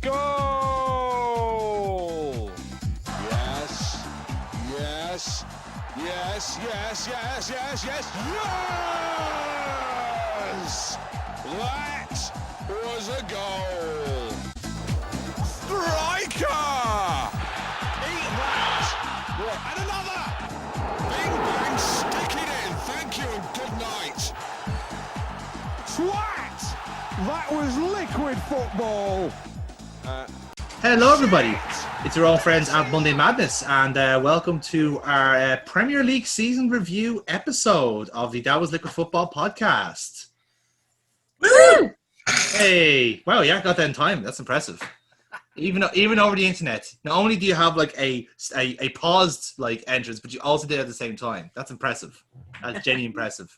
goal! Yes, yes, yes, yes, yes, yes, yes, yes! That was a goal! Striker! Eat that! And another! Bing bang, stick it in! Thank you and good night! Twat! That was liquid football! Hello everybody, it's your old friends at Monday Madness and welcome to our Premier League season review episode of the That Was Liquid Football podcast. Woo! Hey, wow, yeah, got that in time. That's impressive. Even over the internet. Not only do you have like a paused like entrance, but you also did it at the same time. That's impressive. That's genuinely impressive.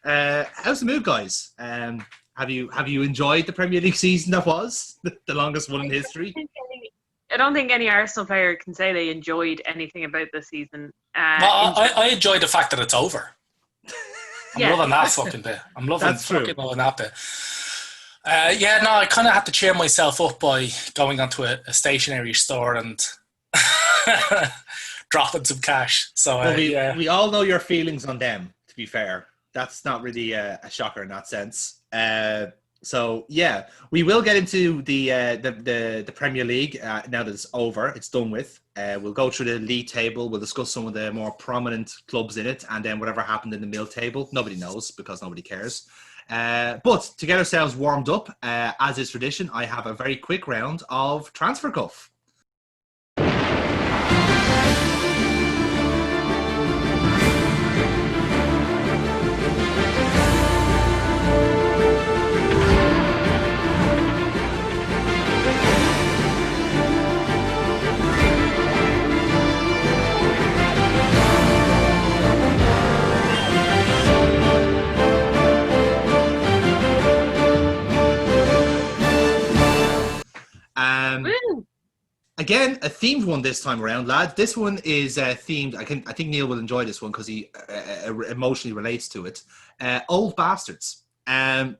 How's the mood, guys? Have you enjoyed the Premier League season that was the longest one in history? I don't think any Arsenal player can say they enjoyed anything about this season. I enjoy the fact that it's over. I'm loving that fucking bit. I'm loving loving that bit. I kind of had to cheer myself up by going onto a stationery store and dropping some cash. So we all know your feelings on them, to be fair. That's not really a shocker in that sense. We will get into the Premier League now that it's over. It's done with. We'll go through the league table. We'll discuss some of the more prominent clubs in it, and then whatever happened in the middle table. Nobody knows because nobody cares. But to get ourselves warmed up, as is tradition, I have a very quick round of Transfer Guff. Again, a themed one this time around, lads. This one is themed. I think Neil will enjoy this one because he emotionally relates to it. Old bastards. Oh,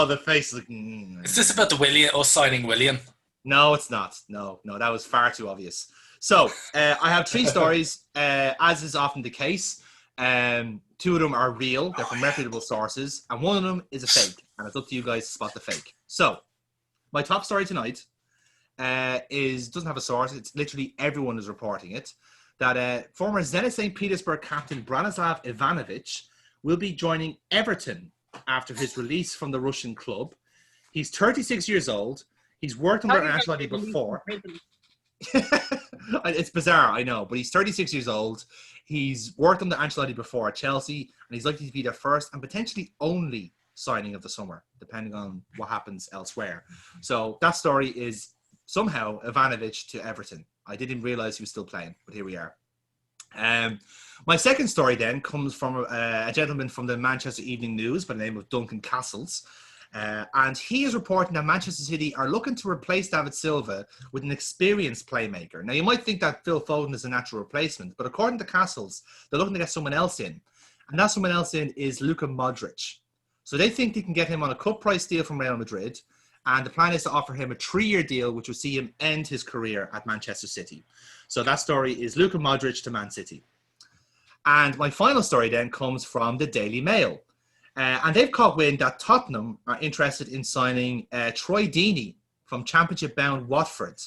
the face. Is this about us signing William? No, it's not. No, that was far too obvious. So I have three stories, as is often the case. Two of them are real. They're from reputable sources, and one of them is a fake. And it's up to you guys to spot the fake. So, my top story tonight doesn't have a source. It's literally everyone is reporting it. That former Zenit St. Petersburg captain Branislav Ivanovic will be joining Everton after his release from the Russian club. He's 36 years old. He's worked under Ancelotti before. It's bizarre, I know, but he's 36 years old. He's worked under Ancelotti before at Chelsea, and he's likely to be their first and potentially only signing of the summer, depending on what happens elsewhere. So that story is somehow Ivanovic to Everton. I didn't realize he was still playing, but here we are. My second story then comes from a gentleman from the Manchester Evening News by the name of Duncan Castles. And he is reporting that Manchester City are looking to replace David Silva with an experienced playmaker. Now, you might think that Phil Foden is a natural replacement, but according to Castles, they're looking to get someone else in. And that someone else in is Luka Modric. So they think they can get him on a cut price deal from Real Madrid. And the plan is to offer him a 3-year deal, which will see him end his career at Manchester City. So that story is Luka Modric to Man City. And my final story then comes from the Daily Mail. And they've caught wind that Tottenham are interested in signing Troy Deeney from Championship-bound Watford.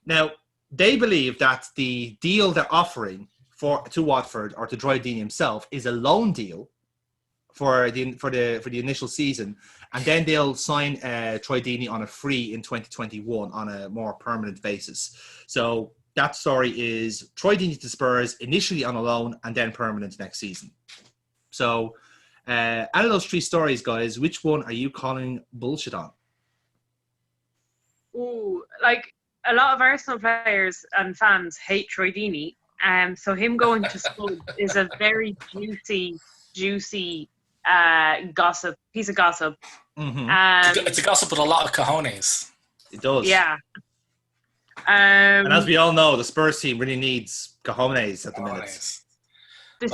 Now, they believe that the deal they're offering to Watford or to Troy Deeney himself is a loan deal for the initial season, and then they'll sign Troy Deeney on a free in 2021 on a more permanent basis. So that story is Troy Deeney to Spurs initially on a loan and then permanent next season. So out of those three stories, guys, which one are you calling bullshit on? Ooh, like a lot of Arsenal players and fans hate Troy Deeney. So him going to Spurs is a very juicy piece of gossip. Mm-hmm. It's a gossip with a lot of cojones. It does. Yeah. And as we all know, the Spurs team really needs cojones at the minute. The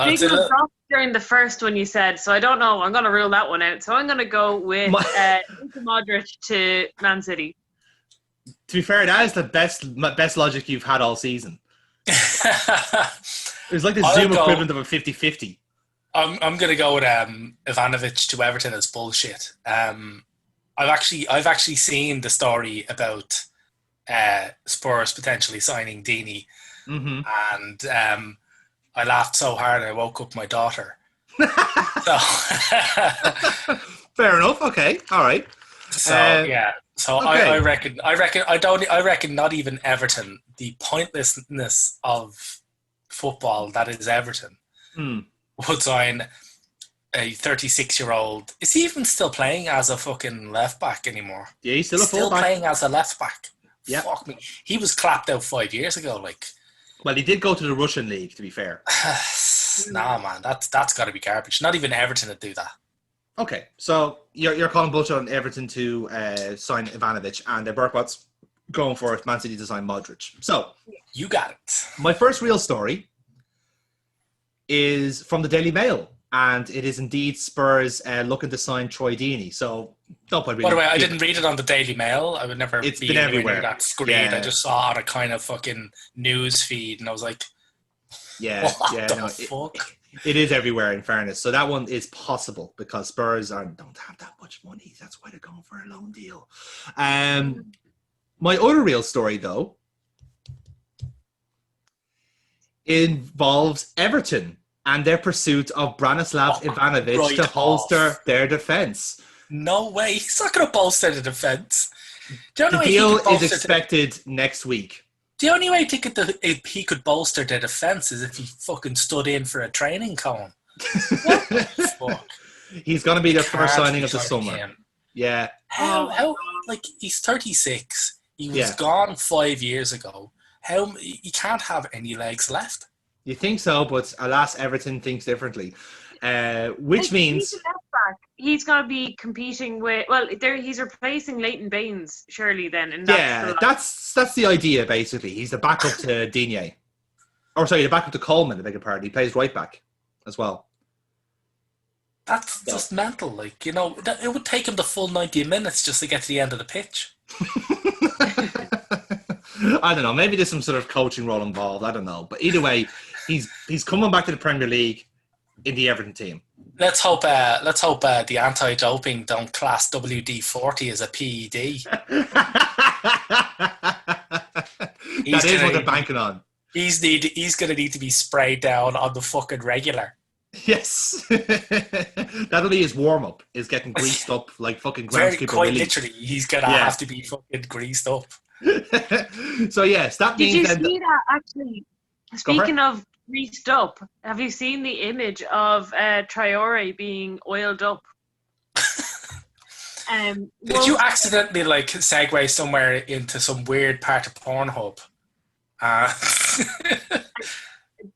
during the first one you said, so I don't know. I'm going to rule that one out. So I'm going to go with Luka Modric to Man City. To be fair, that is the best logic you've had all season. It was like the Zoom equivalent of a 50-50. I'm going to go with Ivanovic to Everton as bullshit. I've actually seen the story about Spurs potentially signing Deeney, and I laughed so hard I woke up my daughter. So fair enough. Okay, all right. So yeah. So okay. I reckon not even Everton. The pointlessness of football that is Everton would sign a 36-year-old. Is he even still playing as a fucking left back anymore? Yeah, he's still playing as a left back. Yeah. Fuck me. He was clapped out 5 years ago. Like, well, he did go to the Russian league. To be fair, nah, man, that's got to be garbage. Not even Everton would do that. Okay, so you're calling bullshit on Everton to sign Ivanovic, and Burkwatt's going for Man City to sign Modric. So you got it. My first real story is from the Daily Mail, and it is indeed Spurs looking to sign Troy Deeney. So no point really. By the way, I didn't read it on the Daily Mail. I would never. It's been everywhere. That screen. Yeah. I just saw it on a kind of fucking news feed, and I was like, what the fuck? It is everywhere, in fairness. So that one is possible because Spurs don't have that much money. That's why they're going for a loan deal. My other real story, though, involves Everton and their pursuit of Branislav Ivanovic to bolster their defence. No way. He's not going to bolster the defence. The deal is expected next week. The only way if he could bolster the defence is if he fucking stood in for a training cone. What the fuck? He's going to be the first signing of the summer. Him. Yeah. How, like, he's 36. He was gone 5 years ago. He can't have any legs left. You think so, but alas, Everton thinks differently. Which means... He's a left back. He's going to be competing with... Well, he's replacing Leighton Baines, surely, then. And that's the idea, basically. He's the backup to Digne. Or, sorry, the backup to Coleman, I beg your pardon. He plays right back as well. That's just mental. Like, you know, it would take him the full 90 minutes just to get to the end of the pitch. I don't know. Maybe there's some sort of coaching role involved. I don't know. But either way, he's coming back to the Premier League in the Everton team. Let's hope the anti-doping don't class WD-40 as a PED. That is what they're banking on. He's going to need to be sprayed down on the fucking regular. Yes. That'll be his warm-up, is getting greased up like fucking groundskeeper. Quite literally, he's going to have to be fucking greased up. So yes, that means... Did you see that, actually? Speaking of greased up, have you seen the image of Traore being oiled up? Did you accidentally segue somewhere into some weird part of Pornhub? I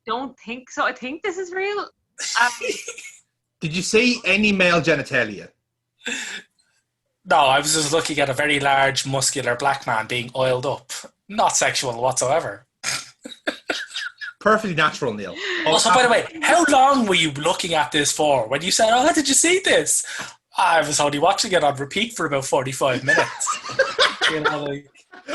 don't think so. I think this is real. Did you see any male genitalia? No, I was just looking at a very large, muscular black man being oiled up. Not sexual whatsoever. Perfectly natural, Neil. Also, by the way, how long were you looking at this for? When you said, did you see this? I was only watching it on repeat for about 45 minutes.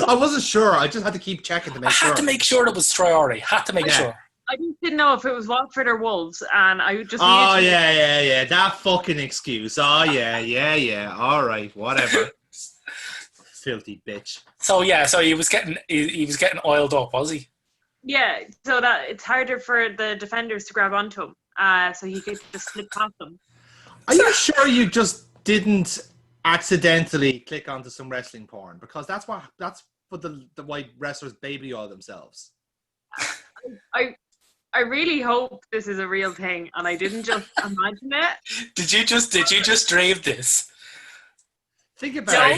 I wasn't sure. I just had to keep checking to make sure. I had to make sure it was Traore. Had to make sure. I just didn't know if it was Watford or Wolves, and I just... yeah. That fucking excuse. Yeah. All right, whatever. Filthy bitch. So he was getting oiled up, was he? Yeah, so that it's harder for the defenders to grab onto him, so he could just slip past them. Are you sure you just didn't accidentally click onto some wrestling porn? Because that's what the white wrestlers baby oil themselves. I really hope this is a real thing, and I didn't just imagine it. Did you just dream this? Think about it.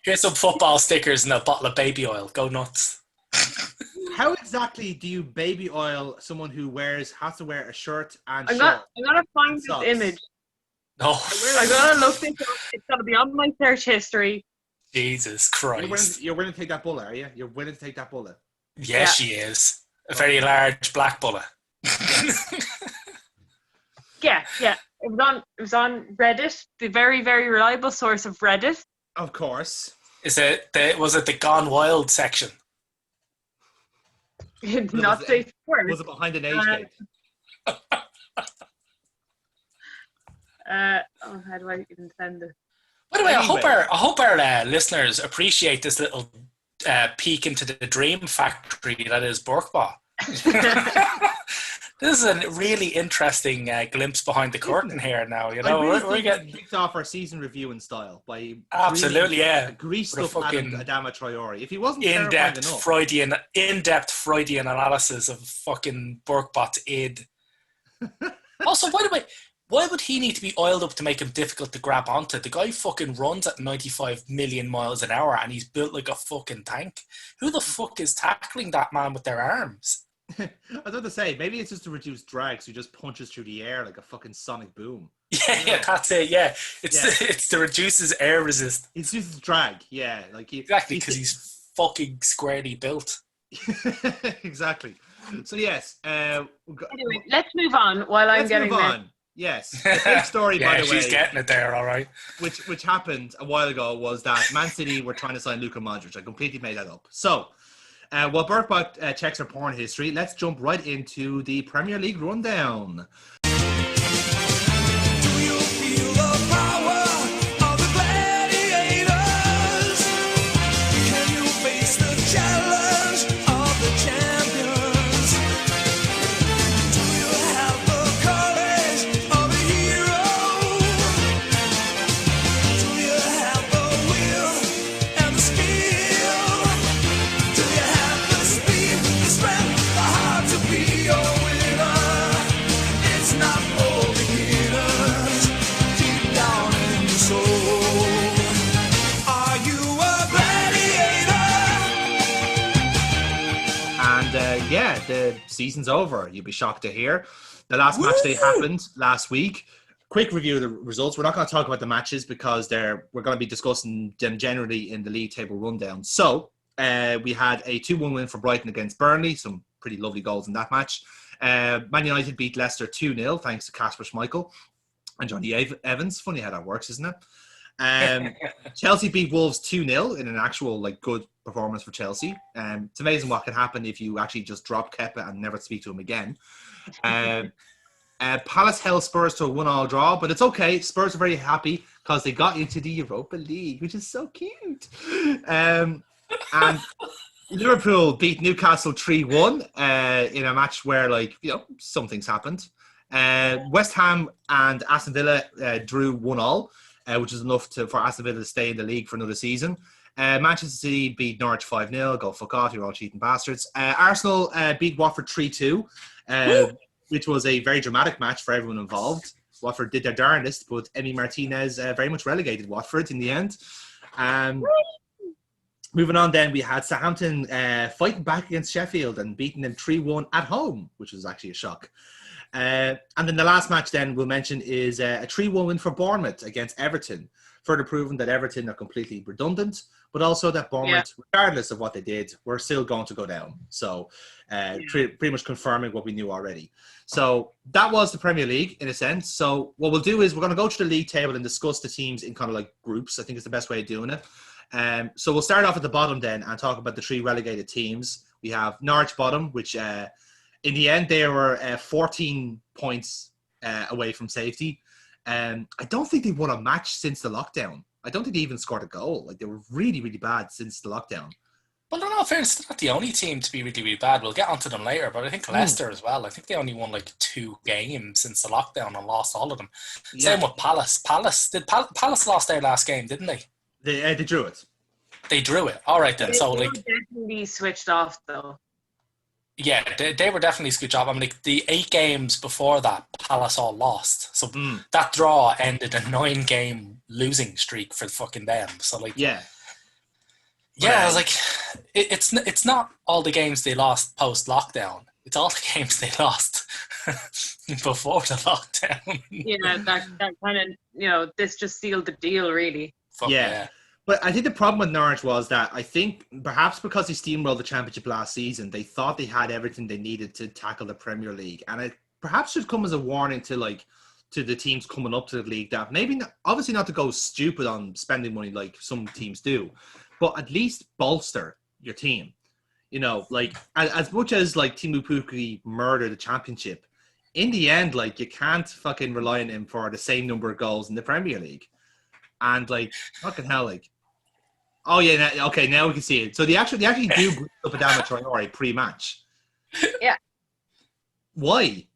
Here's some football stickers and a bottle of baby oil. Go nuts. How exactly do you baby oil someone who has to wear a shirt and I'm gonna find this image. No. I'm gonna look this up. It's gonna be on my search history. Jesus Christ. You're willing to take that bullet, are you? You're willing to take that bullet? Yes, she is. A very large black bullet. Yeah. It was on Reddit, the very, very reliable source of Reddit. Of course. Was it the Gone Wild section? Not safe for work. Was it behind an age gate? How do I even send it? By the way, Anyway. I hope our listeners appreciate this little peek into the dream factory that is Burkball. This is a really interesting glimpse behind the curtain here now. You know, we're getting kicked off our season review in style by absolutely, yeah, greased up Adama Traore. If he wasn't in-depth Freudian analysis of fucking Burkbot's id. Also, by the way, why would he need to be oiled up to make him difficult to grab onto? The guy fucking runs at 95 million miles an hour and he's built like a fucking tank. Who the fuck is tackling that man with their arms? I was about to say, maybe it's just to reduce drag, so he just punches through the air like a fucking sonic boom. Yeah, that's it. Yeah, it's to reduce his air resistance. It's just drag. Yeah, like exactly because he's fucking squarely built. Exactly. So yes. Anyway, let's move on while I'm getting there. Yes, the big story, by the way. She's getting it there, all right. Which happened a while ago was that Man City were trying to sign Luka Modric. I completely made that up. So. While Burkbot checks her porn history, let's jump right into the Premier League rundown. Do you feel the power of the gladiators? Can you face the challenge of the champions? Do you have the courage of a hero? Do you have the will and the skill? Do you have the speed, the strength, the heart to be a winner? It's not for beginners, deep down in the soul. Are you a gladiator? And the season's over. You'll be shocked to hear. The last match day happened last week. Quick review of the results. We're not going to talk about the matches because we're going to be discussing them generally in the league table rundown. So, we had a 2-1 win for Brighton against Burnley. Some pretty lovely goals in that match. Man United beat Leicester 2-0 thanks to Kasper Schmeichel and Johnny Evans. Funny how that works, isn't it? Chelsea beat Wolves 2-0 in an actual good performance for Chelsea. It's amazing what can happen if you actually just drop Kepa and never speak to him again. Palace held Spurs to a 1-1 draw, but it's okay. Spurs are very happy because they got into the Europa League, which is so cute. And Liverpool beat Newcastle 3-1 in a match where, some things happened. West Ham and Aston Villa drew 1-1, which is enough for Aston Villa to stay in the league for another season. Manchester City beat Norwich 5-0. Go fuck off, you're all cheating bastards. Arsenal beat Watford 3-2, which was a very dramatic match for everyone involved. Watford did their darndest, but Emi Martinez very much relegated Watford in the end. Moving on then, we had Southampton fighting back against Sheffield and beating them 3-1 at home, which was actually a shock. And then the last match then we'll mention is a 3-1 win for Bournemouth against Everton, further proving that Everton are completely redundant, but also that Bournemouth, regardless of what they did, were still going to go down. So pretty much confirming what we knew already. So that was the Premier League in a sense. So what we'll do is we're going to go to the league table and discuss the teams in kind of groups. I think it's the best way of doing it. So we'll start off at the bottom then and talk about the 3 relegated teams. We have Norwich bottom, which in the end they were 14 points away from safety. I don't think they won a match since the lockdown. I don't think they even scored a goal. They were really, really bad since the lockdown. Well, no, in fairness, they're not the only team to be really, really bad. We'll get onto them later, but I think Leicester as well. I think they only won 2 games since the lockdown and lost all of them. Yeah. Same with Palace. Palace lost their last game, didn't they? They drew it. They drew it. All right then. They so definitely switched off though. Yeah, they were definitely a good job. I mean, the 8 games before that, Palace all lost. So that draw ended a 9-game losing streak for fucking them. So yeah, I was like, it's not all the games they lost post lockdown. It's all the games they lost before the lockdown. Yeah, that kind of this just sealed the deal, really. Yeah. But I think the problem with Norwich was that I think perhaps because they steamrolled the championship last season, they thought they had everything they needed to tackle the Premier League. And it perhaps should come as a warning to to the teams coming up to the league that maybe obviously not to go stupid on spending money like some teams do, but at least bolster your team. You know, like as much as like Teemu Pukki murdered the championship, in the end, like you can't fucking rely on him for the same number of goals in the Premier League. And like fucking hell, like oh yeah, okay, now we can see it. So they actually do bring up Adama Traore pre-match. Yeah. Why?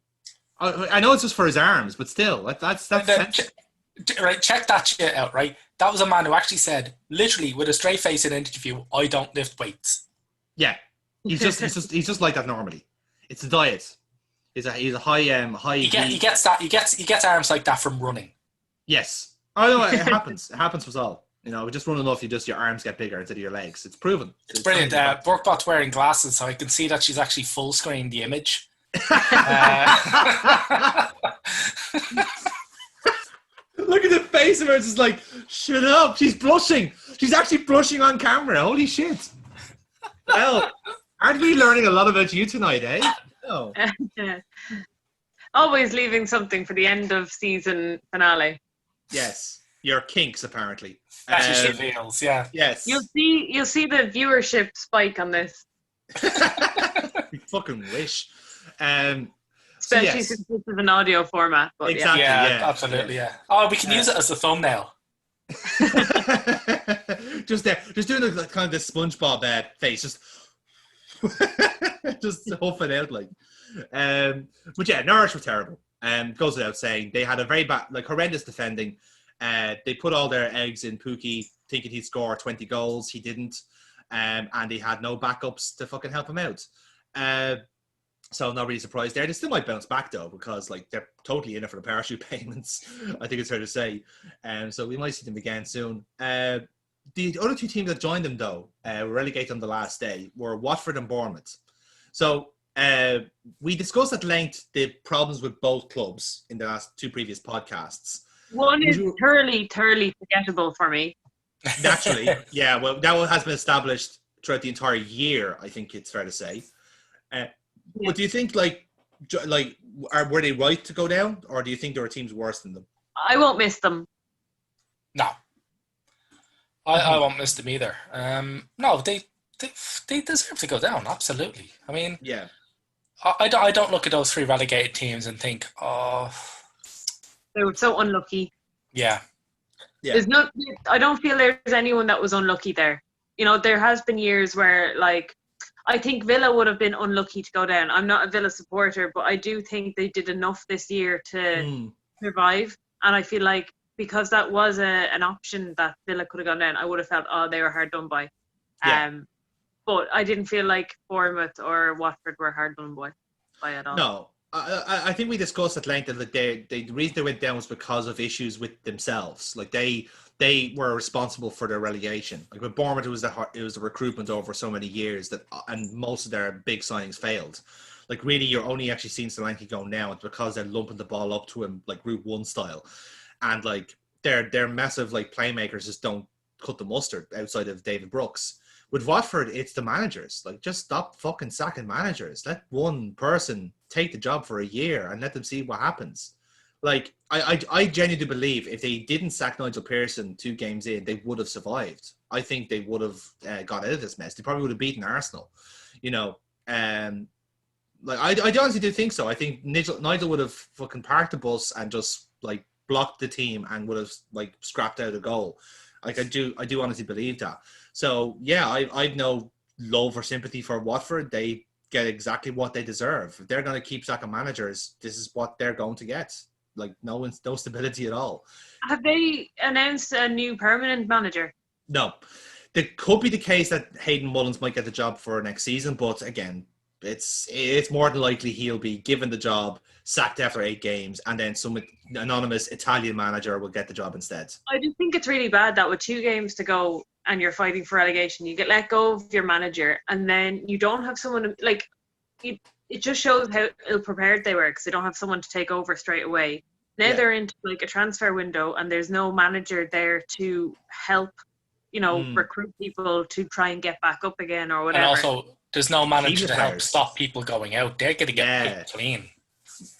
I know it's just for his arms, but still, that's right. Check that shit out. Right, that was a man who actually said, literally, with a straight face in an interview, "I don't lift weights." Yeah, he's just like that normally. It's a diet. He's a high. He gets arms like that from running. Yes. Oh no, it happens. It happens to us all. You know, just run enough, your arms get bigger instead of your legs. It's proven. It's brilliant. Burkbot's wearing glasses, so I can see that she's actually full screen the image. Look at the face of her. It's just like, shut up. She's blushing. She's actually blushing on camera. Holy shit. Well, aren't we learning a lot about you tonight, eh? Oh. Always leaving something for the end of season finale. Yes. Your kinks, apparently. Feels, yeah. Yes. You'll see the viewership spike on this. We fucking wish. Especially since this is an audio format. But exactly. Yeah, absolutely. Yeah. Oh, we can use it as a thumbnail. just doing like kind of this SpongeBob face, just huffing out like. But yeah, Norwich were terrible. Goes without saying, they had a very bad, like horrendous defending. They put all their eggs in Pukki, thinking he'd score 20 goals. He didn't, and they had no backups to fucking help him out. So not really surprised there. They still might bounce back though, because like they're totally in it for the parachute payments. I think it's fair to say. So we might see them again soon. The other two teams that joined them though, were relegated on the last day, were Watford and Bournemouth. So we discussed at length the problems with both clubs in the last two previous podcasts. One is thoroughly forgettable for me. Naturally, yeah. Well, that one has been established throughout the entire year, I think it's fair to say. But do you think, were they right to go down, or do you think there were teams worse than them? I won't miss them. No. I won't miss them either. No, they deserve to go down, absolutely. I mean, yeah. I don't look at those three relegated teams and think, oh... They were so unlucky. Yeah. I don't feel there's anyone that was unlucky there. You know, there has been years where, like, I think Villa would have been unlucky to go down. I'm not a Villa supporter, but I do think they did enough this year to survive. And I feel like because that was an option that Villa could have gone down, I would have felt, they were hard done by. Yeah. But I didn't feel like Bournemouth or Watford were hard done by at all. No. I think we discussed at length that the reason they went down was because of issues with themselves. Like they were responsible for their relegation. Like with Bournemouth, it was the recruitment over so many years and most of their big signings failed. Like really, you're only actually seeing Solanke go now. It's because they're lumping the ball up to him like Route 1 style, and like their massive like playmakers just don't cut the mustard outside of David Brooks. With Watford, it's the managers. Like, just stop fucking sacking managers. Let one person take the job for a year and let them see what happens. Like, I genuinely believe if they didn't sack Nigel Pearson 2 games in, they would have survived. I think they would have got out of this mess. They probably would have beaten Arsenal. You know, like I honestly do think so. I think Nigel would have fucking parked the bus and just like blocked the team and would have like scrapped out a goal. Like I do honestly believe that. So yeah, I've no love or sympathy for Watford. They get exactly what they deserve. If they're going to keep sacking managers, this is what they're going to get. Like no stability at all. Have they announced a new permanent manager? No. There could be the case that Hayden Mullins might get the job for next season, but again, it's more than likely he'll be given the job, sacked after 8 games, and then some anonymous Italian manager will get the job instead. I just think it's really bad that with 2 games to go and you're fighting for relegation, you get let go of your manager, and then you don't have someone like it just shows how ill-prepared they were because they don't have someone to take over straight away. Now they're into like a transfer window and there's no manager there to help, recruit people to try and get back up again or whatever. And also, there's no manager to help stop people going out. They're going to get picked clean.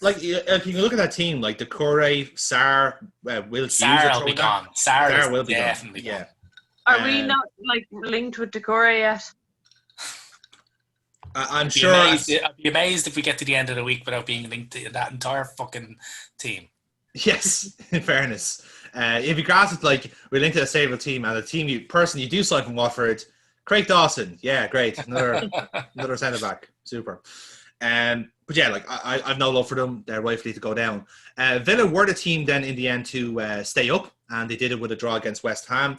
Like, if you can look at that team, like Decore, Sarr, Will Hughes Sarr are will be throwing gone. that. Sarr Will is be definitely gone. gone. Yeah. Are we not like linked with Decore yet? I'm sure. I'd be amazed if we get to the end of the week without being linked to that entire fucking team. Yes, in fairness. It'd be grass if, like, we're linked to a stable team and the team you do sign from Watford, Craig Dawson. Yeah, great. Another centre back. Super. But yeah, like I've no love for them. They're rightfully to go down. Villa were the team then in the end to stay up, and they did it with a draw against West Ham.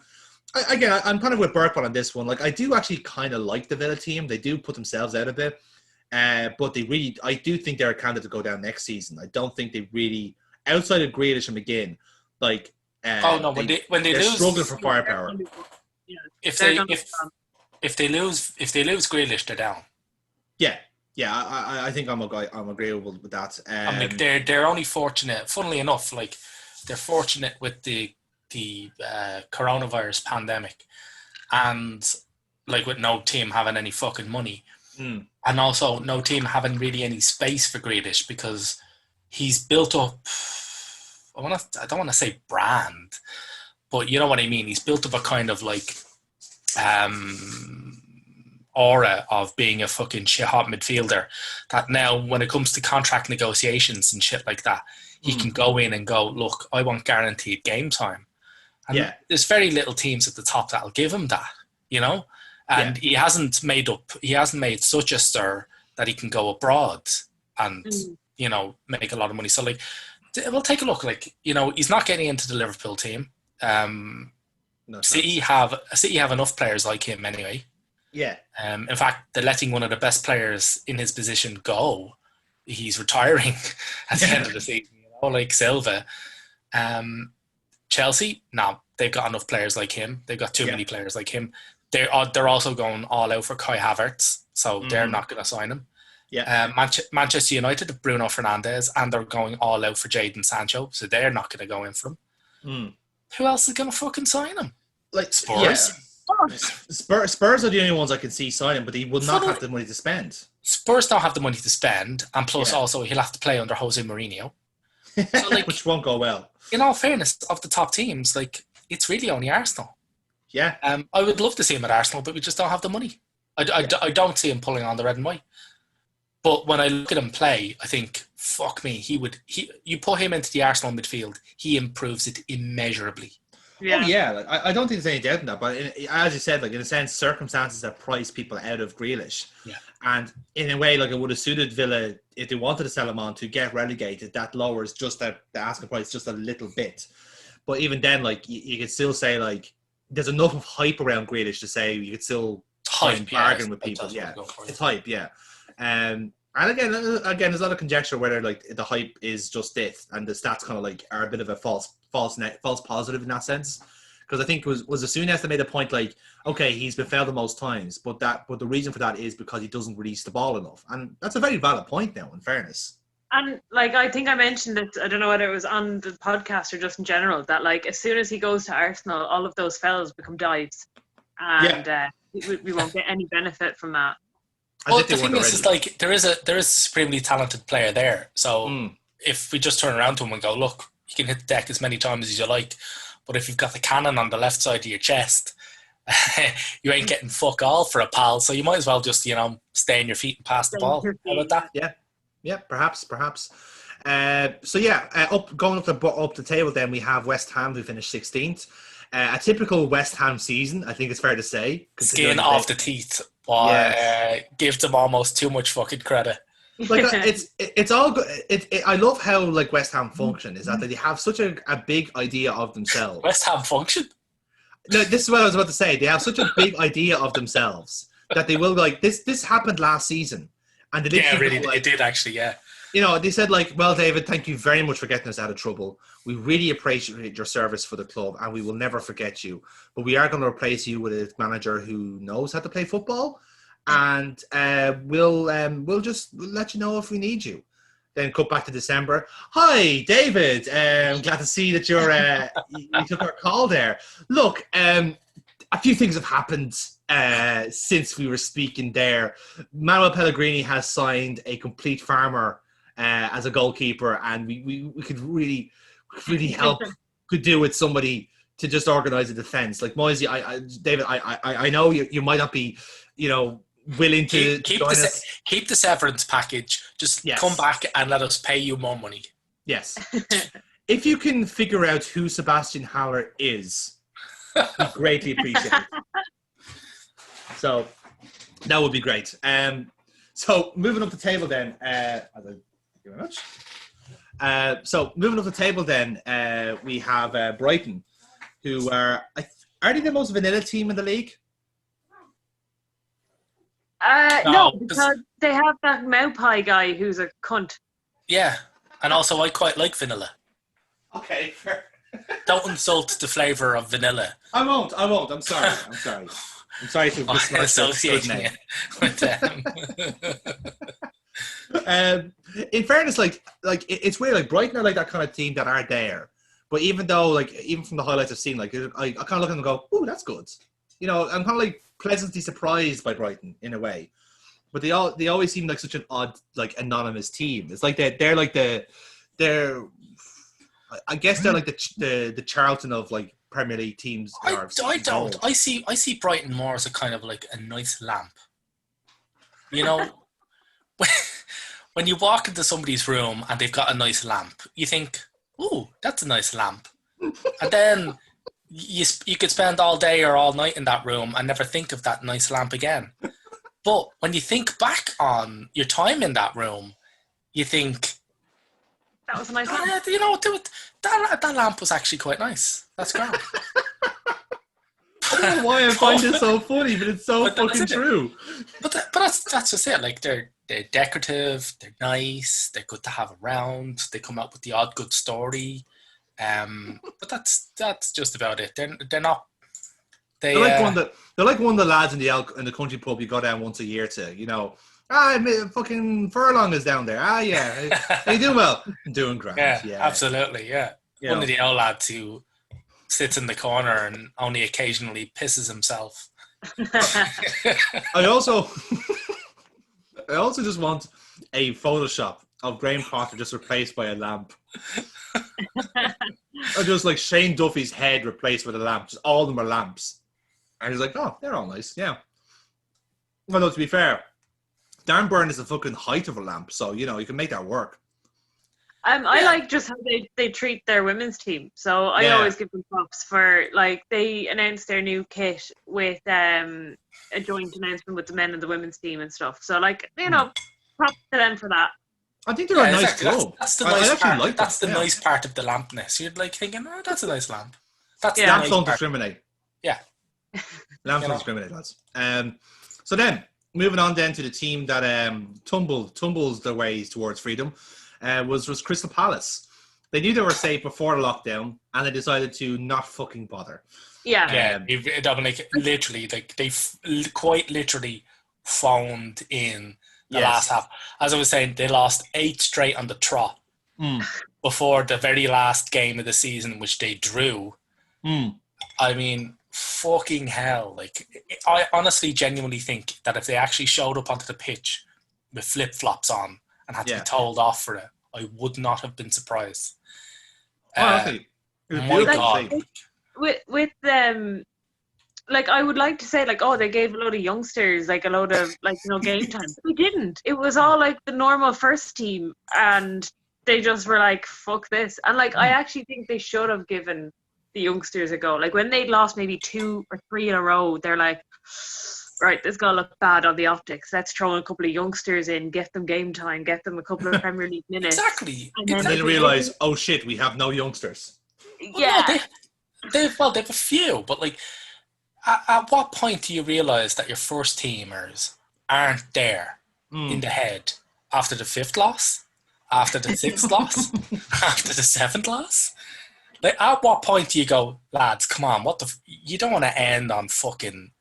I'm kind of with Burke on this one. Like, I do actually kind of like the Villa team. They do put themselves out a bit, but I do think they're a candidate to go down next season. I don't think they really, outside of Grealish and McGinn, like, when they they're lose, struggling for firepower. If they lose Grealish, they're down. Yeah, I think I'm agreeable with that. I mean, they're only fortunate. Funnily enough, like, they're fortunate with the coronavirus pandemic, and like with no team having any fucking money, and also no team having really any space for Grealish because he's built up. I don't want to say brand, but you know what I mean. He's built up a kind of like aura of being a fucking shit hot midfielder that now when it comes to contract negotiations and shit like that, he can go in and go, look, I want guaranteed game time. And there's very little teams at the top that'll give him that, you know? And he hasn't made such a stir that he can go abroad and, you know, make a lot of money. So, like, we'll take a look. Like, you know, he's not getting into the Liverpool team. City have enough players like him anyway. Yeah. In fact, they're letting one of the best players in his position go. He's retiring at the end of the season, you know, like Silva. Chelsea, no, they've got enough players like him. They've got too many players like him. They're also going all out for Kai Havertz, so they're not going to sign him. Yeah. Manchester United have Bruno Fernandes, and they're going all out for Jadon Sancho, so they're not going to go in for him. Who else is going to fucking sign him? Like Spurs. Yeah. Spurs are the only ones I can see signing, but he would not have the money to spend. Spurs don't have the money to spend, and plus also he'll have to play under Jose Mourinho. So, like, which won't go well. In all fairness, of the top teams, like, it's really only Arsenal. Yeah. I would love to see him at Arsenal, but we just don't have the money. I don't see him pulling on the red and white. But when I look at him play, I think, fuck me, you put him into the Arsenal midfield, he improves it immeasurably. Yeah. Oh yeah, like, I don't think there's any doubt in that. But as you said, like, in a sense, circumstances have priced people out of Grealish. Yeah. And in a way, like, it would have suited Villa if they wanted to sell him on to get relegated. That lowers just the asking price just a little bit. But even then, like, you could still say, like, there's enough of hype around Grealish to say you could still bargain with people. Yeah, it's hype. Yeah. And again, there's a lot of conjecture whether, like, the hype is just it, and the stats kind of like are a bit of a false positive in that sense. Because I think it was as soon as they made a point, like, okay, he's been fouled the most times, but the reason for that is because he doesn't release the ball enough, and that's a very valid point now. In fairness. And, like, I think I mentioned it, I don't know whether it was on the podcast or just in general, that, like, as soon as he goes to Arsenal, all of those fouls become dives. And we won't get any benefit from that. Well, the thing is like, there is a supremely talented player there. So if we just turn around to him and go, look, you can hit the deck as many times as you like, but if you've got the cannon on the left side of your chest, you ain't getting fuck all for a pal. So you might as well just, you know, stay on your feet and pass the ball. How about that? Yeah. Yeah, perhaps. Going up the table, then we have West Ham, who finished 16th. A typical West Ham season, I think it's fair to say. Skin off the teeth. Give them almost too much fucking credit. Like, it's all good. I love how, like, West Ham function is that they have such a big idea of themselves. West Ham function? No, this is what I was about to say. They have such a big idea of themselves that they will, like, this happened last season. And they it did actually, yeah. You know, they said, like, well, David, thank you very much for getting us out of trouble. We really appreciate your service for the club, and we will never forget you. But we are going to replace you with a manager who knows how to play football, and we'll just let you know if we need you. Then cut back to December. Hi, David. Glad to see that you took our call there. Look, a few things have happened since we were speaking there. Manuel Pellegrini has signed a complete farmer as a goalkeeper, and we could really help, could do with somebody to just organize a defense. Like Moisey, David, I know you might not be, willing to join us. Keep the severance package. Just come back and let us pay you more money. Yes. If you can figure out who Sebastian Haller is, we greatly appreciate it. So that would be great. So moving up the table then, thank you very much. So moving up the table then, we have Brighton, who are they the most vanilla team in the league? No, because they have that Maupai guy who's a cunt. Yeah, and also I quite like vanilla. Okay, fair. Don't insult the flavour of vanilla. I won't. I'm sorry. I'm sorry to associate it with them. In fairness, like it's weird. Like Brighton are like that kind of team that are there, but even from the highlights I've seen, like I kind of look at them and go, "Ooh, that's good." I'm kind of like pleasantly surprised by Brighton in a way, but they always seem like such an odd, like anonymous team. It's like they're like I guess they're like the Charlton of like Premier League teams. I don't. I see Brighton more as a kind of like a nice lamp. When you walk into somebody's room and they've got a nice lamp, you think, "Ooh, that's a nice lamp," and then you could spend all day or all night in that room and never think of that nice lamp again. But when you think back on your time in that room, you think, that was a nice lamp. That lamp was actually quite nice. That's great. I don't know why I find this so funny, but it's so fucking true. But that's just it. Like they're decorative, they're nice, they're good to have around. They come up with the odd good story. But that's just about it. They're not. They're like one of the lads in the country pub you go down once a year to. Fucking Furlong is down there. Yeah. How you doing? Well, I'm doing great. Yeah, absolutely. Yeah. One of the old lads who sits in the corner and only occasionally pisses himself. I also just want a Photoshop of Graham Potter just replaced by a lamp. Or just like Shane Duffy's head replaced with a lamp. Just all of them are lamps. And he's like, oh, they're all nice. Yeah. Well, no, to be fair, Darren Byrne is the fucking height of a lamp, so you can make that work. I like just how they treat their women's team. So I always give them props for they announced their new kit with a joint announcement with the men and the women's team and stuff. So props to them for that. I think they're a nice club. That's the nice part. That's the nice part of the lampness. You're like thinking, oh, that's a nice lamp. Lamps don't discriminate. Yeah. Lamps don't discriminate, lads. So then, moving on then to the team that tumbles their ways towards freedom, was Crystal Palace. They knew they were safe before the lockdown, and they decided to not fucking bother. Yeah. Dominic, literally, they quite literally phoned in the last half. As I was saying, they lost 8 straight on the trot before the very last game of the season, which they drew. I mean, fucking hell. I honestly genuinely think that if they actually showed up onto the pitch with flip-flops on and had to be told off for it, I would not have been surprised. Okay. My God. With them, I would like to say, they gave a load of youngsters, a load of, game time. But they didn't. It was all, the normal first team, and they just were like, fuck this. And, I actually think they should have given the youngsters a go. When they lost maybe 2 or 3 in a row, they're like, right, this is going to look bad on the optics. Let's throw a couple of youngsters in, get them game time, get them a couple of Premier League minutes. Exactly. And then realise, oh shit, we have no youngsters. Yeah. They have a few, but at what point do you realise that your first teamers aren't there in the head after the 5th loss, after the 6th loss, after the 7th loss? At what point do you go, lads, come on, you don't want to end on fucking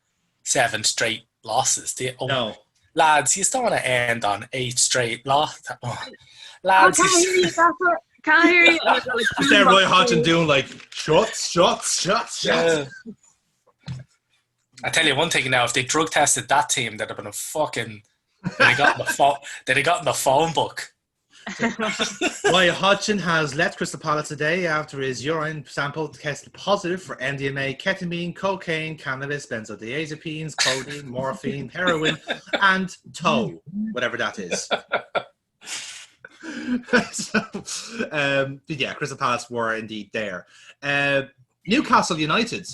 7 straight losses, do you? No. Lads, you don't want to end on 8 straight losses. Oh, lads, can't hear you. Is that Roy Hodgson doing shots? Yeah. I tell you one thing now, if they drug tested that team, they'd have been they'd have gotten the phone book. Roy Hodgson has left Crystal Palace today after his urine sample tested positive for MDMA, ketamine, cocaine, cannabis, benzodiazepines, codeine, morphine, heroin, and tow, whatever that is. Yeah, Crystal Palace were indeed there. Newcastle United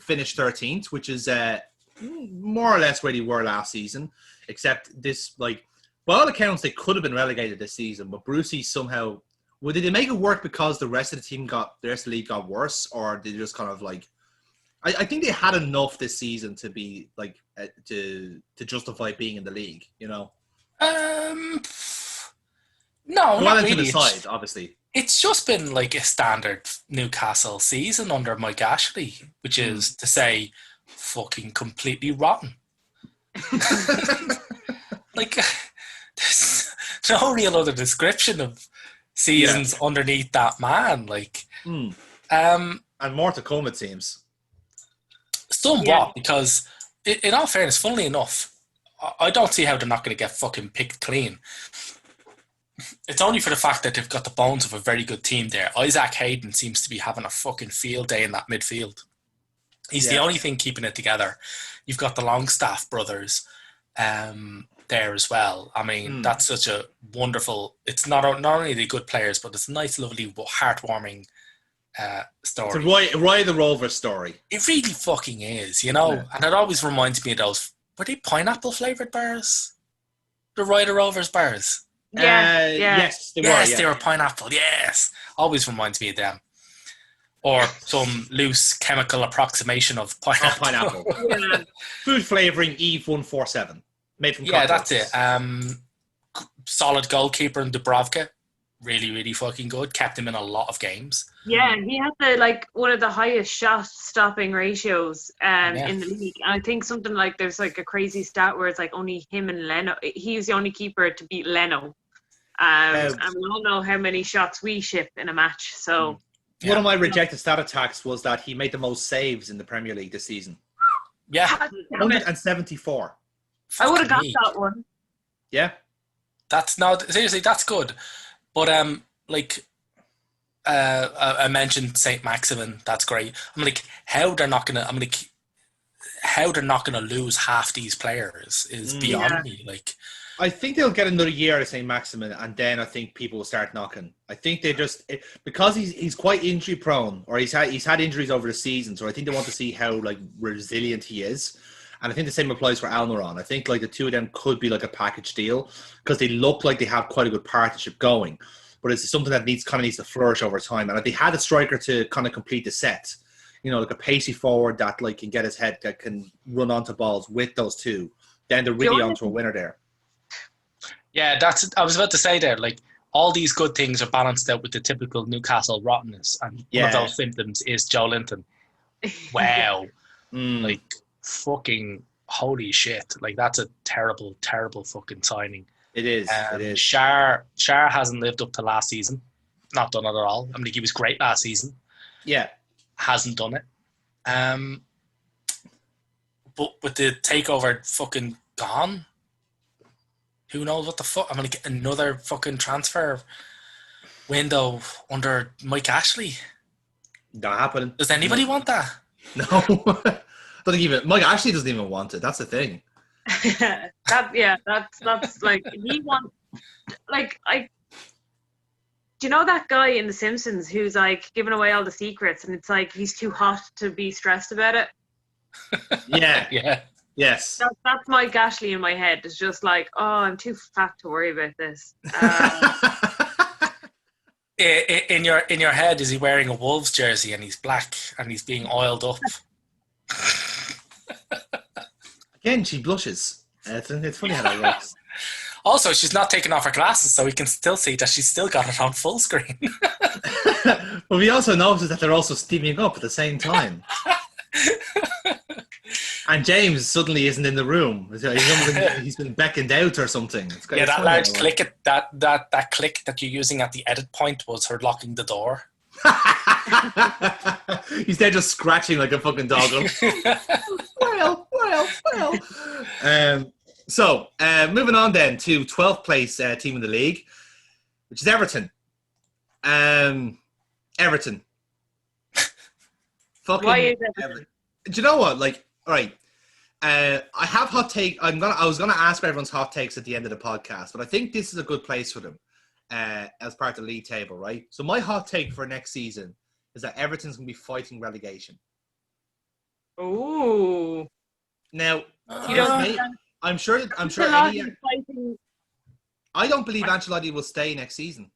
finished 13th, which is more or less where they were last season, except this, like, by all accounts, they could have been relegated this season, but Brucey somehow... Well, did they make it work because the rest of the league got worse, or did they just kind of like... I think they had enough this season to be, like, to justify being in the league, you know? No, not not really. To the side, obviously. It's just been like a standard Newcastle season under Mike Ashley, which is to say, fucking completely rotten. Like, there's no real other description of seasons underneath that man. Like, and more to come, it seems. Somewhat, because in all fairness, funnily enough, I don't see how they're not going to get fucking picked clean. It's only for the fact that they've got the bones of a very good team there. Isaac Hayden seems to be having a fucking field day in that midfield. He's the only thing keeping it together. You've got the Longstaff brothers there as well. I mean, that's such a wonderful... It's not only the good players, but it's a nice, lovely, heartwarming story. It's a Roy the Rover story. It really fucking is, you know? Yeah. And it always reminds me of those... Were they pineapple-flavoured bars? The Roy the Rovers bars? Yes, they were. Yes, they were pineapple. Yes, always reminds me of them. Or some loose chemical approximation of pineapple. Food flavouring Eve 147, made from that's it. Solid goalkeeper in Dubravka, really, really fucking good. Kept him in a lot of games. Yeah, he had one of the highest shot stopping ratios in the league. And I think something like there's like a crazy stat where it's like only him and Leno. He's the only keeper to beat Leno. And we all know how many shots we ship in a match. So one of my rejected stat attacks was that he made the most saves in the Premier League this season. Yeah, 174. I would have got that one. Yeah, seriously, that's good. But I mentioned Saint Maximin. That's great. I'm like, how they're not gonna lose half these players is beyond me. Like, I think they'll get another year at St. Maximin, and then I think people will start knocking. I think they because he's quite injury prone, or he's had injuries over the season, so I think they want to see how like resilient he is. And I think the same applies for Almiron. I think like the two of them could be like a package deal because they look like they have quite a good partnership going, but it's something that needs to flourish over time. And if they had a striker to kind of complete the set, you know, like a pacey forward that like can get his head, that can run onto balls with those two, then they're really onto a winner there. Yeah, I was about to say there, like, all these good things are balanced out with the typical Newcastle rottenness, and one of those symptoms is Joe Linton. Wow. Like, fucking holy shit. Like, that's a terrible, terrible fucking signing. It is. It is. Shar hasn't lived up to last season. Not done it at all. I mean, he was great last season. Yeah. Hasn't done it. But with the takeover fucking gone, who knows what the fuck? I'm going to get another fucking transfer window under Mike Ashley. Not happening. Does anybody want that? No. Mike Ashley doesn't even want it. That's the thing. That's like, he wants, like, do you know that guy in The Simpsons who's like giving away all the secrets, and it's like he's too hot to be stressed about it? Yeah. Yes. That's Mike Ashley in my head. It's just like, oh, I'm too fat to worry about this. In your head, is he wearing a Wolves jersey and he's black and he's being oiled up? Again, she blushes. It's funny how that works. Also, she's not taking off her glasses, so we can still see that she's still got it on full screen. But we also notice that they're also steaming up at the same time. And James suddenly isn't in the room. He's been beckoned out or something. Yeah, that large click, that click that you're using at the edit point was her locking the door. He's there just scratching like a fucking dog. Well. So, moving on then to 12th place team in the league. which is Everton. Everton. Fucking Why is Everton? Everton. Do you know what? Like, all right. I have hot take. I was gonna ask for everyone's hot takes at the end of the podcast, but I think this is a good place for them as part of the league table, right? So my hot take for next season is that Everton's gonna be fighting relegation. Ooh. Now, You don't me, think I'm sure Ancelotti's fighting? I don't believe Ancelotti will stay next season.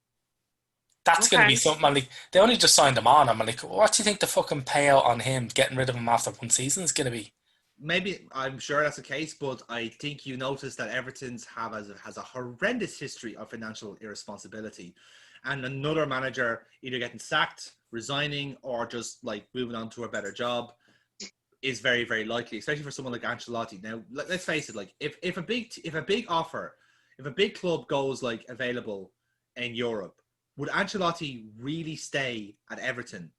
That's going to Okay. be something. I'm like, they only just signed him on. I'm like, what do you think the fucking payout on him getting rid of him after one season is going to be? Maybe I'm sure that's the case, but I think you notice that Everton's has a horrendous history of financial irresponsibility, and another manager either getting sacked, resigning, or just like moving on to a better job is very, very likely, especially for someone like Ancelotti. Now, let's face it, like if a big club goes like available in Europe, would Ancelotti really stay at Everton?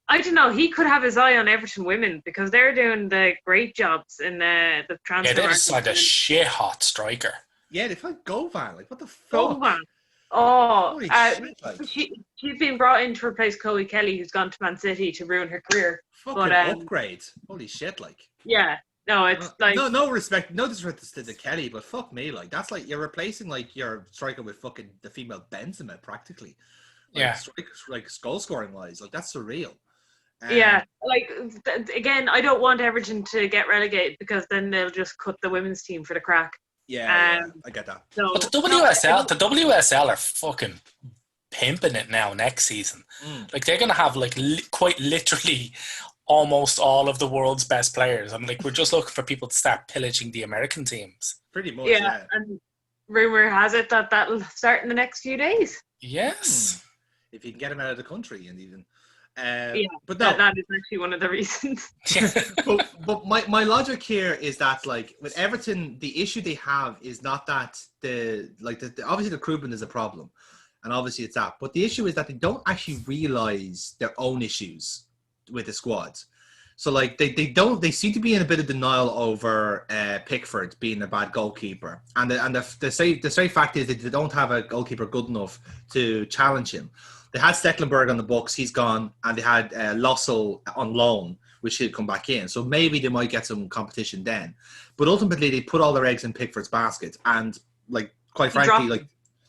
I don't know. He could have his eye on Everton women because they're doing the great jobs in the transfer Yeah, they market. just signed a shit hot striker. Yeah, they find Govan. Like, what the fuck? Govan. Oh, Holy shit, like. she's been brought in to replace Chloe Kelly, who's gone to Man City to ruin her career. Fucking upgrade. Holy shit, like. Yeah, no, it's like no respect, no disrespect to Kelly, but fuck me, like that's like you're replacing like your striker with fucking the female Benzema practically. Like, Yeah. Like goal scoring wise, like that's surreal. yeah, like again, I don't want Everton to get relegated because then they'll just cut the women's team for the crack. Yeah, I get that. So, But the WSL are fucking pimping it now next season. Like they're gonna have like quite literally almost all of the world's best players. I'm like, we're just looking for people to start pillaging the American teams. Pretty much, yeah, and rumor has it that that'll start in the next few days. Yes. If you can get them out of the country and even. But that is actually one of the reasons. but my logic here is that like with Everton, the issue they have is not that obviously the recruitment is a problem, and obviously it's that. But the issue is that they don't actually realize their own issues with the squad. So like they seem to be in a bit of denial over Pickford being a bad goalkeeper, and the straight fact is that they don't have a goalkeeper good enough to challenge him. They had Stecklenburg on the books, he's gone, and they had Lossell on loan, which he'll come back in. So maybe they might get some competition then. But ultimately, they put all their eggs in Pickford's basket, and like quite frankly, like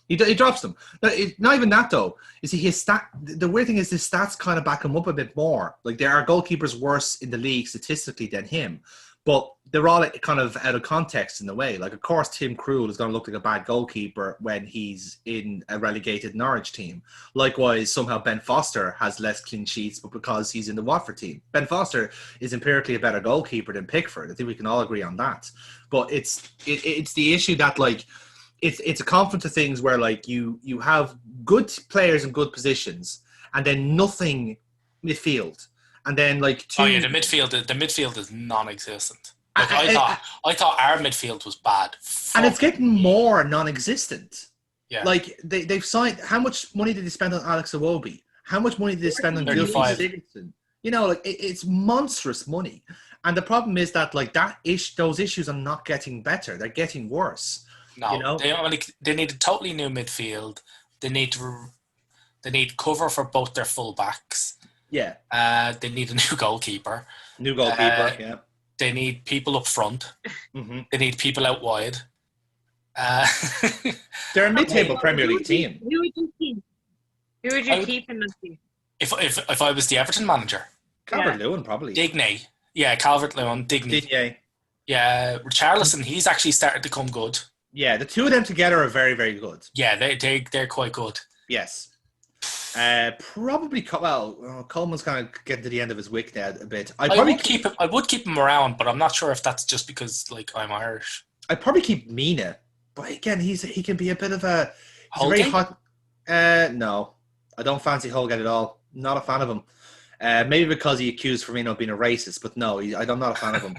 he drops them. Not even that though. You see, his stat. The weird thing is his stats kind of back him up a bit more. Like there are goalkeepers worse in the league statistically than him, but they're all kind of out of context in a way. Like, of course, Tim Krul is going to look like a bad goalkeeper when he's in a relegated Norwich team. Likewise, somehow Ben Foster has less clean sheets, but because he's in the Watford team. Ben Foster is empirically a better goalkeeper than Pickford. I think we can all agree on that. But it's the issue that, like, it's a confluence of things where, like, you have good players in good positions and then nothing midfield. And then, like, the midfield is non-existent. Like I thought our midfield was bad. And it's getting more non-existent. Yeah. Like they've signed. How much money did they spend on Alex Iwobi? How much money did they spend on Gylfi Sigurdsson? You know, like it's monstrous money. And the problem is that like those issues are not getting better; they're getting worse. No, you know? they need a totally new midfield. They need cover for both their full backs. Yeah. They need a new goalkeeper. Yeah. They need people up front. Mm-hmm. They need people out wide. They're a mid-table Premier League team. Who would you keep? Who would you keep in the team? If I was the Everton manager, Calvert-Lewin probably. Digne. Yeah, Calvert-Lewin, Digne. Yeah, Richarlison. He's actually started to come good. Yeah, the two of them together are very, very good. Yeah, they're quite good. Yes. Probably. Coleman's kind of getting to the end of his wick now a bit. I would keep him around, but I'm not sure if that's just because like I'm Irish. I'd probably keep Mina, but again, he can be a bit of a Holgate? very hot. No, I don't fancy Holgate at all. Not a fan of him. Maybe because he accused Firmino of being a racist, but no, I'm not a fan of him.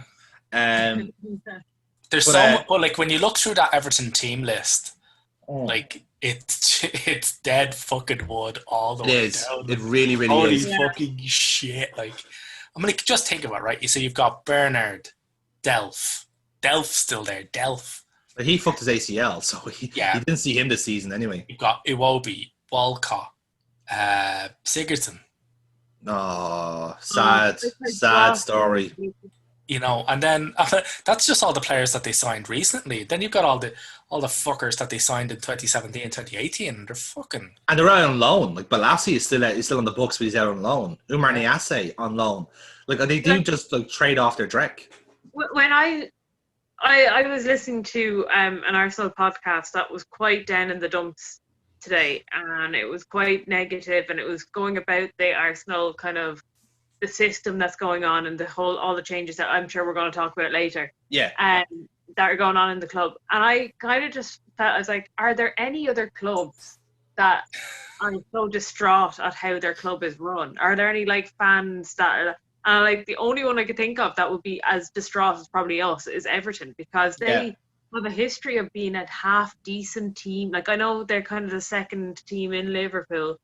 There's but like when you look through that Everton team list, like it's dead fucking wood all the way down. It really, really Holy is. fucking shit! Like, I mean, just think about it, right? So you've got Bernard, Delph still there, Delph. But he fucked his ACL, so he didn't see him this season anyway. You've got Iwobi, Walcott, Sigurdsson. Oh, sad story. You know, and then that's just all the players that they signed recently. Then you've got all the fuckers that they signed in 2017 and 2018, and they're fucking. And they're out on loan. Like Balassi is still on the books, but he's out on loan. Umar Niasse on loan. Like they do just like trade off their dreck. When I was listening to an Arsenal podcast that was quite down in the dumps today, and it was quite negative, and it was going about the Arsenal kind of the system that's going on and all the changes that I'm sure we're going to talk about later. Yeah. That are going on in the club. And I kind of just felt, I was like, are there any other clubs that are so distraught at how their club is run? Are there any like fans that are, like the only one I could think of that would be as distraught as probably us is Everton, because they have a history of being a half decent team. Like I know they're kind of the second team in Liverpool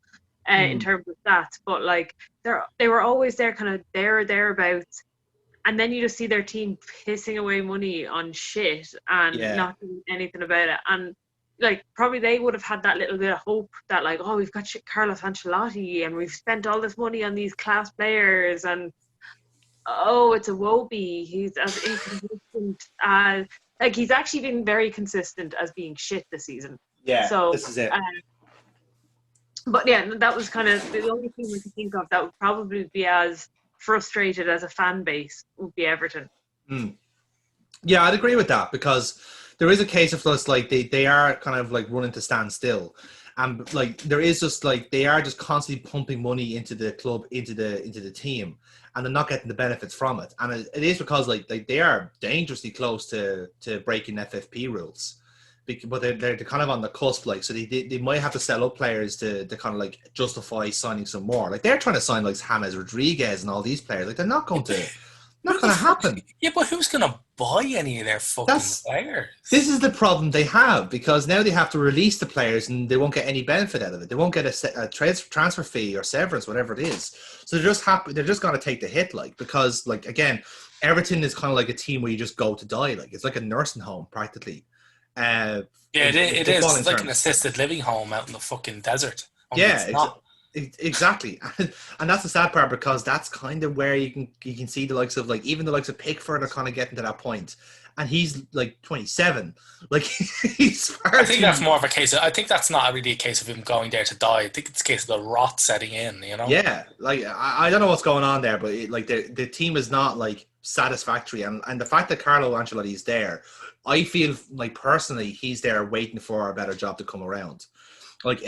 in terms of stats, but like they were always there, kind of thereabouts. And then you just see their team pissing away money on shit and not doing anything about it. And like probably they would have had that little bit of hope that like, oh, we've got Carlos Ancelotti and we've spent all this money on these class players, and oh, it's a Iwobi. He's as inconsistent as like he's actually been very consistent as being shit this season. Yeah, so this is it. But yeah, that was kind of the only thing we could think of that would probably be as frustrated as a fan base would be Everton. Yeah, I'd agree with that, because there is a case of us like they are kind of like running to stand still, and like there is just like they are just constantly pumping money into the club, into the team, and they're not getting the benefits from it. And it is because like they are dangerously close to breaking FFP rules. But they're kind of on the cusp, like, so they might have to sell up players to kind of like justify signing some more. Like they're trying to sign like James Rodriguez and all these players. Like they're not going to happen. Yeah, but who's going to buy any of their fucking players? This is the problem they have, because now they have to release the players and they won't get any benefit out of it. They won't get a transfer fee or severance, whatever it is. So they're just happy. They're just going to take the hit, like, because like again, Everton is kind of like a team where you just go to die. Like it's like a nursing home practically. It is. It's like an assisted living home out in the fucking desert. Exactly. And that's the sad part, because that's kind of where you can see the likes of like even the likes of Pickford are kind of getting to that point, and he's like 27. Like he's far. I think that's more of a case of. I think that's not really a case of him going there to die. I think it's a case of the rot setting in. You know. Yeah. Like I don't know what's going on there, but like the team is not like satisfactory, and the fact that Carlo Ancelotti is there, I feel like personally he's there waiting for a better job to come around. Like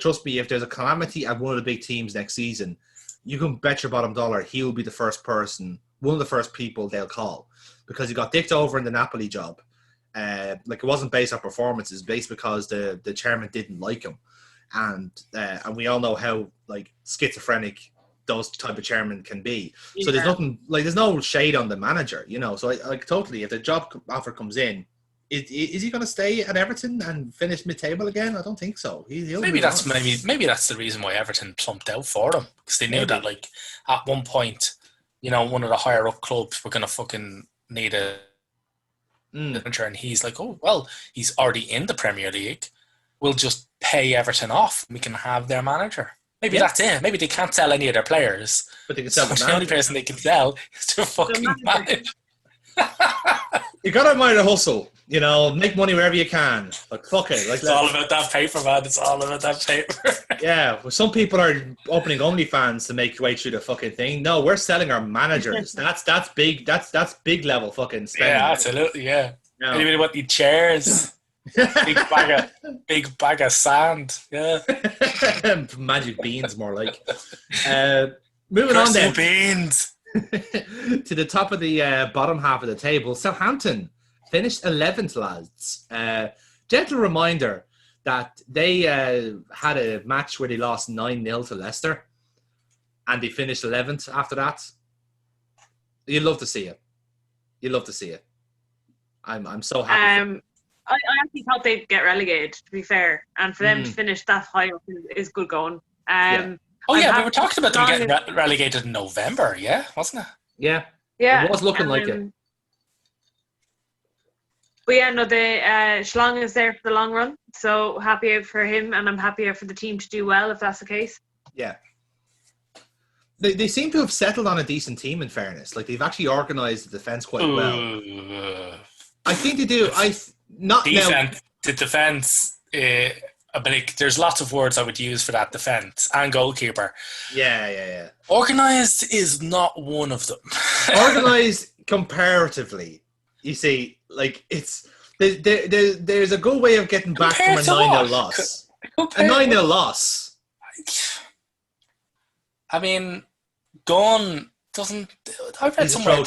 trust me, if there's a calamity at one of the big teams next season, you can bet your bottom dollar he will be the first person, one of the first people they'll call, because he got dicked over in the Napoli job. Like it wasn't based on performances, based because the chairman didn't like him, and we all know how like schizophrenic those type of chairmen can be. So there's nothing like there's no shade on the manager, you know. So I totally, if the job offer comes in, is he going to stay at Everton and finish mid-table again? I don't think so. Maybe that's the reason why Everton plumped out for them, because they knew that like at one point, you know, one of the higher up clubs were going to fucking need a manager, and he's like, oh well, he's already in the Premier League. We'll just pay Everton off. We can have their manager. Maybe that's it. Maybe they can't sell any of their players, but they can sell the only person they can sell is to fucking manage. You gotta mind the hustle, you know, make money wherever you can. Like fuck it, like it's all about that paper, man. It's all about that paper. Yeah, well, some people are opening OnlyFans to make your way through the fucking thing. No, we're selling our managers. That's big. That's big level fucking spending. Yeah, absolutely. Yeah. No. Anybody want the chairs? big bag of sand. Yeah. Magic beans, more like. Moving on then. Beans. To the top of the bottom half of the table, Southampton finished 11th, lads. Gentle reminder that they had a match where they lost 9-0 to Leicester, and they finished 11th after that. You'd love to see it. I'm so happy. I actually thought they'd get relegated, to be fair, and for them to finish that high up is good going. We were talking about them getting relegated in November, wasn't it? Yeah. Yeah. It was looking like it. But yeah, no, the Schlong is there for the long run. So happy out for him, and I'm happy out for the team to do well if that's the case. Yeah. They seem to have settled on a decent team, in fairness. Like, they've actually organised the defence quite well. I think they do. The defence, like, there's lots of words I would use for that defence and goalkeeper. Yeah. Organised is not one of them. Organised comparatively, you see, like, it's there's a good way of getting back from a 9-0 loss. A 9-0 loss. I mean, Gunn doesn't. I've read somewhere.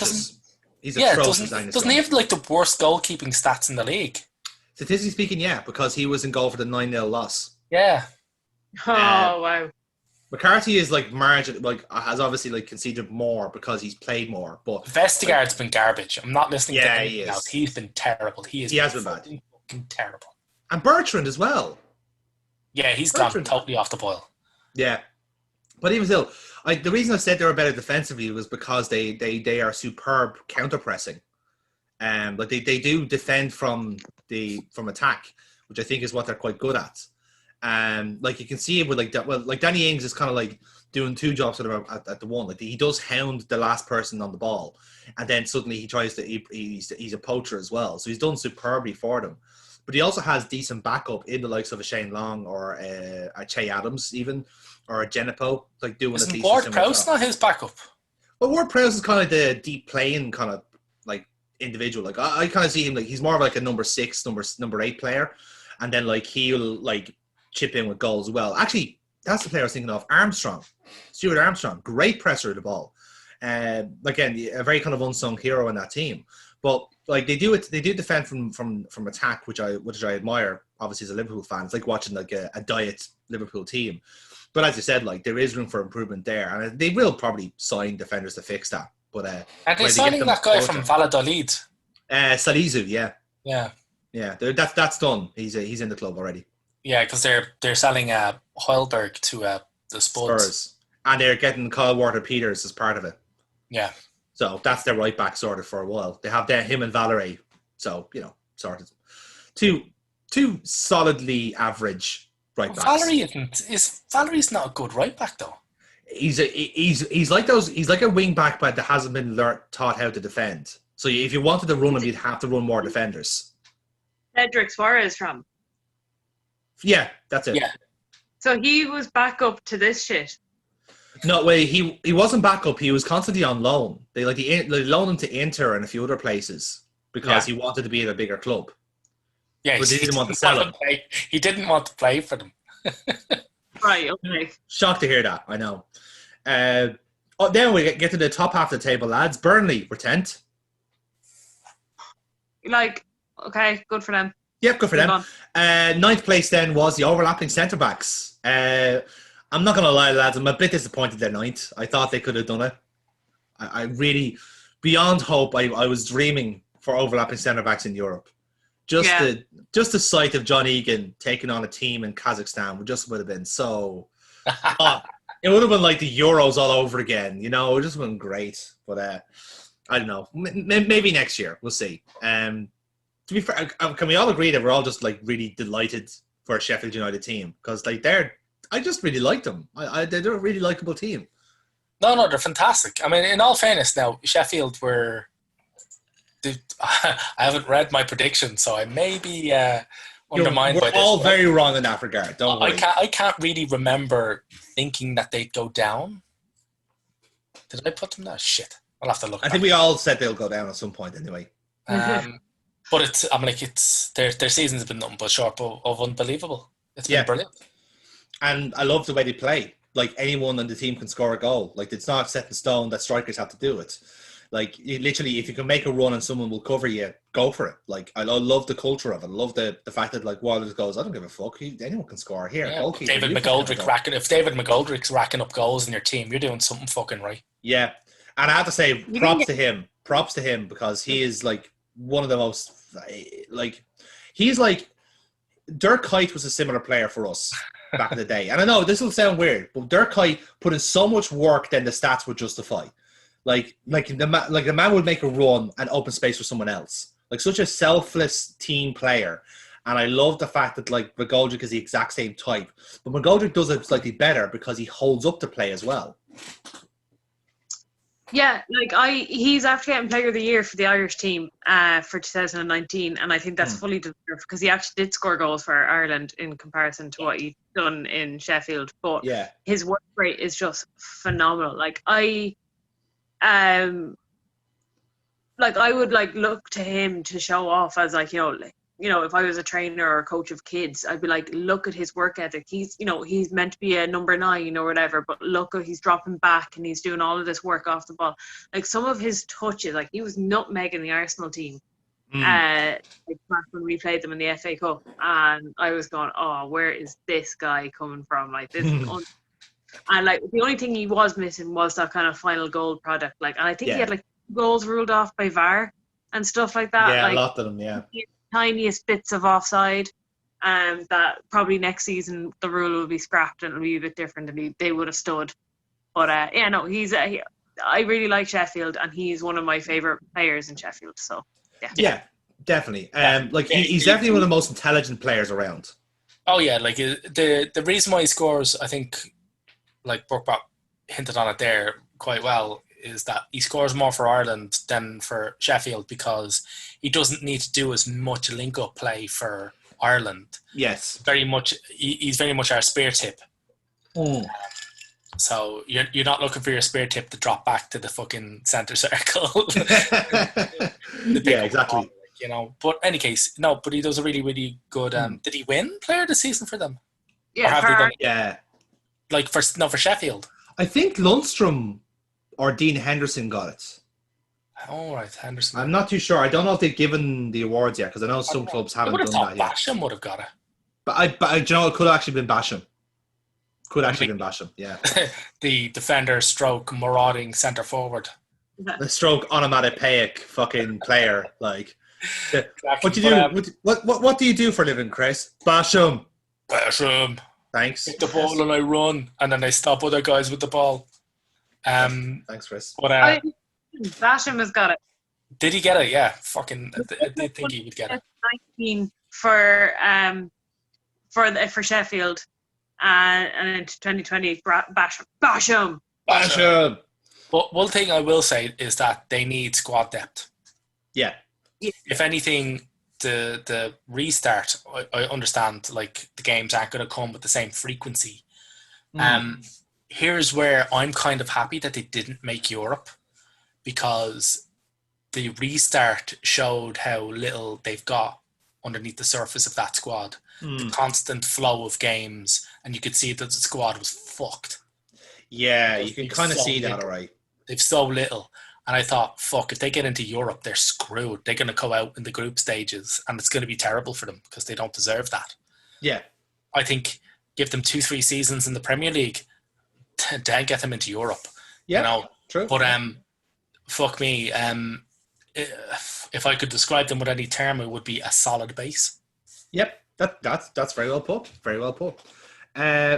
He's atrocious. Doesn't he have like the worst goalkeeping stats in the league? Statistically speaking, yeah, because he was in goal for the 9-0 loss. Yeah. Oh wow. McCarthy is like margin, like has obviously like conceded more because he's played more. But Vestergaard's been garbage. I'm not listening to anything else. He's been terrible. He has been bad. Fucking terrible. And Bertrand as well. Yeah, he's gone totally off the boil. Yeah. But even still, the reason I said they were better defensively was because they are superb counter pressing. But they do defend from attack, which I think is what they're quite good at. Like you can see it with like Danny Ings is kind of like doing two jobs sort of at the one. Like he does hound the last person on the ball, and then suddenly he tries to he's a poacher as well. So he's done superbly for them. But he also has decent backup in the likes of a Shane Long or a Che Adams even, or a Genipo, like doing Isn't Ward-Prowse not his backup? Well, Ward-Prowse is kind of the deep playing kind of like individual. Like I kind of see him like he's more of like a number 6, number 8 player, and then like he'll like chip in with goals as well. Actually, that's the player I was thinking of. Stuart Armstrong, great presser of the ball. Again, a very kind of unsung hero in that team. But like they do defend from attack, which I admire. Obviously, as a Liverpool fan, it's like watching like a diet Liverpool team. But as you said, like there is room for improvement there, and they will probably sign defenders to fix that. But are they signing that guy from Valladolid? Salizu, yeah. That's done. He's in the club already. Yeah, because they're selling Højlberg to the Spurs, and they're getting Kyle Walker-Peters as part of it. Yeah. So that's their right back sorted for a while. They have him and Valerie, so sorted. Two solidly average right backs. Valerie's not a good right back though. He's like those. He's like a wing back, but that hasn't been taught how to defend. So if you wanted to run him, you'd have to run more defenders. Cedric Suarez from. Yeah, that's it. Yeah. So he was back up to this shit. No, wait, he wasn't back up. He was constantly on loan. They loaned him to Inter and a few other places because he wanted to be at a bigger club. Yeah, but they didn't want to sell him. He didn't want to play for them. Right, okay. Shocked to hear that, I know. Then we get to the top half of the table, lads. Burnley were 10th. Like, okay, good for them. Yep, good for them. 9th place then was the overlapping centre-backs. I'm not going to lie, lads, I'm a bit disappointed they're 9th. I thought they could have done it. I really, beyond hope, I was dreaming for overlapping centre-backs in Europe. Just the sight of John Egan taking on a team in Kazakhstan would have been so... it would have been like the Euros all over again, It would just been great. But I don't know. Maybe next year. We'll see. To be fair, can we all agree that we're all just like really delighted for a Sheffield United team? Because like I just really like them. They're a really likable team. No, they're fantastic. I mean, in all fairness, now Sheffield were. I haven't read my prediction, so I may be undermined by this. We're all very wrong in that regard. Don't worry. I can't really remember thinking that they'd go down. Did I put them there? Shit, I'll have to look. I think we all said they'll go down at some point anyway. But it's their season's been nothing but short of unbelievable. It's been brilliant. And I love the way they play. Like anyone on the team can score a goal. Like it's not set in stone that strikers have to do it. Like literally, if you can make a run and someone will cover you, go for it. Like I love the culture of it. I love the fact that like Wilder goes, I don't give a fuck. Anyone can score here. Yeah. If David McGoldrick's racking up goals in your team, you're doing something fucking right. Yeah, and I have to say, props to him. Props to him because he is like one of the most like he's like Dirk Kuyt was a similar player for us back in the day. And I know this will sound weird, but Dirk Kuyt put in so much work than the stats would justify. Like the man would make a run and open space for someone else. like such a selfless team player. And I love the fact that like McGoldrick is the exact same type, but McGoldrick does it slightly better because he holds up to play as well. Yeah, like he's after getting Player of the Year for the Irish team for 2019, and I think that's fully deserved because he actually did score goals for Ireland in comparison to what he'd done in Sheffield. But his work rate is just phenomenal. Like I would like look to him to show off as like if I was a trainer or a coach of kids, I'd be like, look at his work ethic. He's meant to be a number 9 or whatever, but look, he's dropping back and he's doing all of this work off the ball. Like some of his touches, like he was nutmegging the Arsenal team. Like when we played them in the FA Cup, and I was going, oh, where is this guy coming from? Like this, and like the only thing he was missing was that kind of final goal product. Like, and I think he had like goals ruled off by VAR and stuff like that. Yeah, like, a lot of them. Yeah. Tiniest bits of offside, that probably next season the rule will be scrapped and it'll be a bit different and they would have stood. But I really like Sheffield and he's one of my favourite players in Sheffield. So yeah, definitely. He's definitely one of the most intelligent players around. Oh yeah, like the reason why he scores, I think, like Buckbot hinted on it there quite well, is that he scores more for Ireland than for Sheffield because he doesn't need to do as much link-up play for Ireland. Yes. He's very much our spear tip. So you're not looking for your spear tip to drop back to the fucking centre circle. Yeah, exactly. Ball, But any case, but he does a really, really good... Did he win Player of the Season for them? Yeah, or have they done it? Yeah. Like for Sheffield? I think Lundstrom or Dean Henderson got it. All right, Henderson. I'm not too sure. I don't know if they've given the awards yet because I know some clubs haven't done that yet. Basham would have got it. But it could have actually been Basham. Yeah. The defender stroke marauding centre forward. The stroke onomatopoeic fucking player. Like, Exactly. what do you do? What do you do for a living, Chris? Basham. Thanks. Get the ball and I run, and then I stop other guys with the ball. Thanks, Chris. But Basham has got it. did he get it? Yeah, fucking. I did think he would get it. 19 for Sheffield, and in 2020 Basham. But one thing I will say is that they need squad depth. Yeah. If anything, the restart, I understand, like, the games aren't going to come with the same frequency. Here's where I'm kind of happy that they didn't make Europe, because the restart showed how little they've got underneath the surface of that squad. The constant flow of games, and you could see that the squad was fucked. Yeah, you can kind of see that, all right. They've so little. And I thought, fuck, if they get into Europe, they're screwed. They're going to go out in the group stages, and it's going to be terrible for them because they don't deserve that. Yeah. I think give them 2-3 seasons in the Premier League, then get them into Europe. Yeah, true. But fuck me, if I could describe them with any term, it would be a solid base. Yep, that's very well put. Very well put.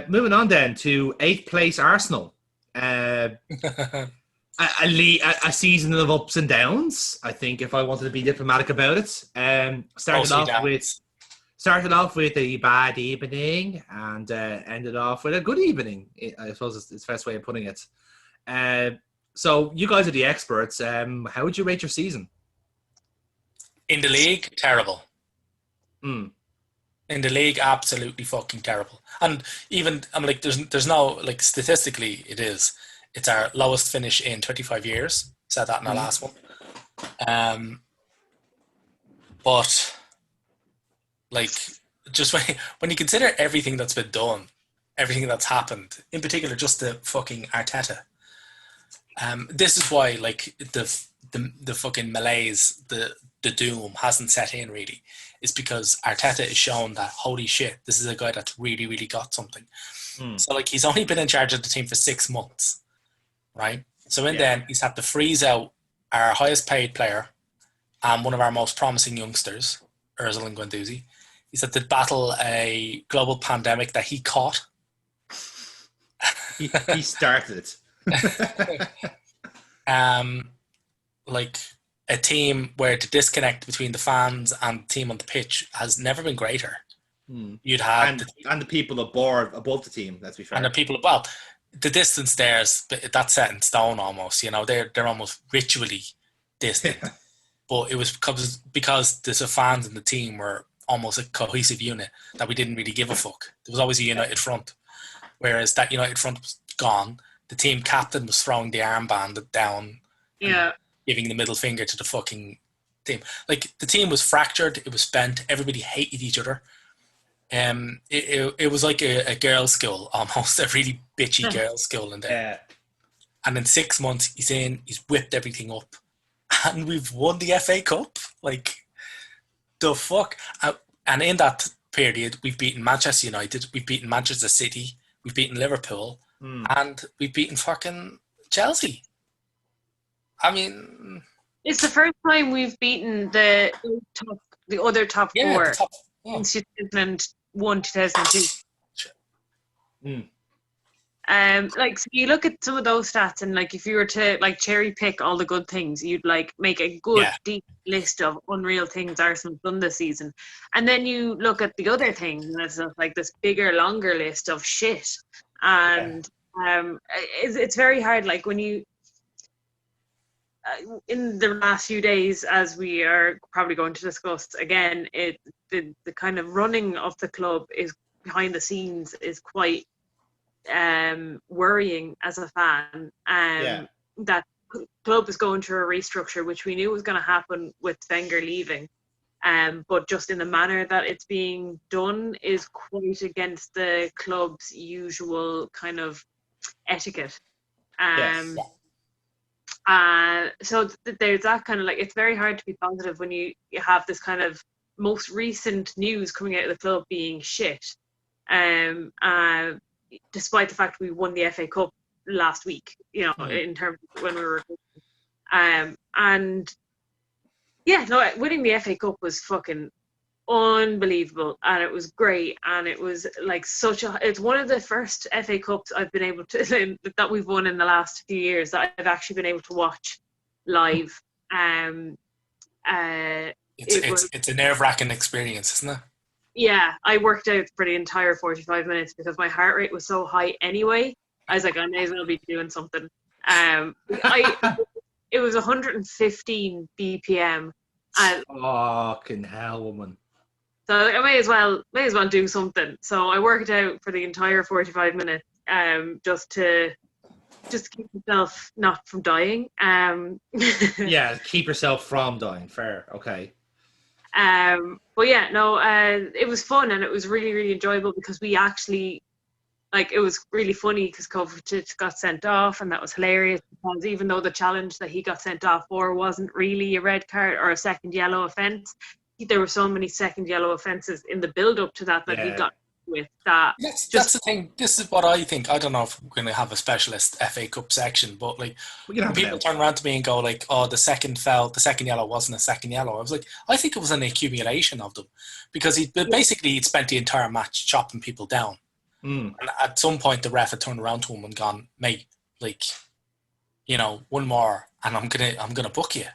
Moving on then to 8th place Arsenal. A season of ups and downs, I think, if I wanted to be diplomatic about it. Started off with a bad evening and ended off with a good evening, I suppose is the best way of putting it. So you guys are the experts. How would you rate your season? In the league, terrible. In the league, absolutely fucking terrible. And even, I'm like, there's no, like, statistically, it's our lowest finish in 25 years. Said that in our last one. But, like, just when you consider everything that's been done, everything that's happened, in particular, just the fucking Arteta. This is why, like, the fucking malaise, the doom hasn't set in, really. Is because Arteta has shown that, holy shit, this is a guy that's really, really got something. So, like, he's only been in charge of the team for 6 months, right? So then he's had to freeze out our highest paid player and one of our most promising youngsters, Ozil and Guendouzi. He's had to battle a global pandemic that he caught. He started it. Like, a team where the disconnect between the fans and the team on the pitch has never been greater. You'd have and the people above the team. Let's be fair. And the people, well, the distance there's that's set in stone almost. You know, they're almost ritually distant. But it was because the fans and the team were almost a cohesive unit that we didn't really give a fuck. There was always a united front, whereas that united front was gone. The team captain was throwing the armband down, giving the middle finger to the fucking team. Like, the team was fractured. It was spent. Everybody hated each other. It was like a girls' school almost, a really bitchy girls' school in there. And in 6 months, he's whipped everything up, and we've won the FA Cup. Like, the fuck. And in that period, we've beaten Manchester United, we've beaten Manchester City, we've beaten Liverpool, and we've beaten fucking Chelsea. I mean, it's the first time we've beaten the other top four since 2001, 2002. Like, so you look at some of those stats, and like, if you were to like cherry pick all the good things, you'd like make a good deep list of unreal things Arsenal's done this season, and then you look at the other things, and it's like this bigger, longer list of shit. And it's very hard. Like, when you in the last few days, as we are probably going to discuss again, the kind of running of the club is behind the scenes is quite worrying as a fan. That club is going through a restructure, which we knew was going to happen with Wenger leaving, but just in the manner that it's being done is quite against the club's usual kind of etiquette. So there's that kind of, like, it's very hard to be positive when you have this kind of most recent news coming out of the club being shit. Despite the fact we won the FA Cup last week, you know, in terms of when we were, winning the FA Cup was fucking unbelievable, and it was great, and it was like it's one of the first FA Cups I've been able to that we've won in the last few years that I've actually been able to watch live. It's a nerve-wracking experience, isn't it? Yeah, I worked out for the entire 45 minutes because my heart rate was so high anyway. I was like, I may as well be doing something. It was 115 BPM. Fucking hell, woman. So I may as well do something. So I worked out for the entire 45 minutes, just to keep myself not from dying. Yeah, keep yourself from dying. Fair, okay. But yeah, no, it was fun, and it was really, really enjoyable because we actually, like, it was really funny because Kovacic got sent off, and that was hilarious because even though the challenge that he got sent off for wasn't really a red card or a second yellow offence, there were so many second yellow offences in the build-up to that he got with that. That's the thing. This is what I think. I don't know if we're going to have a specialist FA Cup section, but like, when people turn around to me and go like, "Oh, the second yellow wasn't a second yellow," I was like, I think it was an accumulation of them, because he'd spent the entire match chopping people down, and at some point the ref had turned around to him and gone, "Mate, like, you know, one more, and I'm gonna book you."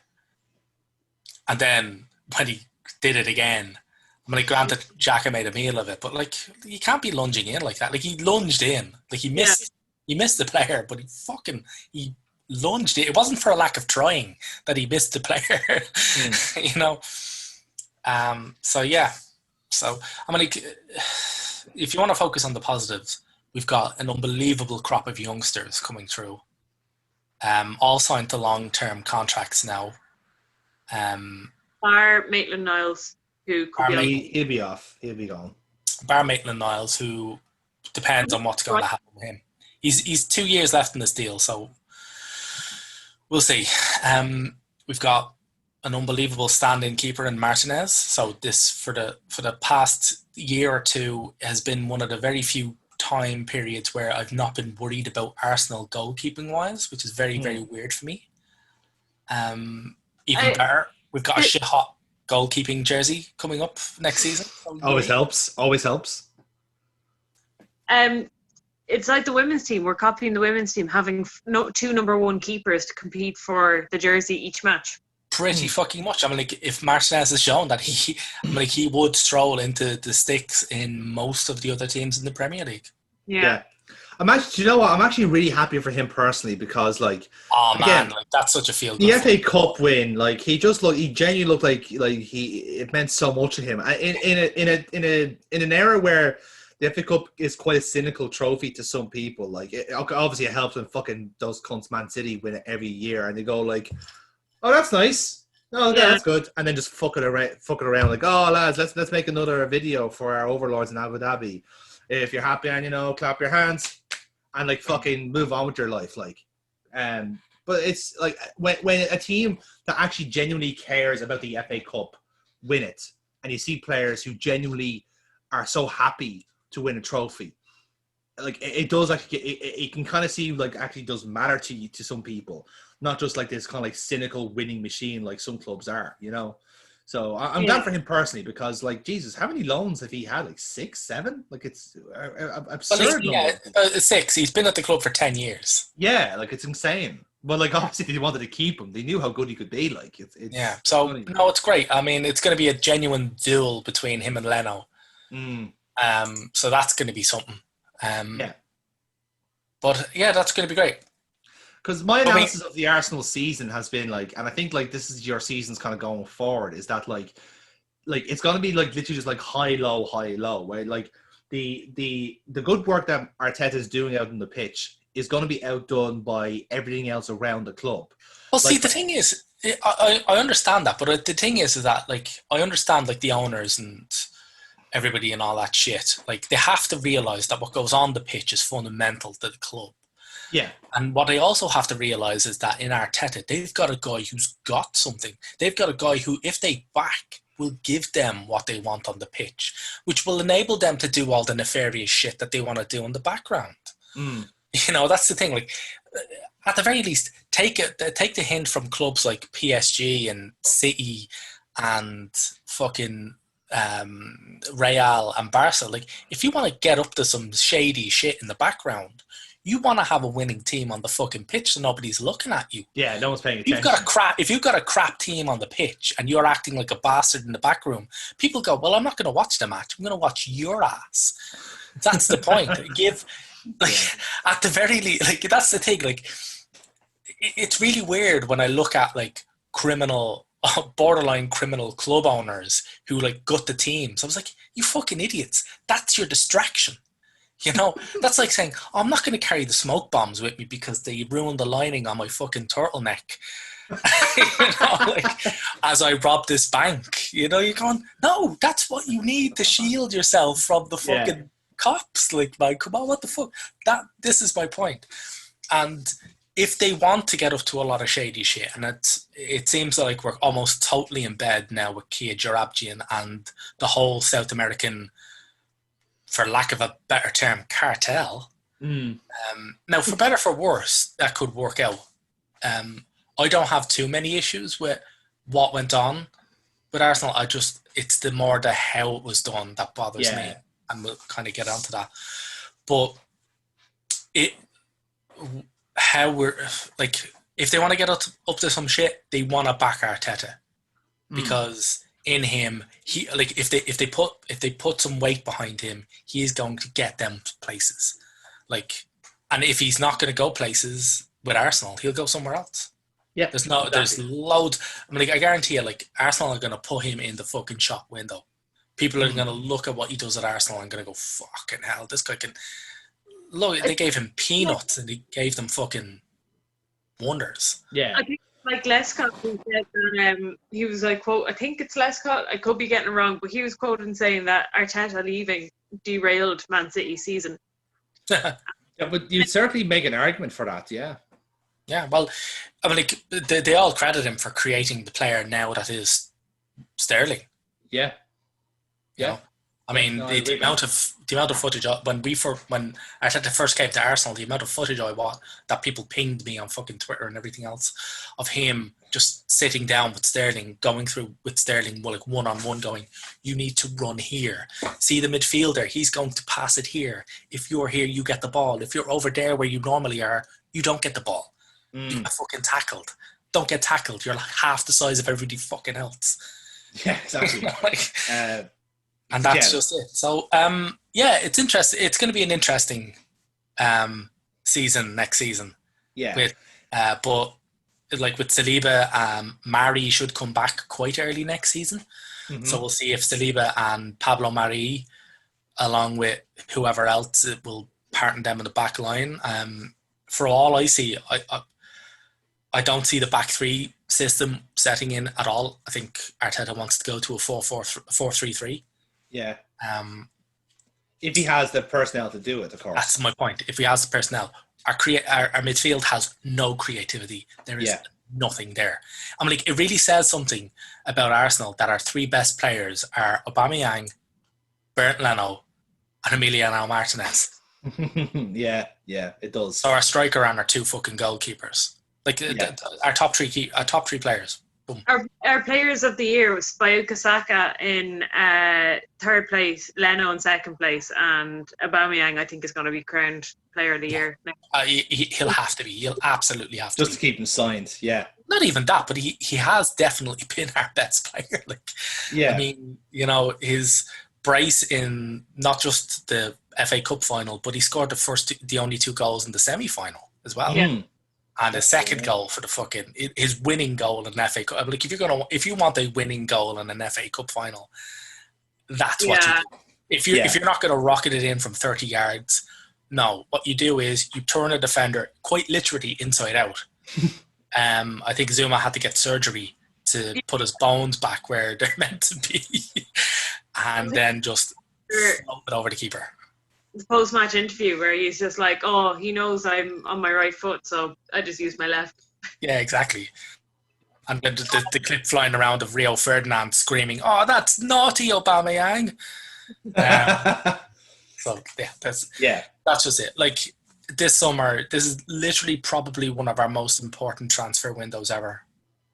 And then when he did it again, I mean, like, granted, Xhaka made a meal of it, but like, you can't be lunging in like that. Like, he lunged in, like, he missed the player, but he lunged it. It wasn't for a lack of trying that he missed the player, you know. So yeah, so I mean, like, if you want to focus on the positives, we've got an unbelievable crop of youngsters coming through, all signed to long-term contracts now. Bar Maitland-Niles, who could he'll be off. He'll be gone. Bar Maitland-Niles, who depends on what's going to happen with him. He's 2 years left in this deal, so we'll see. We've got an unbelievable stand-in keeper in Martinez. So this, for the past year or two, has been one of the very few time periods where I've not been worried about Arsenal goalkeeping wise, which is very, very weird for me. Even better, we've got a shit hot goalkeeping jersey coming up next season. Always helps. It's like the women's team. We're copying the women's team, having two number one keepers to compete for the jersey each match. pretty fucking much. I mean, like, if Martinez has shown that he would stroll into the sticks in most of the other teams in the Premier League. Yeah. I'm actually, do you know what? I'm actually really happy for him personally because, like, Oh again, man, like, that's such a feel the good. FA Cup win, like, he genuinely looked like it meant so much to him. In an era where the FA Cup is quite a cynical trophy to some people, like, obviously it helps when fucking those cunts Man City win it every year, and they go like, "Oh, that's nice. Oh, yeah, that's good," and then just fuck it around like, "Oh, lads, let's make another video for our overlords in Abu Dhabi. If you're happy, and clap your hands." And like fucking move on with your life, like, but it's like when a team that actually genuinely cares about the FA Cup win it, and you see players who genuinely are so happy to win a trophy, like it does actually, it can kind of seem like actually does matter to some people, not just like this kind of like cynical winning machine like some clubs are, So I'm glad for him personally because, like, Jesus, how many loans have he had? Like 6, 7? Like, it's absurd. Well, 6. He's been at the club for 10 years. Yeah, like, it's insane. Well, like, obviously they wanted to keep him. They knew how good he could be. Like, it's So funny. no, it's great. I mean, it's going to be a genuine duel between him and Leno. So that's going to be something. But yeah, that's going to be great. Because my analysis of the Arsenal season has been like, and I think like this is your season's kind of going forward, is that like it's gonna be like literally just like high low, where like the good work that Arteta is doing out on the pitch is going to be outdone by everything else around the club. Well, see, the thing is, I understand that, but the thing is that like I understand like the owners and everybody and all that shit. Like they have to realize that what goes on the pitch is fundamental to the club. Yeah. And what they also have to realise is that in Arteta, they've got a guy who's got something. They've got a guy who, if they back, will give them what they want on the pitch, which will enable them to do all the nefarious shit that they want to do in the background. That's the thing. Like, at the very least, take the hint from clubs like PSG and City and fucking Real and Barca. Like, if you want to get up to some shady shit in the background, you want to have a winning team on the fucking pitch so nobody's looking at you. Yeah, no one's paying attention. If you've got a crap team on the pitch and you're acting like a bastard in the back room, people go, well, I'm not going to watch the match. I'm going to watch your ass. That's the point. At the very least, like, that's the thing. Like, it's really weird when I look at like borderline criminal club owners who like gut the teams. I was like, you fucking idiots. That's your distraction. That's like saying, I'm not going to carry the smoke bombs with me because they ruined the lining on my fucking turtleneck. As I rob this bank, you're going, no, that's what you need to shield yourself from the fucking cops. Like, man, come on, what the fuck? This is my point. And if they want to get up to a lot of shady shit, and it seems like we're almost totally in bed now with Kia Jarabjian and the whole South American, for lack of a better term, cartel. Now, for better for worse, that could work out. I don't have too many issues with what went on with Arsenal. It's the more the how it was done that bothers me, and we'll kind of get onto that. But how we're like, if they want to get up to some shit, they want to back Arteta because in him, he like if they put some weight behind him, he is going to get them places. Like, and if he's not going to go places with Arsenal, he'll go somewhere else. Yeah, there's loads. I mean, like, I guarantee you, like, Arsenal are going to put him in the fucking shop window. People are going to look at what he does at Arsenal and going to go, fucking hell, this guy can. Look, they gave him peanuts and they gave them fucking wonders. Yeah. I think like Lescott said that he was like, quote, I think it's Lescott, I could be getting it wrong, but he was quoted saying that Arteta leaving derailed Man City season. Yeah, but you'd certainly make an argument for that, yeah. Yeah, well, I mean, like, they all credit him for creating the player now that is Sterling. Yeah. Yeah. I mean, the amount of footage when Arteta first came to Arsenal, the amount of footage that people pinged me on fucking Twitter and everything else of him just sitting down with Sterling, going through with Sterling, like one-on-one, going, you need to run here. See the midfielder, he's going to pass it here. If you're here, you get the ball. If you're over there where you normally are, you don't get the ball. You get fucking tackled. don't get tackled, you're like half the size of everybody fucking else. Yeah, exactly. And that's just it. So, it's interesting. It's going to be an interesting season next season. Yeah. But like with Saliba, Mari should come back quite early next season. Mm-hmm. So we'll see if Saliba and Pablo Mari, along with whoever else, it will partner them in the back line. For all I see, I don't see the back three system setting in at all. I think Arteta wants to go to a 4-3-3. Yeah. If he has the personnel to do it, of course. That's my point. If he has the personnel, our midfield has no creativity. There is nothing there. I'm like, it really says something about Arsenal that our three best players are Aubameyang, Bernd Leno, and Emiliano Martinez. yeah, it does. So our striker and our two fucking goalkeepers. Like our top three players. Boom. Our players of the year was Bukayo Saka in third place, Leno in second place, and Aubameyang I think is going to be crowned player of the year. He'll have to be. He'll absolutely have to. Just to keep him signed, yeah. Not even that, but he has definitely been our best player. Like, I mean, his brace in not just the FA Cup final, but he scored the only two goals in the semi-final as well. Yeah. And a second goal for the fucking his winning goal in an FA Cup. Like if you want a winning goal in an FA Cup final, that's what you do. If you're not going to rocket it in from 30 yards, no. What you do is you turn a defender quite literally inside out. I think Zuma had to get surgery to put his bones back where they're meant to be, and then just float it over the keeper. The post-match interview where he's just like, oh, he knows I'm on my right foot, so I just use my left. Yeah, exactly. And then the clip flying around of Rio Ferdinand screaming, oh, that's naughty, Aubameyang. So, that's just it. Like, this summer, this is literally probably one of our most important transfer windows ever.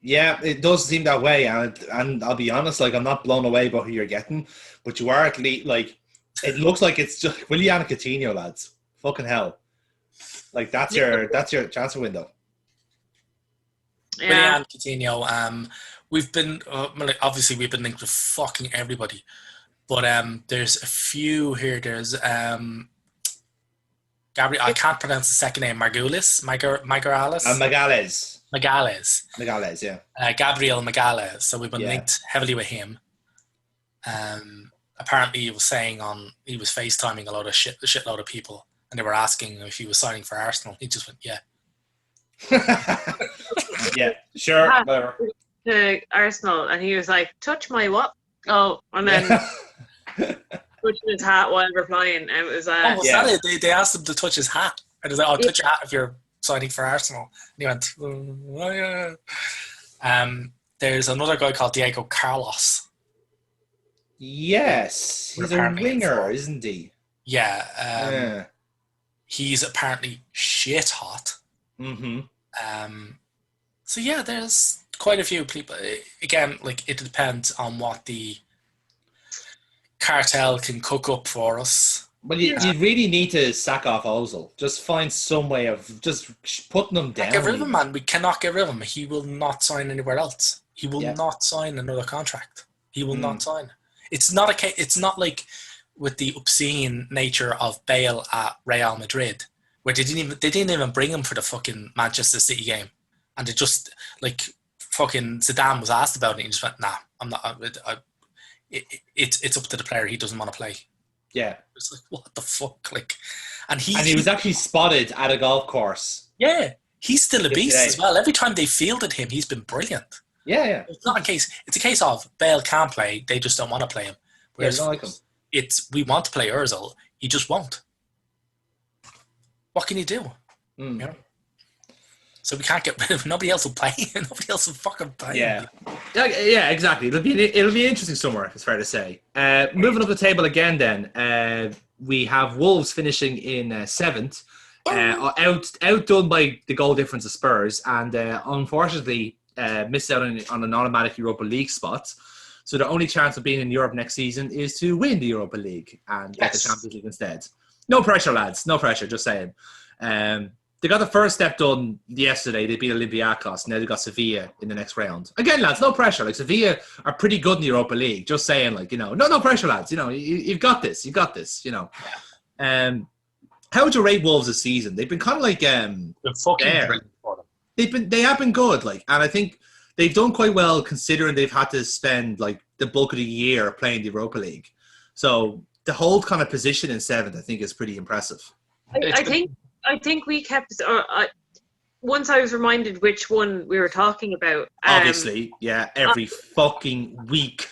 Yeah, it does seem that way. And I'll be honest, like, I'm not blown away by who you're getting, but you are at least, like, it looks like it's just Willian Coutinho, lads. Fucking hell. Like, that's your transfer window. Yeah. Willian Coutinho, we've been, obviously we've been linked with fucking everybody, but there's a few here. There's Gabriel, I can't pronounce the second name, Margulis? Magalhaes, yeah. Gabriel Magalhaes. So we've been linked heavily with him. Apparently he was FaceTiming a shitload of people, and they were asking if he was signing for Arsenal. He just went, yeah. Yeah, sure, whatever. To Arsenal, and he was like, touch my what? Oh, and then touching his hat while replying. And it was that it? They asked him to touch his hat. And he was like, oh, touch your hat if you're signing for Arsenal. And he went, oh, yeah. There's another guy called Diego Carlos. Yes, he's a winger, isn't he? Yeah. He's apparently shit hot. Mm-hmm. So yeah, there's quite a few people. Again, like, it depends on what the cartel can cook up for us. Well, you really need to sack off Ozil. Just find some way of just putting him down. Get rid of him, man. We cannot get rid of him. He will not sign anywhere else. He will not sign another contract. He will not sign. It's not It's not like with the obscene nature of Bale at Real Madrid, where they didn't even bring him for the fucking Manchester City game, and they just, like, fucking Zidane was asked about it, and he just went, nah, I'm not. It's up to the player. He doesn't want to play. Yeah, it's like, what the fuck, like, and he was actually spotted at a golf course. Yeah, he's still a beast as well. Every time they fielded him, he's been brilliant. Yeah. It's not a case. It's a case of Bale can't play. They just don't want to play him. Whereas like him. We want to play Ozil. He just won't. What can you do? You know? So we can't get rid of him. Nobody else will play. Nobody else will fucking play. Yeah, exactly. It'll be an interesting summer, it's fair to say. Moving up the table again, then we have Wolves finishing in 7th, outdone by the goal difference of Spurs, and unfortunately missed out on an automatic Europa League spot. So the only chance of being in Europe next season is to win the Europa League and get the Champions League instead. No pressure, lads. No pressure. Just saying. They got the first step done yesterday. They beat Olympiacos. Now they got Sevilla in the next round. Again, lads, no pressure. Like Sevilla are pretty good in the Europa League. Just saying, like, no pressure, lads. You've got this. You've got this. How would you rate Wolves this season? They've been kind of like They're fucking brilliant for them. They have been good, like, and I think they've done quite well considering they've had to spend like the bulk of the year playing the Europa League. So the whole kind of position in 7th, I think, is pretty impressive. I think we kept. Once I was reminded which one we were talking about. Obviously, yeah, every fucking week.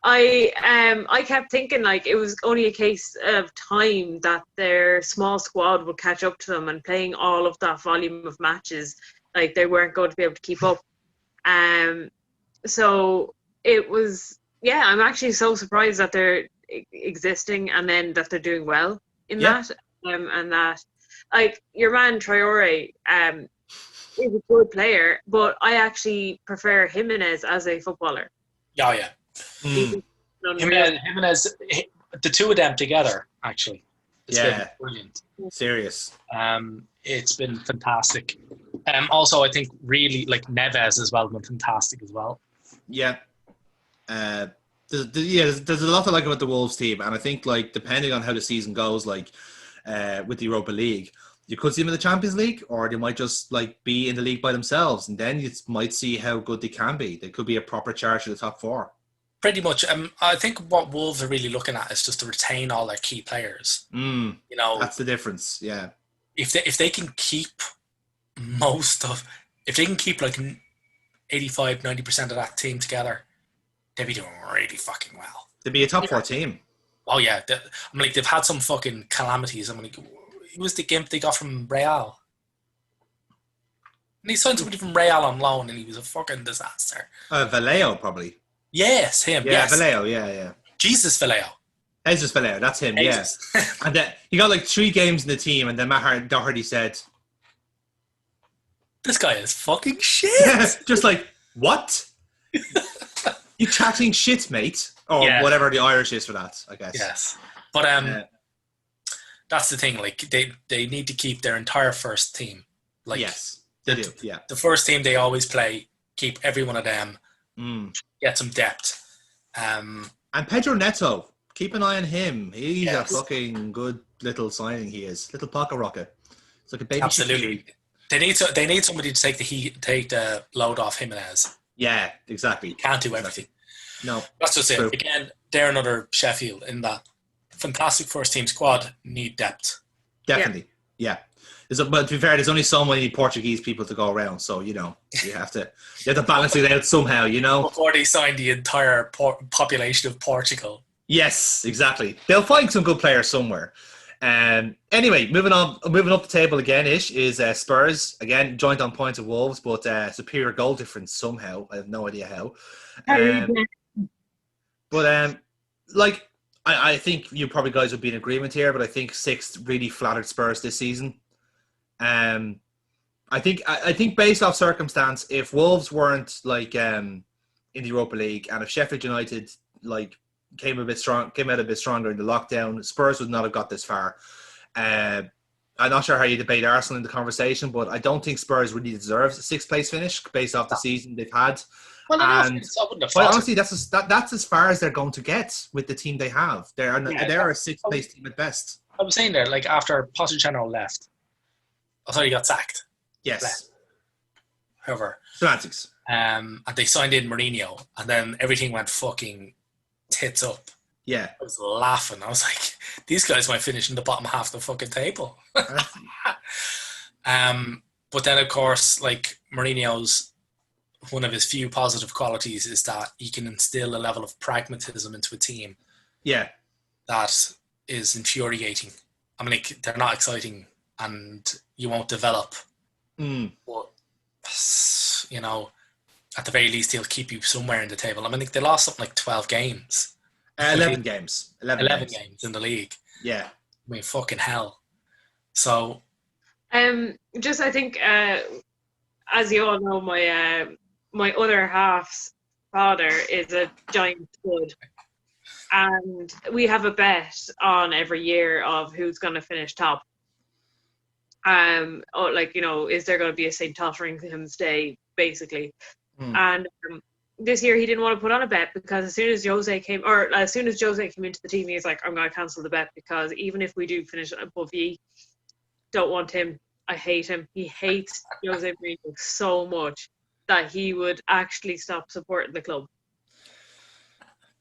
I kept thinking like it was only a case of time that their small squad would catch up to them, and playing all of that volume of matches, like they weren't going to be able to keep up. So it was, yeah, I'm actually so surprised that they're existing and then that they're doing well in that. And that, like, your man Traore is a good player, but I actually prefer Jimenez as a footballer. Oh, yeah. Jimenez, the two of them together, actually. It's been brilliant. Serious. It's been fantastic. Also, I think really, like, Neves as well, been fantastic as well. Yeah. There's a lot to like about the Wolves team, and I think, like, depending on how the season goes, like, with the Europa League, you could see them in the Champions League, or they might just like be in the league by themselves, and then you might see how good they can be. They could be a proper charge to the top 4. Pretty much. I think what Wolves are really looking at is just to retain all their key players. That's the difference. Yeah. If they can keep like 85-90% of that team together, they'd be doing really fucking well. They'd be a top 4 team. Oh yeah, they've had some fucking calamities. Who was the gimp they got from Real? And he signed somebody from Real on loan, and he was a fucking disaster. Vallejo, probably. Yes, him. Yeah, yes. Vallejo. Yeah. Jesus Vallejo. Jesus Vallejo. That's him. Jesus. Yeah. And he got like 3 games in the team, and then Matt Doherty said, "This guy is fucking shit." Just like, what? You chatting shit, mate? Or whatever the Irish is for that, I guess. Yes. But that's the thing. Like, they need to keep their entire first team. Like, yes, they do. Yeah. The first team they always play, keep every one of them. Get some depth. And Pedro Neto, keep an eye on him. He's a fucking good little signing. He is little pocket rocket. It's like a baby. Absolutely. They need somebody to take the load off Jimenez. Yeah, exactly. Can't do everything. No, that's just it. Again, they're another Sheffield in that fantastic first team squad. Need depth. Definitely, yeah. But to be fair, there's only so many Portuguese people to go around, so you have to balance it out somehow. Before they sign the entire population of Portugal. Yes, exactly. They'll find some good players somewhere. Anyway, moving up the table again. Is Spurs again joint on points of Wolves, but superior goal difference somehow. I have no idea how. But I think you probably guys would be in agreement here. But I think 6th really flattered Spurs this season. I think based off circumstance, if Wolves weren't like in the Europa League, and if Sheffield United like came out a bit stronger in the lockdown, Spurs would not have got this far. I'm not sure how you debate Arsenal in the conversation, but I don't think Spurs really deserves a 6th place finish based off the season they've had. Well, honestly, that's as far as they're going to get with the team they have. They're a 6th place team at best. I was saying there, like, after Pochettino left, I thought he got sacked. Yes. However, semantics. And they signed in Mourinho, and then everything went fucking tits up. Yeah. I was laughing. I was like, these guys might finish in the bottom half of the fucking table. But then, of course, like, Mourinho's one of his few positive qualities is that he can instill a level of pragmatism into a team. Yeah. That is infuriating. I mean, like, they're not exciting and you won't develop. But, at the very least, he'll keep you somewhere in the table. I mean, like, they lost something like 12 games. 11 games. 11 games in the league. Yeah. I mean, fucking hell. So... I think, as you all know, my other half's father is a giant stud, and we have a bet on every year of who's going to finish top. Is there going to be a St. Totteringham's Day, basically? Mm. And this year he didn't want to put on a bet because as soon as Jose came into the team, he was like, I'm going to cancel the bet because even if we do finish above ye, don't want him. I hate him. He hates Jose Mourinho so much that he would actually stop supporting the club.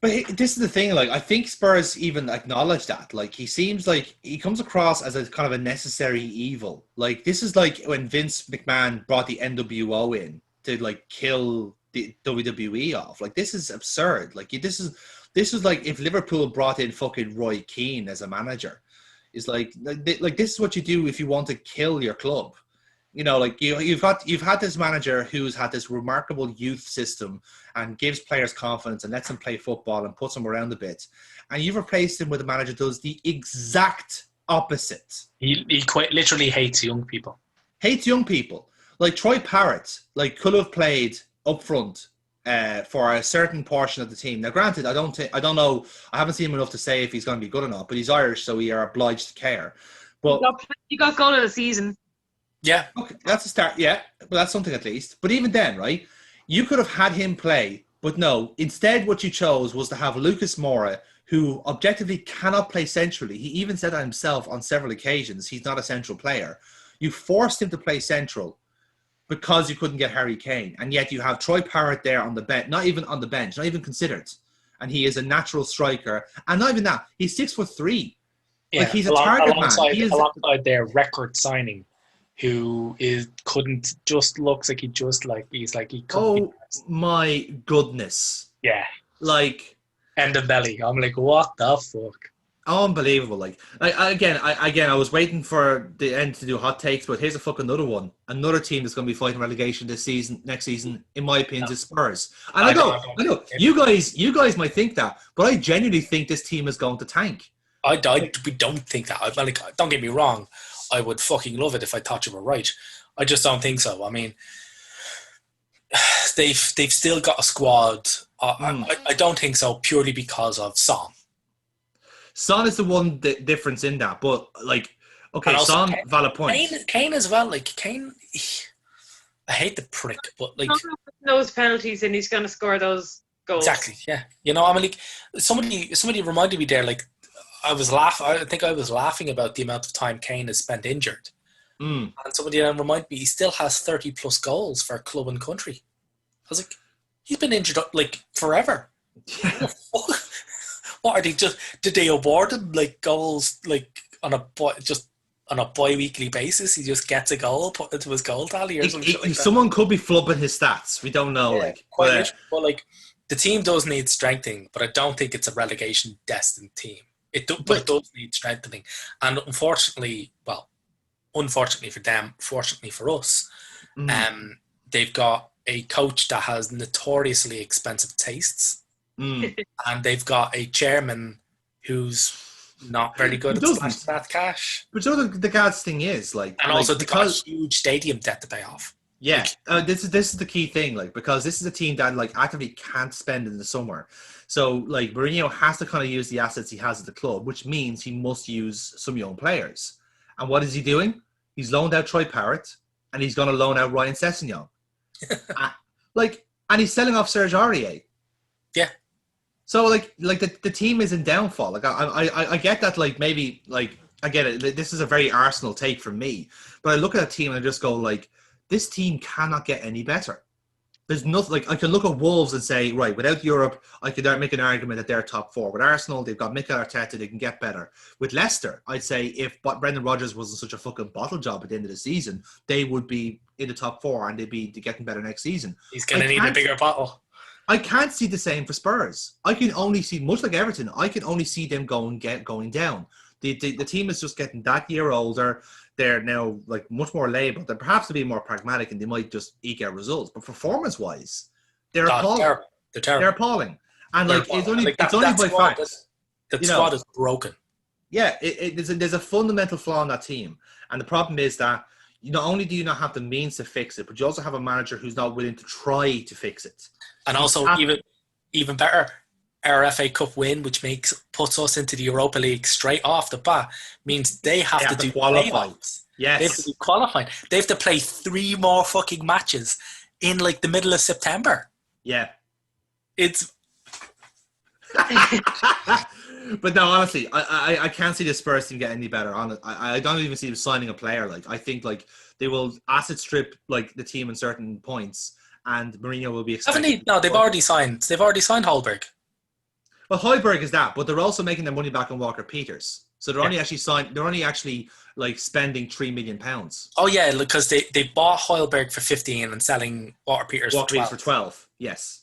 But this is the thing, like, I think Spurs even acknowledge that. Like, he seems like he comes across as a kind of a necessary evil. Like, this is like when Vince McMahon brought the NWO in to, like, kill the WWE off. Like, this is absurd. Like, this is like if Liverpool brought in fucking Roy Keane as a manager. It's like this is what you do if you want to kill your club. You know, like you've had this manager who's had this remarkable youth system and gives players confidence and lets them play football and puts them around a bit, and you've replaced him with a manager who does the exact opposite. He quite literally hates young people. Hates young people. Like Troy Parrott, like could have played up front for a certain portion of the team. Now, granted, I don't know. I haven't seen him enough to say if he's going to be good or not. But he's Irish, so we are obliged to care. But he got goal of the season. Yeah. Okay, that's a start. Yeah, but that's something at least. But even then, right, you could have had him play, but no. Instead, what you chose was to have Lucas Moura, who objectively cannot play centrally. He even said that himself on several occasions. He's not a central player. You forced him to play central because you couldn't get Harry Kane, and yet you have Troy Parrott there on the bench, not even on the bench, not even considered, and he is a natural striker. And not even that, he's 6'3". Yeah, like he's a target man. He is alongside their record signing. Who couldn't just looks like he's like he couldn't. Oh my goodness! Yeah, like end of belly. I'm like, what the fuck? Unbelievable! Like I was waiting for the end to do hot takes, but here's a fucking another one. Another team that's going to be fighting relegation next season, in my opinion, is Spurs. And I know. You guys might think that, but I genuinely think this team is going to tank. We don't think that. Don't get me wrong. I would fucking love it if I thought you were right. I just don't think so. I mean, they've still got a squad. I don't think so purely because of Son. Son is the one difference in that, but like, okay, Son, valid point. Kane as well. Like Kane, I hate the prick, but like those penalties and he's going to score those goals. Exactly. Yeah. You know, I mean, like somebody reminded me there, like. I think I was laughing about the amount of time Kane has spent injured. And somebody then reminded me he still has 30 plus goals for club and country. I was like, he's been injured like forever. What are they did they award him like goals like on a bi-weekly basis? He just gets a goal put into his goal tally or something like that. Someone could be flubbing his stats. We don't know. Yeah, but like the team does need strengthening, but I don't think it's a relegation destined team. It does need strengthening, and unfortunately for them, fortunately for us, they've got a coach that has notoriously expensive tastes, and they've got a chairman who's not very good at splashing that cash. But you know the God's thing is also they've got a huge stadium debt to pay off. Yeah, this is the key thing, like, because this is a team that like actively can't spend in the summer. So like Mourinho has to kind of use the assets he has at the club, which means he must use some young players. And what is he doing? He's loaned out Troy Parrott, and he's going to loan out Ryan Sessegnon. And he's selling off Serge Aurier. Yeah. So like the team is in downfall. Like I get that, like maybe like I get it. This is a very Arsenal take from me, but I look at a team and I just go like, this team cannot get any better. There's nothing, like, I can look at Wolves and say, right, without Europe, I could make an argument that they're top four. With Arsenal, they've got Mikel Arteta, they can get better. With Leicester, I'd say if Brendan Rodgers wasn't such a fucking bottle job at the end of the season, they would be in the top four and they'd be getting better next season. He's going to need a bigger bottle. I can't see the same for Spurs. I can only see, much like Everton, I can only see them going down. The team is just getting that year older. They're now like much more labelled. They're perhaps to be more pragmatic, and they might just eke out results. But performance-wise, they're appalling. They're terrible. They're appalling, and like it's only by fact. The squad is broken. Yeah, there's a fundamental flaw in that team, and the problem is that not only do you not have the means to fix it, but you also have a manager who's not willing to try to fix it. And also, even better, our FA Cup win, which puts us into the Europa League straight off the bat, means they have to do qualify. They have to Yes. be qualifying. They have to play 3 more fucking matches in like the middle of September. Yeah. It's But no, honestly, I can't see the Spurs team get any better. I don't even see them signing a player. Like, I think like they will asset strip like the team in certain points, and Mourinho will be haven't expected. they? No, they've already signed. They've already signed Holberg. Well, Højbjerg is that, but they're also making their money back on Walker Peters. So they're Yeah. only actually signed. They're only actually like spending £3 million. Oh yeah, because they bought Holberg for 15 and selling Walker Peters Walker for 12. Peters for 12. Yes,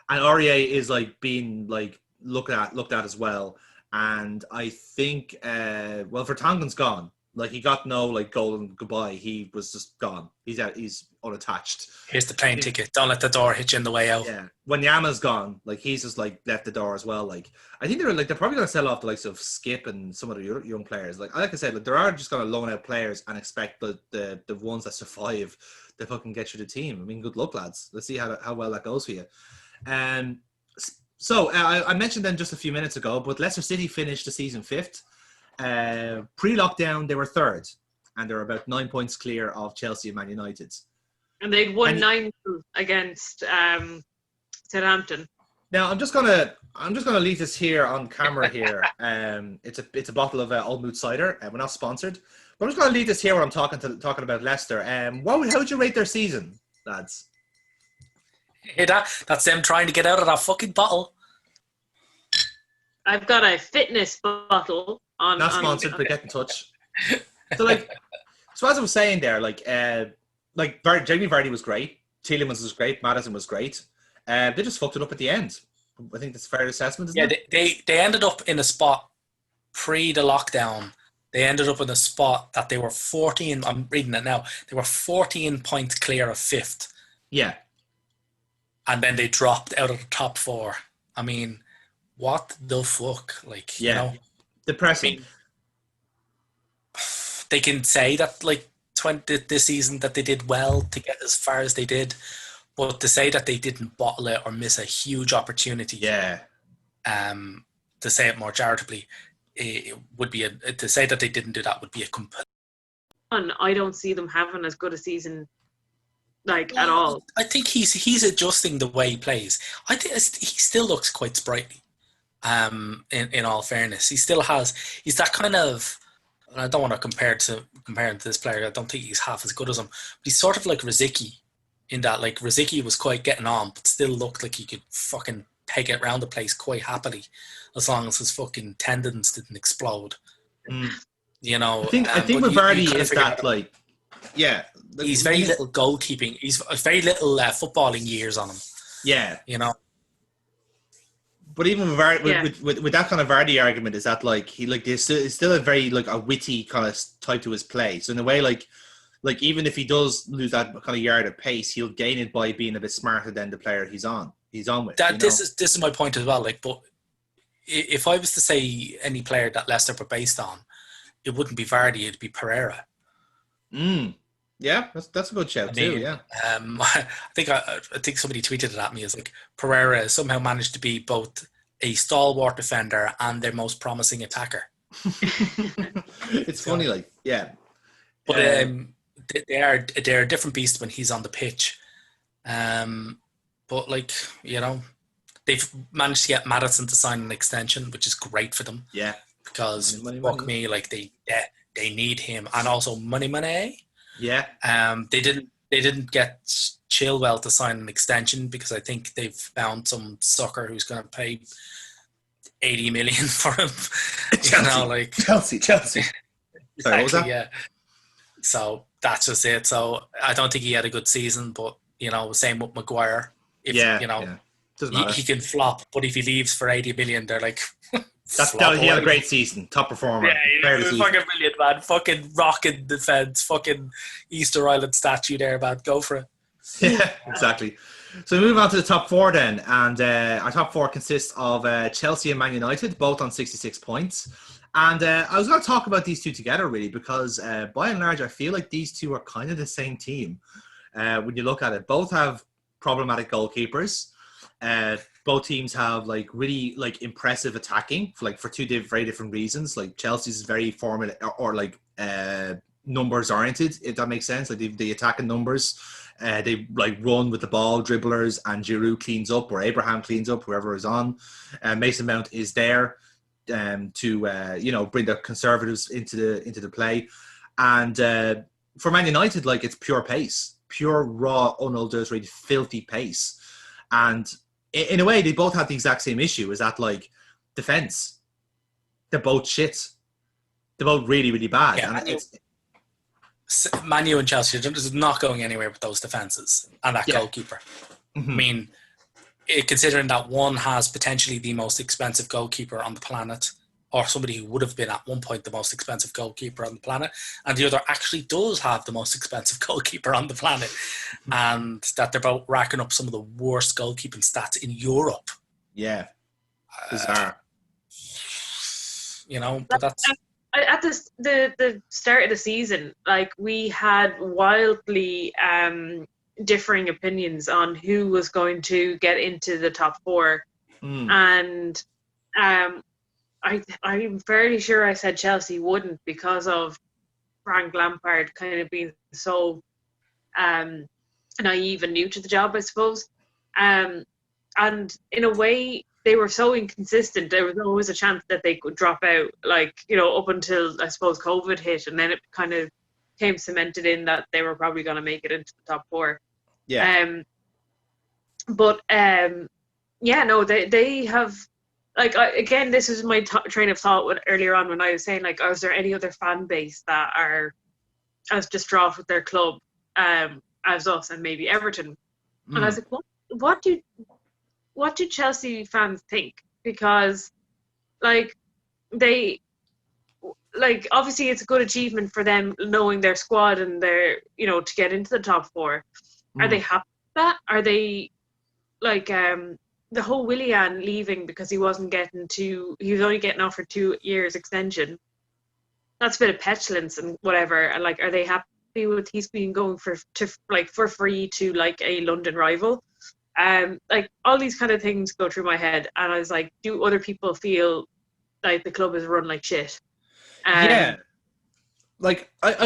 and Aurier is like being like looked at as well. And I think, well, Vertonghen's gone. Like, he got no like golden goodbye. He was just gone. He's out. He's unattached. Here's the plane ticket. Don't let the door hit you on the way out. Yeah. When Yama's gone, like he's just like left the door as well. Like, I think they're probably gonna sell off the likes of Skip and some of the young players. Like I said, like, they are just gonna loan out players and expect the ones that survive to fucking get you the team. I mean, good luck, lads. Let's see how well that goes for you. So I mentioned them just a few minutes ago, but Leicester City finished the season 5th. Pre-lockdown, they were 3rd, and they're about 9 points clear of Chelsea and Man United. And they'd won 9 against Southampton. Now I'm just gonna leave this here on camera here. It's a bottle of Old Moot cider, and we're not sponsored. But I'm just gonna leave this here when I'm talking about Leicester. How would you rate their season, lads? Hey, that's them trying to get out of that fucking bottle. I've got a fitness bottle on. Not sponsored, but get in touch. So as I was saying there, Jamie Vardy was great, Tielemans was great, Maddison was great. They just fucked it up at the end. I think that's a fair assessment, isn't it? They ended up in a spot pre the lockdown. They ended up in a spot that they were 14. I'm reading it now. They were 14 points clear of 5th. Yeah. And then they dropped out of the top 4. I mean, what the fuck? Like, you know, depressing. I mean, they can say that like this season that they did well to get as far as they did, but to say that they didn't bottle it or miss a huge opportunity, to say it more charitably, it would be to say that they didn't do that would be a complete. I don't see them having as good a season at all. I think he's adjusting the way he plays. I think he still looks quite sprightly. In all fairness, he's that kind of. And I don't want to compare him to this player. I don't think he's half as good as him. But he's sort of like Rosicky, in that like Rosicky was quite getting on, but still looked like he could fucking take it around the place quite happily, as long as his fucking tendons didn't explode. You know, I think with Vardy is that like, he's very little goalkeeping. He's very little footballing years on him. Yeah, you know. But even with that kind of Vardy argument, is that like there's still a very like a witty kind of type to his play. So in a way, like even if he does lose that kind of yard of pace, he'll gain it by being a bit smarter than the player he's on with. This is my point as well. Like, but if I was to say any player that Leicester were based on, it wouldn't be Vardy, it'd be Pereira. Yeah, that's a good shout too. Yeah. I think somebody tweeted it at me as like Pereira somehow managed to be both a stalwart defender and their most promising attacker. It's funny, like, yeah. But they're a different beast when he's on the pitch. But like, you know, they've managed to get Maddison to sign an extension, which is great for them. Yeah. Because me, like they need him, and also money. Yeah. They didn't get Chilwell to sign an extension because I think they've found some sucker who's going to pay 80 million for him. Chelsea. Sorry, what was that? Yeah. So that's just it. So I don't think he had a good season, but you know, same with Maguire. Doesn't matter. He can flop, but if he leaves for 80 million, they're like. He had a great season, top performer. Yeah, he was fucking brilliant, man. Fucking rocking defense, fucking Easter Island statue there, man. Go for it. Yeah, exactly. So we move on to the top 4 then, and our top 4 consists of Chelsea and Man United, both on 66 points. And I was going to talk about these two together, really, because by and large, I feel like these two are kind of the same team. When you look at it, both have problematic goalkeepers. Both teams have like really like impressive attacking for two very different reasons. Like Chelsea's is very formula or numbers oriented, if that makes sense. Like the attacking numbers, they like run with the ball, dribblers, and Giroud cleans up, or Abraham cleans up, whoever is on. Mason Mount is there to bring the conservatives into the play, and for Man United, like it's pure pace, pure raw, unadulterated, filthy pace, and in a way they both have the exact same issue. Is that like defense? They're both shit. They're both really, really bad. Yeah, and Man U and Chelsea is not going anywhere with those defenses and that goalkeeper. Mm-hmm. I mean, considering that one has potentially the most expensive goalkeeper on the planet, or somebody who would have been at one point the most expensive goalkeeper on the planet, and the other actually does have the most expensive goalkeeper on the planet, and that they're both racking up some of the worst goalkeeping stats in Europe. Yeah. Bizarre. But that's... At the start of the season, like we had wildly differing opinions on who was going to get into the top four, and I'm fairly sure I said Chelsea wouldn't because of Frank Lampard kind of being so naive and new to the job, I suppose, and in a way, they were so inconsistent. There was always a chance that they could drop out, up until, I suppose, COVID hit. And then it kind of came cemented in that they were probably going to make it into the top four. Yeah. They have, again, this is my train of thought earlier on when I was saying, is there any other fan base that are as distraught with their club as us and maybe Everton? And I was like, what do Chelsea fans think? Because, obviously it's a good achievement for them knowing their squad and their, to get into the top four. Are they happy with that? Are they, the whole Willian leaving because he was only getting offered 2 years extension. That's a bit of petulance and whatever. And, are they happy with he's been going for free to, a London rival? All these kind of things go through my head, and I was like, do other people feel like the club is run like shit? I've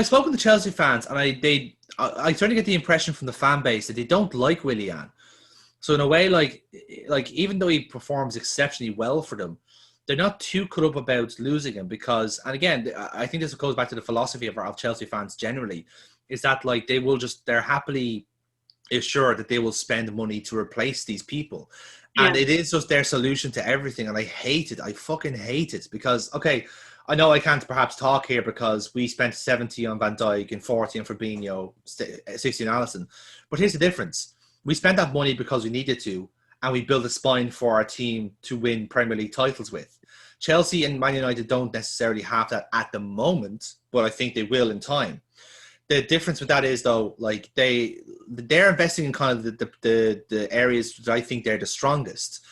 spoken to Chelsea fans, and I certainly get the impression from the fan base that they don't like Willian. So in a way, even though he performs exceptionally well for them, they're not too cut up about losing him because, and again, I think this goes back to the philosophy of Chelsea fans generally, is that they're happily assured that they will spend money to replace these people. And it is just their solution to everything. And I hate it. I fucking hate it because, okay, I know I can't perhaps talk here because we spent 70 on Van Dijk and 40 on Fabinho, 60 on Alisson. But here's the difference. We spent that money because we needed to, and we built a spine for our team to win Premier League titles with. Chelsea and Man United don't necessarily have that at the moment, but I think they will in time. The difference with that is, though, they're investing in kind of the areas that I think they're the strongest.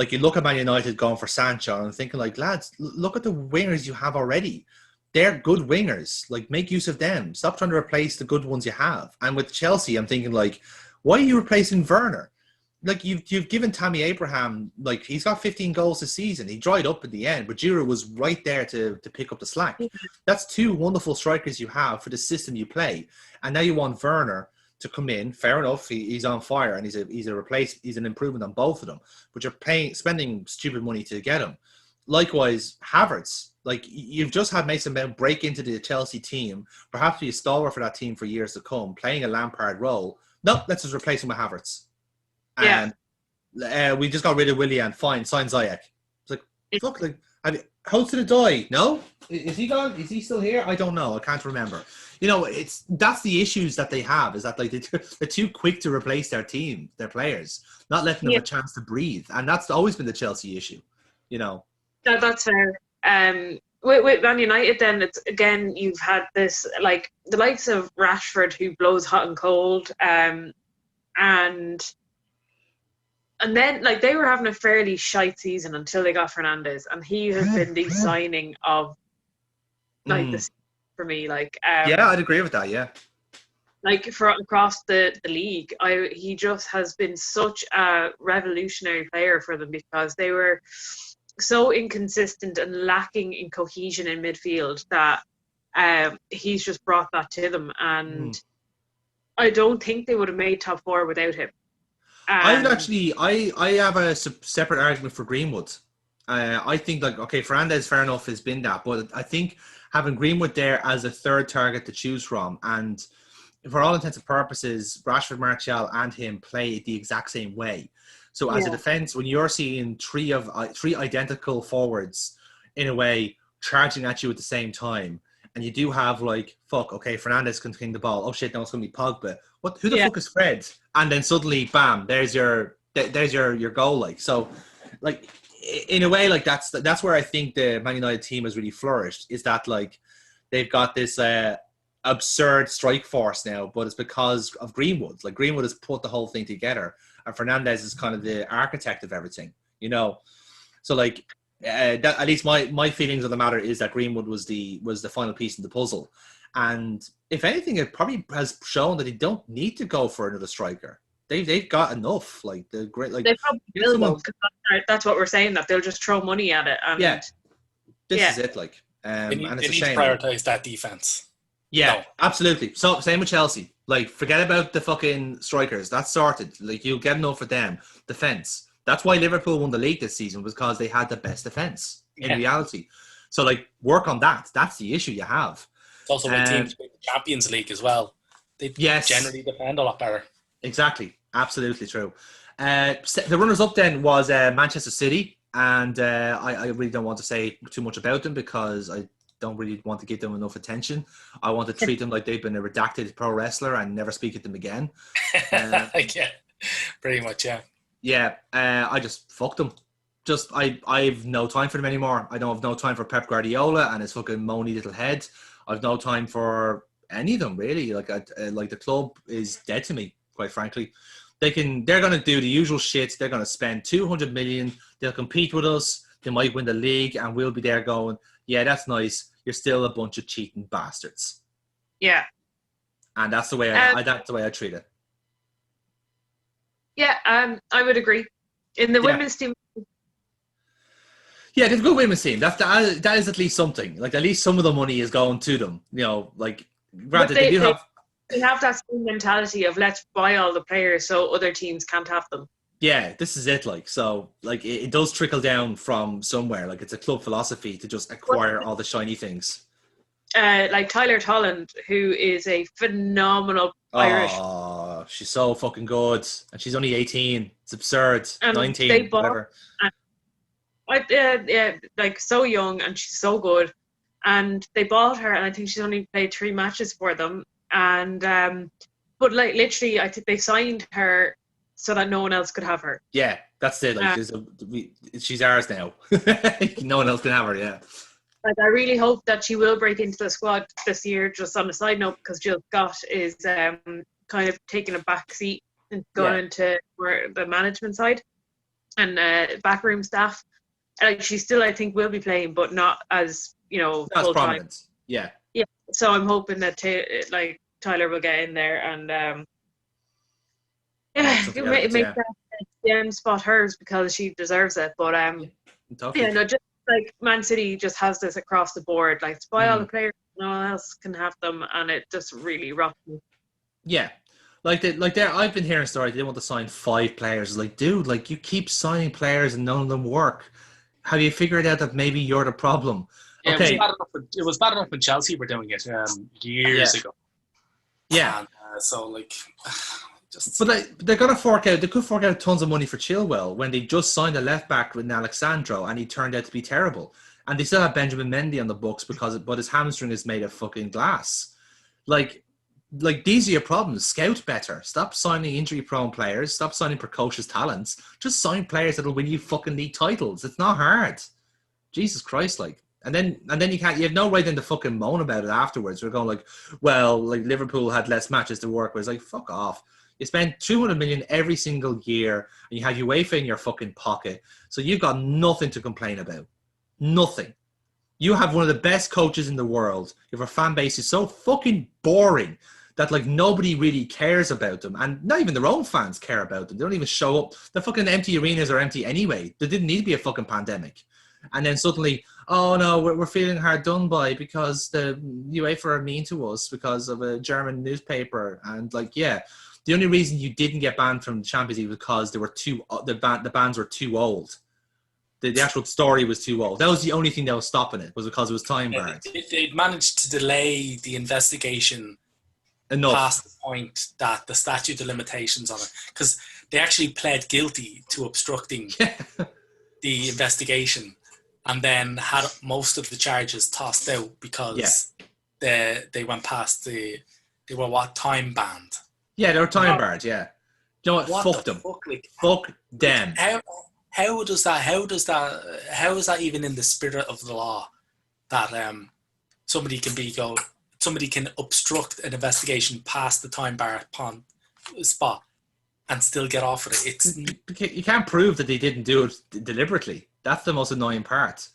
You look at Man United going for Sancho, and I'm thinking, lads, look at the wingers you have already. They're good wingers. Make use of them. Stop trying to replace the good ones you have. And with Chelsea, I'm thinking, why are you replacing Werner? You've given Tammy Abraham, he's got 15 goals this season. He dried up in the end, but Giroud was right there to pick up the slack. That's two wonderful strikers you have for the system you play. And now you want Werner to come in. Fair enough, he's on fire and he's an improvement on both of them. But you're spending stupid money to get him. Likewise, Havertz. You've just had Mason Mount break into the Chelsea team, perhaps be a stalwart for that team for years to come, playing a Lampard role. No, let's just replace him with Havertz. And we just got rid of Willian. Fine, sign Ziyech. It's how's to the die? No, is he gone? Is he still here? I don't know. I can't remember. That's the issues that they have. Is that they're too quick to replace their team, their players, not letting them a chance to breathe, and that's always been the Chelsea issue. That's fair. With Man United, then it's again you've had this the likes of Rashford who blows hot and cold, and then they were having a fairly shite season until they got Fernandes, and he has been the signing of this for me. I'd agree with that. Yeah, for across the league, he just has been such a revolutionary player for them because they were so inconsistent and lacking in cohesion in midfield that he's just brought that to them, and I don't think they would have made top 4 without him. I would actually, I have a separate argument for Greenwood. I think, like, okay, Fernandez, fair enough, has been that, but I think having Greenwood there as a third target to choose from, and for all intents and purposes, Rashford, Martial, and him play the exact same way. So as a defense, when you're seeing three identical forwards in a way charging at you at the same time, and you do have like, fuck, okay, Fernandez can king the ball. Oh shit, no, it's gonna be Pogba. Who the fuck is Fred? And then suddenly, bam, there's your goal. Like, so, like, in a way, like that's where I think the Man United team has really flourished. Is that like they've got this absurd strike force now, but it's because of Greenwood. Like, Greenwood has put the whole thing together, and Fernandez is kind of the architect of everything, you know. So like, that, at least my feelings on the matter is that Greenwood was the final piece in the puzzle, and if anything, it probably has shown that they don't need to go for another striker. They've got enough. Like, the great, like, they probably will, though, because that's what we're saying, that they'll just throw money at it. And this is it. Like, they need and to it's a shame. prioritize that defense. Yeah, absolutely. So same with Chelsea. Like, forget about the fucking strikers. That's sorted. Like, you'll get enough for them. Defense. That's why Liverpool won the league this season, was because they had the best defense in reality. So, like, work on that. That's the issue you have. It's also when teams win the Champions League as well. They generally defend a lot better. Exactly. Absolutely true. The runners-up then was Manchester City, and I really don't want to say too much about them because I don't really want to give them enough attention. I want to treat them like they've been a redacted pro wrestler and never speak at them again. Yeah, pretty much, yeah. Yeah, I just fucked them. I've no time for them anymore. I don't have no time for Pep Guardiola and his fucking moany little head. I've no time for any of them, really. Like, like, the club is dead to me, quite frankly. They're going to do the usual shit. They're going to spend 200 million. They'll compete with us. They might win the league, and we'll be there going, yeah, that's nice. You're still a bunch of cheating bastards. Yeah. And that's the way I treat it. Yeah, I would agree. In the women's team. Yeah, they've a good women's team. That is at least something. Like, at least some of the money is going to them. You know, like, granted, they have that same mentality of let's buy all the players so other teams can't have them. Yeah, this is it. Like, so, like, it does trickle down from somewhere. Like, it's a club philosophy to just acquire all the shiny things. Like Tyler Tolland, who is a phenomenal Irish. Oh, she's so fucking good, and she's only 18. It's absurd. And 19, whatever. Like, so young, and she's so good. And they bought her, and I think she's only played 3 matches for them. And but like, literally, I think they signed her so that no one else could have her. Yeah, that's it. Like, she's ours now. No one else can have her. Yeah. Like, I really hope that she will break into the squad this year. Just on a side note, because Jill Scott is kind of taking a back seat and going into the management side and backroom staff. Like, she still, I think, will be playing, but not as, you know, full time. Yeah. Yeah. So I'm hoping that Tyler will get in there and make that DM spot hers, because she deserves it. But just like Man City just has this across the board, like, to buy all the players, no one else can have them, and it just really rots me. Yeah. I've been hearing stories they want to sign 5 players. Like, dude, like, you keep signing players and none of them work. Have you figured out that maybe you're the problem? Yeah, okay. It was bad enough when Chelsea were doing it years ago. Yeah. And, so, like, But they're going to fork out. They could fork out tons of money for Chilwell when they just signed a left back with Alexandro, and he turned out to be terrible. And they still have Benjamin Mendy on the books but his hamstring is made of fucking glass. Like, these are your problems. Scout better. Stop signing injury-prone players. Stop signing precocious talents. Just sign players that'll win you fucking league titles. It's not hard. Jesus Christ, like. And then you have no right then to fucking moan about it afterwards. We're going like, well, like, Liverpool had less matches to work with. It's like, fuck off. You spend 200 million every single year, and you have UEFA in your fucking pocket. So you've got nothing to complain about. Nothing. You have one of the best coaches in the world. You have a fan base who's so fucking boring that, like, nobody really cares about them. And not even their own fans care about them. They don't even show up. The fucking empty arenas are empty anyway. There didn't need to be a fucking pandemic. and then suddenly, oh no, we're feeling hard done by because the UEFA are mean to us because of a German newspaper, and like, yeah, the only reason you didn't get banned from the Champions League was because they were the bans were too old. The actual story was too old. That was the only thing that was stopping it, was because it was time barred. They'd managed to delay the investigation Enough. past the point that the statute of limitations on it, because they actually pled guilty to obstructing the investigation, and then had most of the charges tossed out because they went past they were time banned. Yeah, they were time barred. Yeah, you know what? Fuck them. Fuck them. How is that even in the spirit of the law that somebody can obstruct an investigation past the time bar spot and still get off with it? You can't prove that they didn't do it deliberately. That's the most annoying part.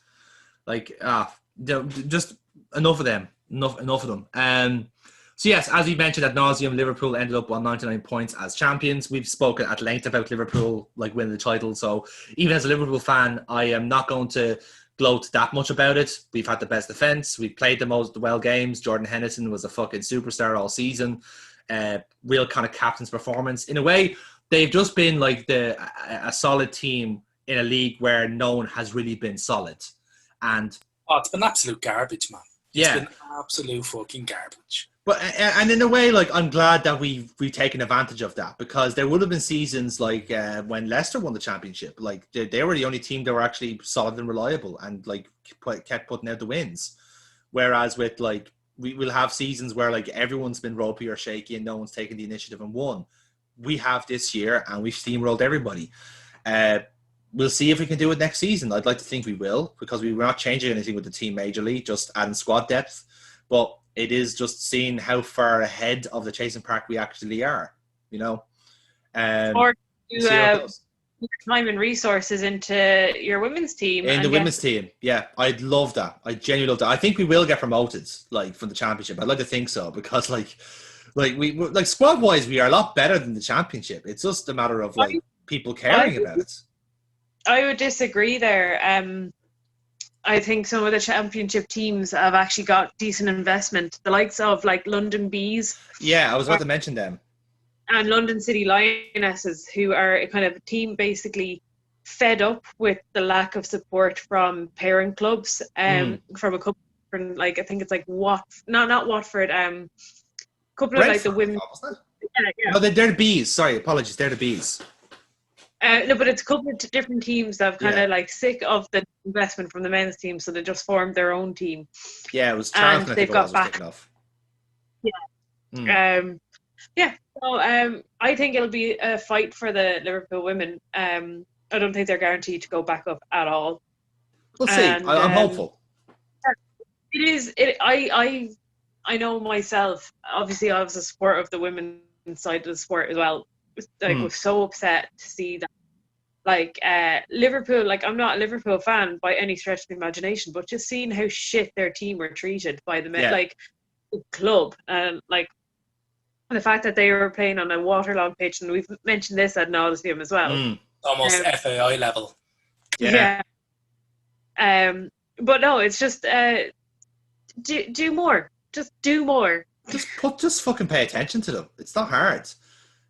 Like, just enough of them. Enough of them. So yes, as we mentioned ad nauseum, Liverpool ended up on 99 points as champions. We've spoken at length about Liverpool like winning the title. So even as a Liverpool fan, I am not going to gloat that much about it. We've had the best defense. We played the most well games. Jordan Henderson was a fucking superstar all season. Real kind of captain's performance. In a way, they've just been like a solid team in a league where no one has really been solid. And it's been absolute garbage, man. It's been absolute fucking garbage. But and in a way, like, I'm glad that we've taken advantage of that, because there would have been seasons like when Leicester won the championship, like they were the only team that were actually solid and reliable and like kept putting out the wins. Whereas with like we will have seasons where like everyone's been ropey or shaky and no one's taken the initiative and won. We have this year and we've steamrolled everybody. We'll see if we can do it next season. I'd like to think we will, because we were not changing anything with the team majorly, just adding squad depth. But it is just seeing how far ahead of the chasing pack we actually are, you know. Or you time and resources into your women's team. In the women's team, yeah, I'd love that. I genuinely love that. I think we will get promoted, like, from the championship. I'd like to think so, because like we squad wise, we are a lot better than the championship. It's just a matter of like people caring about it. I would disagree there. I think some of the championship teams have actually got decent investment. The likes of like London Bees. Yeah, I was about to mention them. And London City Lionesses, who are a kind of a team basically fed up with the lack of support from parent clubs, from a couple different, like, I think it's like not Watford, couple Brentford, of like the women. Yeah. No, they're the Bees. Sorry, apologies, they're the Bees. No, but it's a couple of different teams that have kind of like sick of the investment from the men's team, so they just formed their own team. Yeah, it was Charlton. And they've got back. Yeah. So I think it'll be a fight for the Liverpool women. I don't think they're guaranteed to go back up at all. We'll see. I'm hopeful. It is. I know myself. Obviously, I was a supporter of the women's side of the sport as well. Like, was so upset to see that, like, Liverpool, like, I'm not a Liverpool fan by any stretch of the imagination, but just seeing how shit their team were treated by the like the club, and like the fact that they were playing on a waterlogged pitch, and we've mentioned this ad nauseum as well. Almost FAI level. Yeah. But no, it's just do more. Just do more. Just fucking pay attention to them. It's not hard.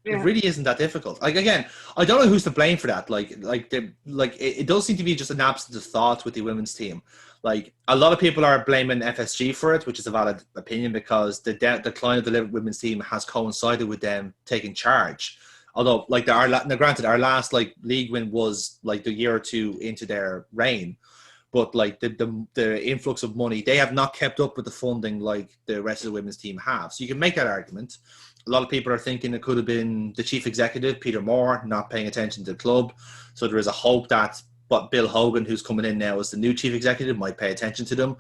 Yeah. It really isn't that difficult. Like, again, I don't know who's to blame for that. It does seem to be just an absence of thought with the women's team. Like, a lot of people are blaming FSG for it, which is a valid opinion, because the decline of the women's team has coincided with them taking charge. Although, like, granted, our last like league win was like the year or two into their reign, but like the influx of money, they have not kept up with the funding like the rest of the women's team have. So you can make that argument. A lot of people are thinking it could have been the chief executive, Peter Moore, not paying attention to the club. So there is a hope that Bill Hogan, who's coming in now as the new chief executive, might pay attention to them.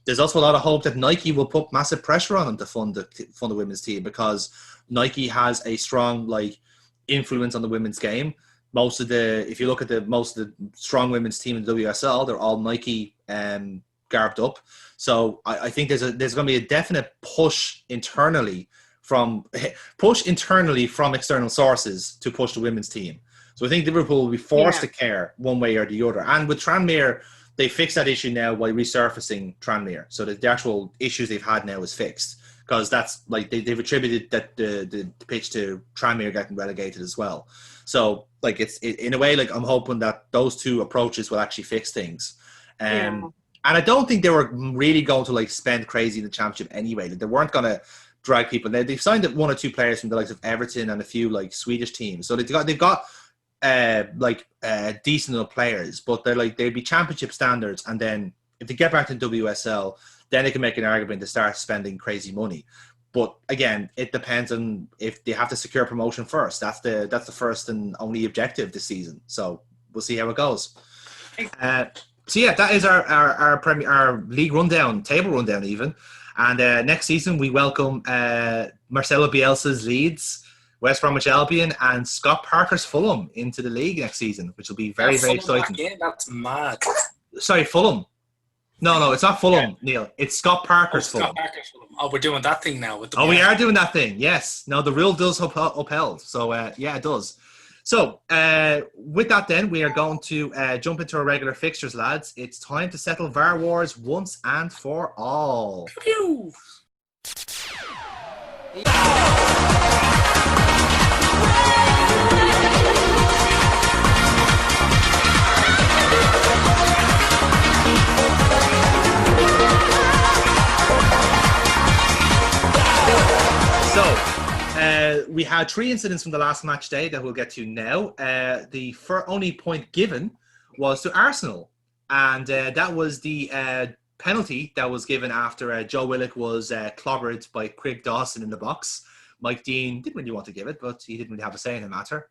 There's also a lot of hope that Nike will put massive pressure on them to fund the women's team, because Nike has a strong like influence on the women's game. If you look at most of the strong women's team in the WSL, they're all Nike garbed up. So I think there's going to be a definite push internally from external sources to push the women's team. So I think Liverpool will be forced to care one way or the other. And with Tranmere they fixed that issue now by resurfacing Tranmere. So the actual issues they've had now is fixed. Because that's like they've attributed that the pitch to Tranmere getting relegated as well. So like it's in a way, like I'm hoping that those two approaches will actually fix things. And I don't think they were really going to like spend crazy in the championship anyway. Like, they weren't going to drag people. They've signed one or two players from the likes of Everton and a few like Swedish teams. So they've got decent enough players, but they'd be championship standards. And then if they get back to WSL, then they can make an argument to start spending crazy money. But again, it depends on if they have to secure promotion first. That's the first and only objective this season. So we'll see how it goes. So yeah, that is our league rundown, table rundown even. And next season we welcome Marcelo Bielsa's Leeds, West Bromwich Albion, and Scott Parker's Fulham into the league next season, which will be very, very exciting. That's mad. Sorry, Fulham. No, it's not Fulham, Neil. It's Scott Parker's Fulham. Oh, we're doing that thing now. With the we are doing that thing, yes. No, the rule does upheld. So, yeah, it does. So, with that then, we are going to jump into our regular fixtures, lads. It's time to settle VAR Wars once and for all. Pew! So, we had 3 incidents from the last match day that we'll get to now. The only point given was to Arsenal, and that was the penalty that was given after Joe Willock was clobbered by Craig Dawson in the box. Mike Dean didn't really want to give it, but he didn't really have a say in the matter.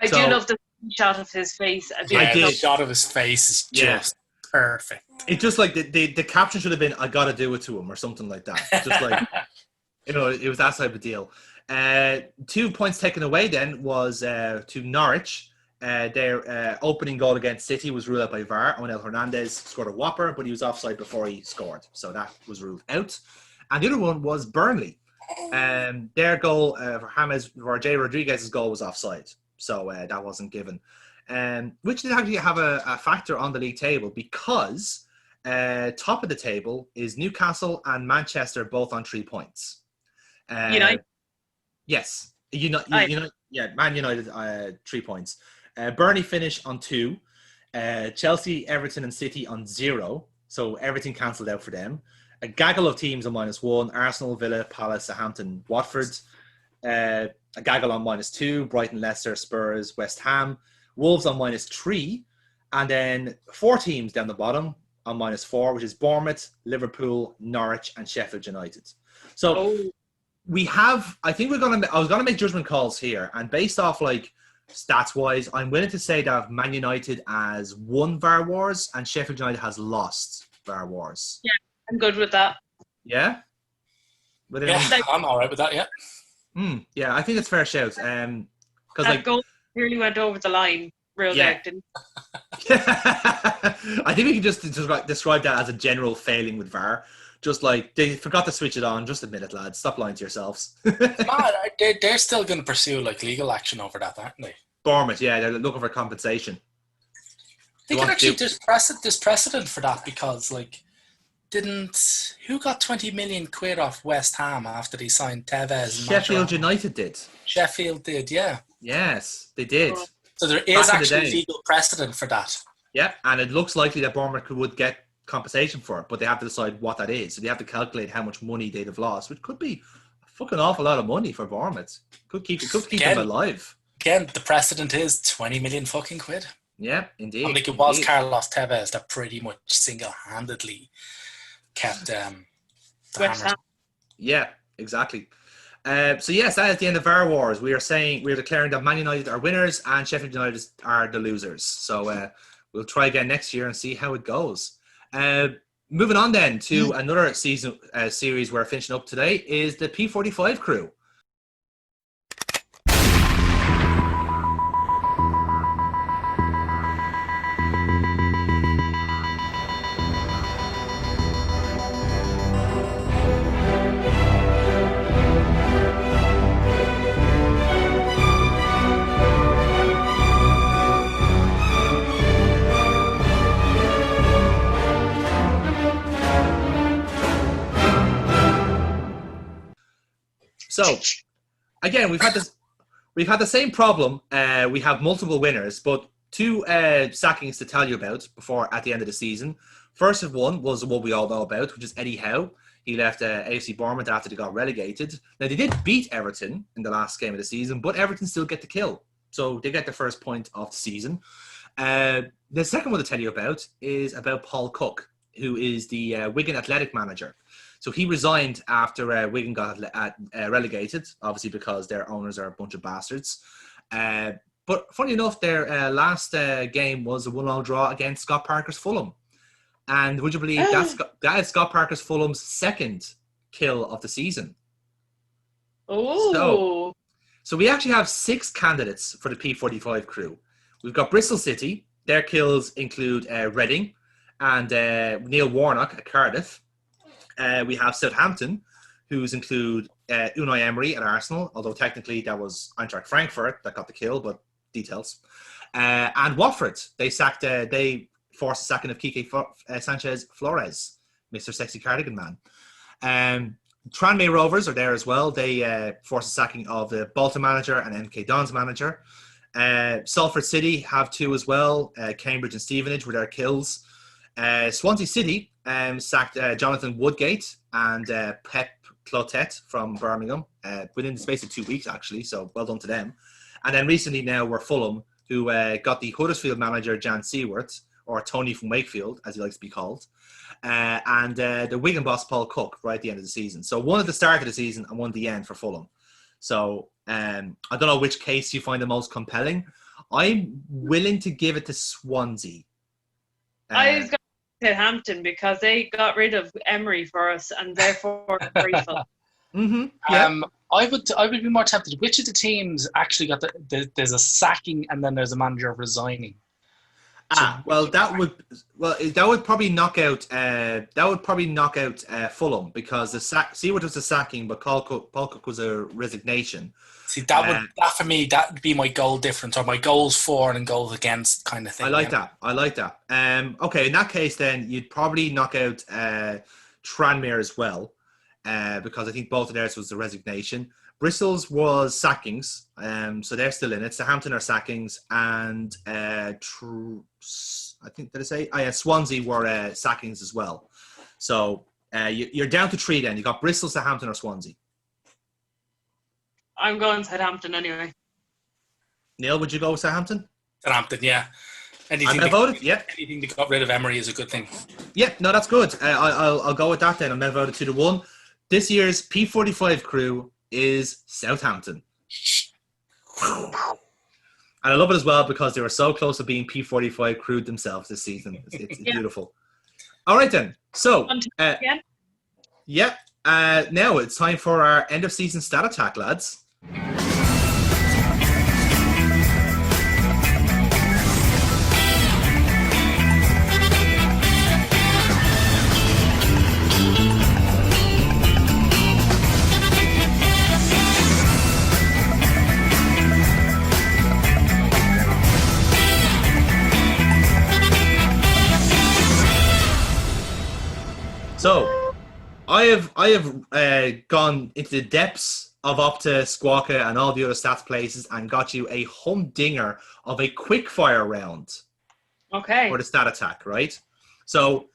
I do love the shot of his face. The shot of his face is just perfect. It just like the caption should have been, "I gotta do it to him" or something like that. Just like it was that type of deal. 2 points taken away then was to Norwich. Their opening goal against City was ruled out by VAR. Onel Hernandez scored a whopper, but he was offside before he scored, so that was ruled out. And the other one was Burnley. Their goal for Jay Rodriguez's goal was offside, so that wasn't given. Which did actually have a factor on the league table, because top of the table is Newcastle and Manchester, both on 3 points. United? Yes. Man United, 3 points. Burnley finish on 2. Chelsea, Everton and City on 0. So everything cancelled out for them. A gaggle of teams on -1. Arsenal, Villa, Palace, Southampton, Watford. A gaggle on -2. Brighton, Leicester, Spurs, West Ham. Wolves on -3. And then 4 teams down the bottom on -4, which is Bournemouth, Liverpool, Norwich and Sheffield United. So we have, I think I was going to make judgment calls here. And based off like stats wise, I'm willing to say that Man United has won VAR Wars and Sheffield United has lost VAR Wars. Yeah, I'm good with that. Yeah? I'm all right with that, yeah. Yeah, I think it's fair shout. Because that goal really went over the line. Real dark, didn't I think we can just describe that as a general failing with VAR. Just like, they forgot to switch it on. Just admit it, lads. Stop lying to yourselves. They're still going to pursue like legal action over that, aren't they? Bournemouth, yeah, they're looking for compensation. They could actually, there's precedent for that, because like, who got 20 million quid off West Ham after they signed Tevez? Sheffield United did. Sheffield did, yeah. Yes, they did. So there is actually legal precedent for that. Yeah, and it looks likely that Bournemouth would get compensation for it, but they have to decide what that is. So they have to calculate how much money they'd have lost, which could be a fucking awful lot of money for Bournemouth. Could keep them alive. Again, the precedent is 20 million fucking quid. Yeah, indeed. And like it was Carlos Tevez that pretty much single-handedly kept West Ham. Yeah, exactly. So yes, that is the end of VAR Wars. We're declaring that Man United are winners and Sheffield United are the losers. So we'll try again next year and see how it goes. Moving on then to another season series we're finishing up today is the P45 crew. So, again, we've had the same problem. We have multiple winners, but two sackings to tell you about before at the end of the season. First of one was what we all know about, which is Eddie Howe. He left AFC Bournemouth after they got relegated. Now, they did beat Everton in the last game of the season, but Everton still get the kill. So they get the first point of the season. The second one to tell you about is about Paul Cook, who is the Wigan Athletic manager. So he resigned after Wigan got relegated, obviously because their owners are a bunch of bastards. But funny enough, their last game was a 1-1 draw against Scott Parker's Fulham. And would you believe that is Scott Parker's Fulham's second kill of the season? Oh. So we actually have 6 candidates for the P45 crew. We've got Bristol City. Their kills include Reading and Neil Warnock at Cardiff. We have Southampton, who's include Unai Emery at Arsenal, although technically that was Eintracht Frankfurt that got the kill, but details. And Watford, they forced the sacking of Kike Sanchez Flores, Mr. Sexy Cardigan Man. Tranmere Rovers are there as well. They forced the sacking of the Bolton manager and MK Dons manager. Salford City have 2 as well. Cambridge and Stevenage were their kills. Swansea City sacked Jonathan Woodgate and Pep Clotet from Birmingham within the space of 2 weeks, actually. So well done to them. And then recently now we're Fulham, who got the Huddersfield manager Jan Seaworth, or Tony from Wakefield, as he likes to be called, and the Wigan boss Paul Cook right at the end of the season. So one at the start of the season and one at the end for Fulham. So I don't know which case you find the most compelling. I'm willing to give it to Swansea. I was going to Southampton because they got rid of Emery for us and therefore grateful. Yeah. I would be more tempted. Which of the teams actually got there's a sacking and then there's a manager resigning? That would probably knock out Fulham because Seaworth was a sacking, but Paul Cook was a resignation. See, that for me, that would be my goal difference, or my goals for and goals against kind of thing. I like that. Okay, in that case, then you'd probably knock out Tranmere as well, because I think both of theirs was a resignation. Bristol's was sackings, so they're still in it. Southampton are sackings, and Swansea were sackings as well. So you're down to 3 then. You got Bristol, Southampton, or Swansea. I'm going Southampton anyway. Neil, would you go with Southampton? Southampton, yeah. Anything that got rid of Emery is a good thing. Yeah, no, that's good. I'll go with that then. I'm now voted 2-1. This year's P45 crew is Southampton. And I love it as well because they were so close to being P45 crew themselves this season. It's beautiful. All right then. So, now it's time for our end of season stat attack, lads. So, I have gone into the depths of Opta, Squawka, and all the other stats places and got you a humdinger of a quickfire round. Okay. For the stat attack, right? So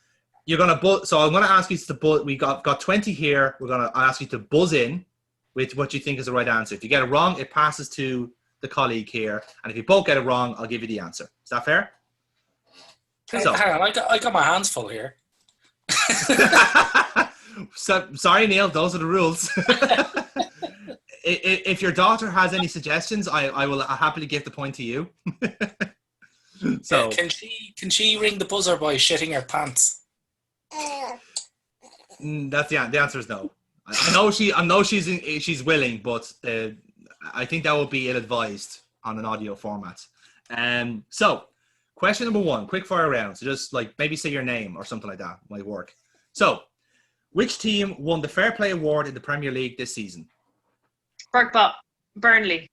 you're gonna So I'm gonna ask you to buzz. We got 20 here. I'll ask you to buzz in with what you think is the right answer. If you get it wrong, it passes to the colleague here, and if you both get it wrong, I'll give you the answer. Is that fair? Hang on, I got my hands full here. So, sorry, Neil. Those are the rules. If your daughter has any suggestions, I will happily give the point to you. So, can she ring the buzzer by shitting her pants? That's the answer is no. I know she's willing, but I think that would be ill-advised on an audio format. So, question number 1, quick fire round. So just like maybe say your name or something like that might work. So, which team won the Fair Play Award in the Premier League this season? Burnley.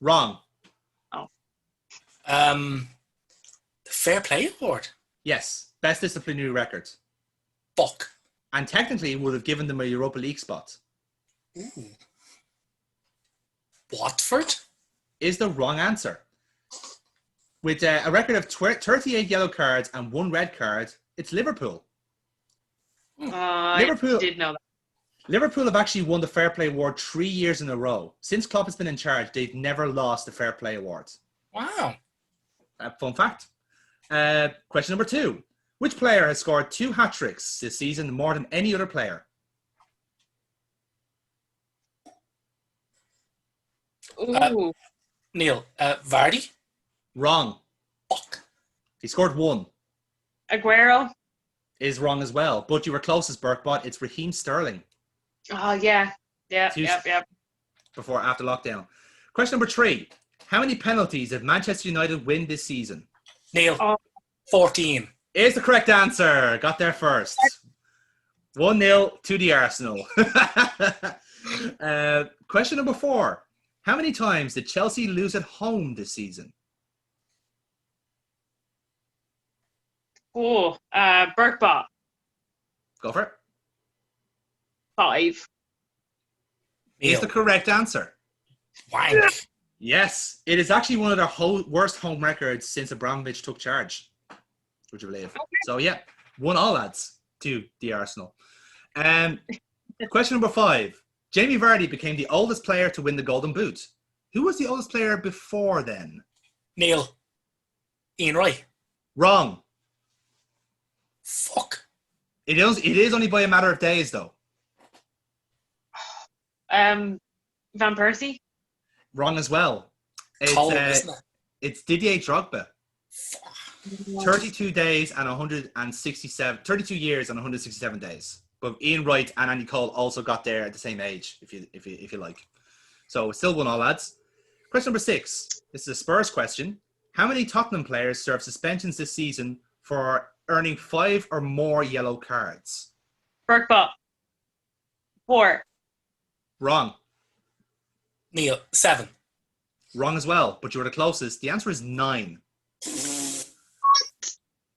Wrong. Oh. The Fair Play Award? Yes. Best disciplinary record. Fuck. And technically would have given them a Europa League spot. Ooh. Watford? Is the wrong answer. With a record of 38 yellow cards and 1 red card, it's Liverpool. I did know that. Liverpool have actually won the Fair Play Award 3 years in a row. Since Klopp has been in charge, they've never lost the Fair Play Award. Wow. Fun fact. Question number 2. Which player has scored 2 hat-tricks this season more than any other player? Ooh. Neil, Vardy? Wrong. Fuck. He scored 1. Aguero? Is wrong as well. But you were closest, Burkbot. It's Raheem Sterling. Oh, yeah. Yep. After lockdown. Question number 3. How many penalties did Manchester United win this season? Neil, 14. Is the correct answer. Got there first. 1-0 to the Arsenal. Question number 4. How many times did Chelsea lose at home this season? Oh, Burkbot. Go for it. 5. Is the correct answer. Wank. Yes. It is actually one of their worst home records since Abramovich took charge. Would you believe? Okay. So, yeah. 1-1, lads, to the Arsenal. Question number 5. Jamie Vardy became the oldest player to win the Golden Boot. Who was the oldest player before then? Neil. Ian Wright. Wrong. Fuck. It is only by a matter of days, though. Van Persie? Wrong as well. Cold, isn't it? It's Didier Drogba. 32 days and 167. 32 years and 167 days. But Ian Wright and Andy Cole also got there at the same age, if you like. So still 1-1, lads. Question number 6. This is a Spurs question. How many Tottenham players served suspensions this season for earning 5 or more yellow cards? Burkbot. 4. Wrong. Neil, 7. Wrong as well, but you were the closest. The answer is 9.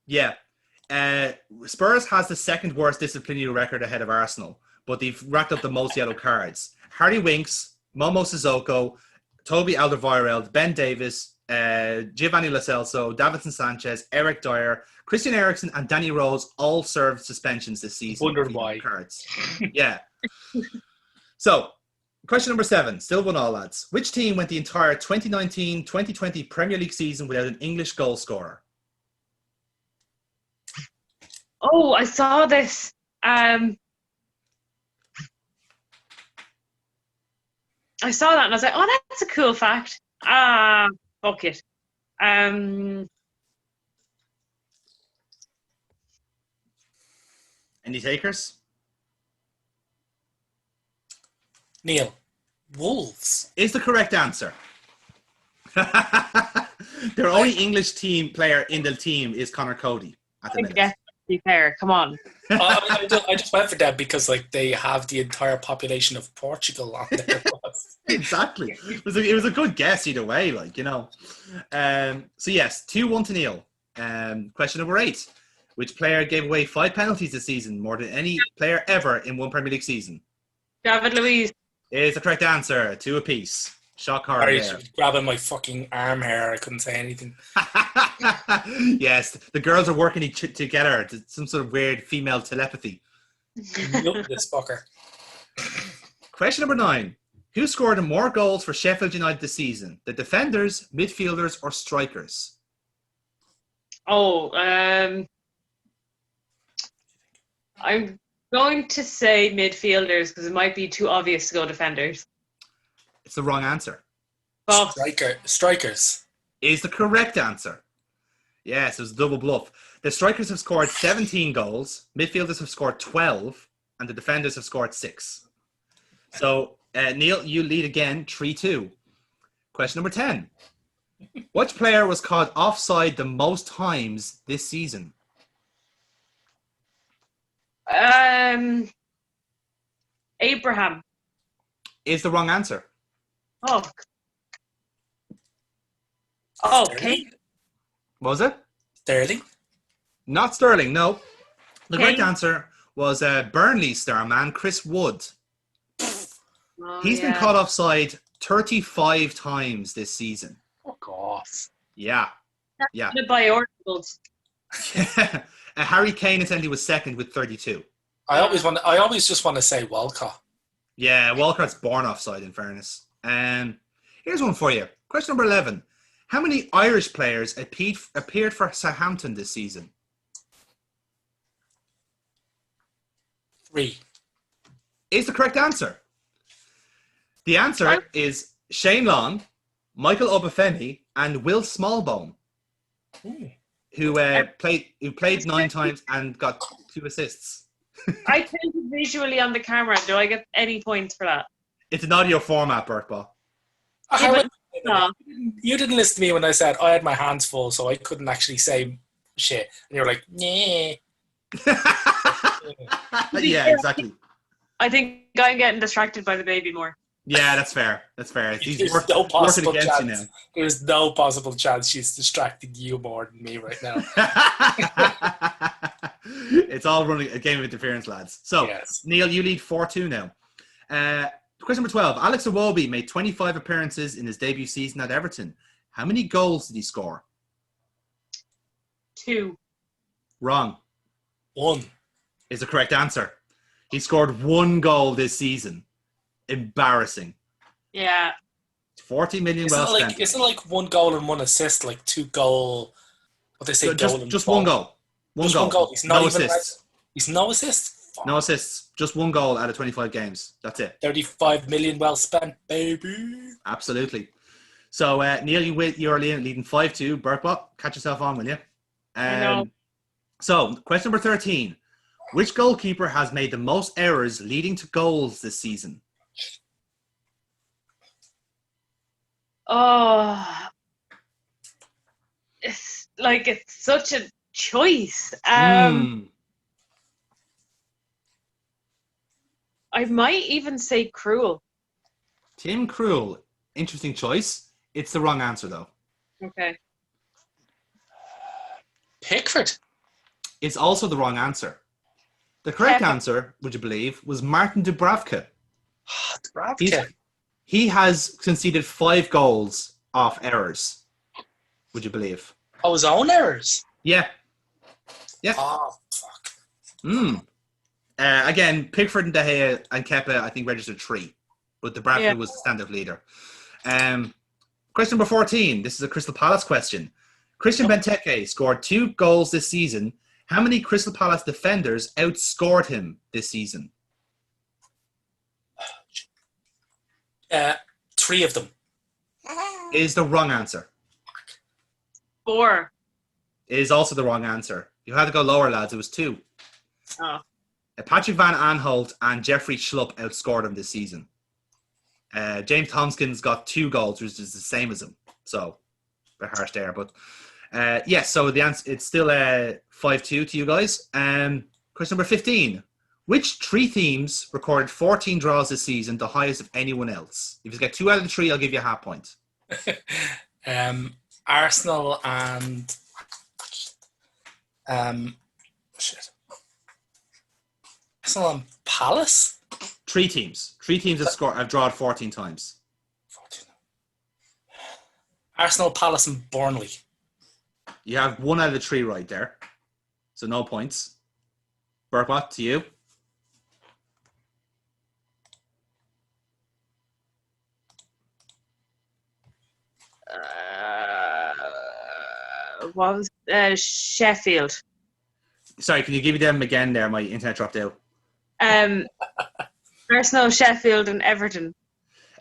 Yeah. Spurs has the second worst disciplinary record ahead of Arsenal, but they've racked up the most yellow cards. Harry Winks, Momo Sissoko, Toby Alderweireld, Ben Davis, Giovanni Lo Celso, Davinson Sanchez, Eric Dyer, Christian Eriksen, and Danny Rose all served suspensions this season. Wondered why. Cards. Yeah. So, question number 7. Still 1-1, lads. Which team went the entire 2019-2020 Premier League season without an English goal scorer? Oh, I saw this. I saw that and I was like, oh, that's a cool fact. Fuck it. Any takers? Neil, Wolves. Is the correct answer. Their only English team player in the team is Connor Cody at the minute. Yes, to be fair. Come on. I just went for that because they have the entire population of Portugal on their bus. Exactly. It was a good guess either way, So yes, 2-1 to Neil. Question number 8. Which player gave away 5 penalties this season, more than any player ever in one Premier League season? David Luiz. Is the correct answer. 2 apiece. Shock horror Sorry, there. grabbing my fucking arm hair. I couldn't say anything. Yes, the girls are working together. Some sort of weird female telepathy. Nope, this fucker. Question number 9. Who scored more goals for Sheffield United this season? The defenders, midfielders, or strikers? Oh, I'm going to say midfielders because it might be too obvious to go defenders. It's the wrong answer. Oh. Strikers. Is the correct answer. Yes, it was a double bluff. The strikers have scored 17 goals, midfielders have scored 12, and the defenders have scored 6. So, Neil, you lead again, 3-2. Question number 10. Which player was caught offside the most times this season? Abraham. Is the wrong answer. Oh, okay. What was it? Sterling? Not Sterling, no. The Kane. correct answer was Burnley star man Chris Wood. Oh, He's been caught offside 35 times this season. Oh, God. Yeah. Yeah. By oracles. Harry Kane essentially was second with 32. I always just want to say Walcott. Yeah, Walcott's born offside, in fairness. Here's one for you. Question number 11. How many Irish players appeared for Southampton this season? 3. Is the correct answer. The answer is Shane Long, Michael Obafemi, and Will Smallbone, who played 9 times and got 2 assists. I counted visually on the camera. Do I get any points for that? It's an audio format, Burtball. No. You didn't listen to me when I said I had my hands full, so I couldn't actually say shit. And you're like, nah. Yeah, exactly. I think I'm getting distracted by the baby more. Yeah, that's fair. That's fair. He's There's no possible working against you chance. now. There's no possible chance she's distracting you more than me right now. It's all running a game of interference, lads. So, Yes. Neil, you lead 4-2 now. Question number 12. Alex Iwobi made 25 appearances in his debut season at Everton. How many goals did he score? 2. Wrong 1. is the correct answer. He scored 1 goal this season. Embarrassing. Yeah. 40 million well spent. Isn't it like 1 goal and 1 assist, like 2 goal? What they say, So goal and just ball. 1 goal. One Just goal. 1 goal. He's not No even assists. He's no assists. Fuck. No assists. Just 1 goal out of 25 games. That's it. 35 million well spent, baby. Absolutely. So, Neil, you're leading 5-2. Burtbot, catch yourself on, will you? I know. So, question number 13. Which goalkeeper has made the most errors leading to goals this season? Oh, it's such a choice. I might even say Cruel. Tim Krul. Interesting choice. It's the wrong answer, though. Okay. Pickford. It's also the wrong answer. The correct answer, would you believe, was Martin Dubravka. He has conceded 5 goals off errors. Would you believe? Oh, his own errors? Yeah. Yeah. Oh, fuck. Again, Pickford and De Gea and Kepa, I think, registered 3. But Dubravka was the standout leader. Question number 14. This is a Crystal Palace question. Christian Benteke scored 2 goals this season. How many Crystal Palace defenders outscored him this season? 3 of them. Is the wrong answer. 4. Is also the wrong answer. You had to go lower, lads. It was 2. Oh. Patrick Van Aanholt and Jeffrey Schlupp outscored him this season. James Tomkins got 2 goals, which is the same as him. So, a bit harsh there. But, so the answer, it's still 5-2 to you guys. Question number 15. Which 3 teams recorded 14 draws this season, the highest of anyone else? If you get 2 out of the 3, I'll give you a half point. Arsenal and... Arsenal and Palace? 3 teams. 3 teams have drawn 14 times. 14. Arsenal, Palace, and Burnley. You have 1 out of the 3 right there. So no points. Burpot, to you. What was Sheffield? Sorry, can you give me them again there? My internet dropped out. Arsenal, Sheffield, and Everton.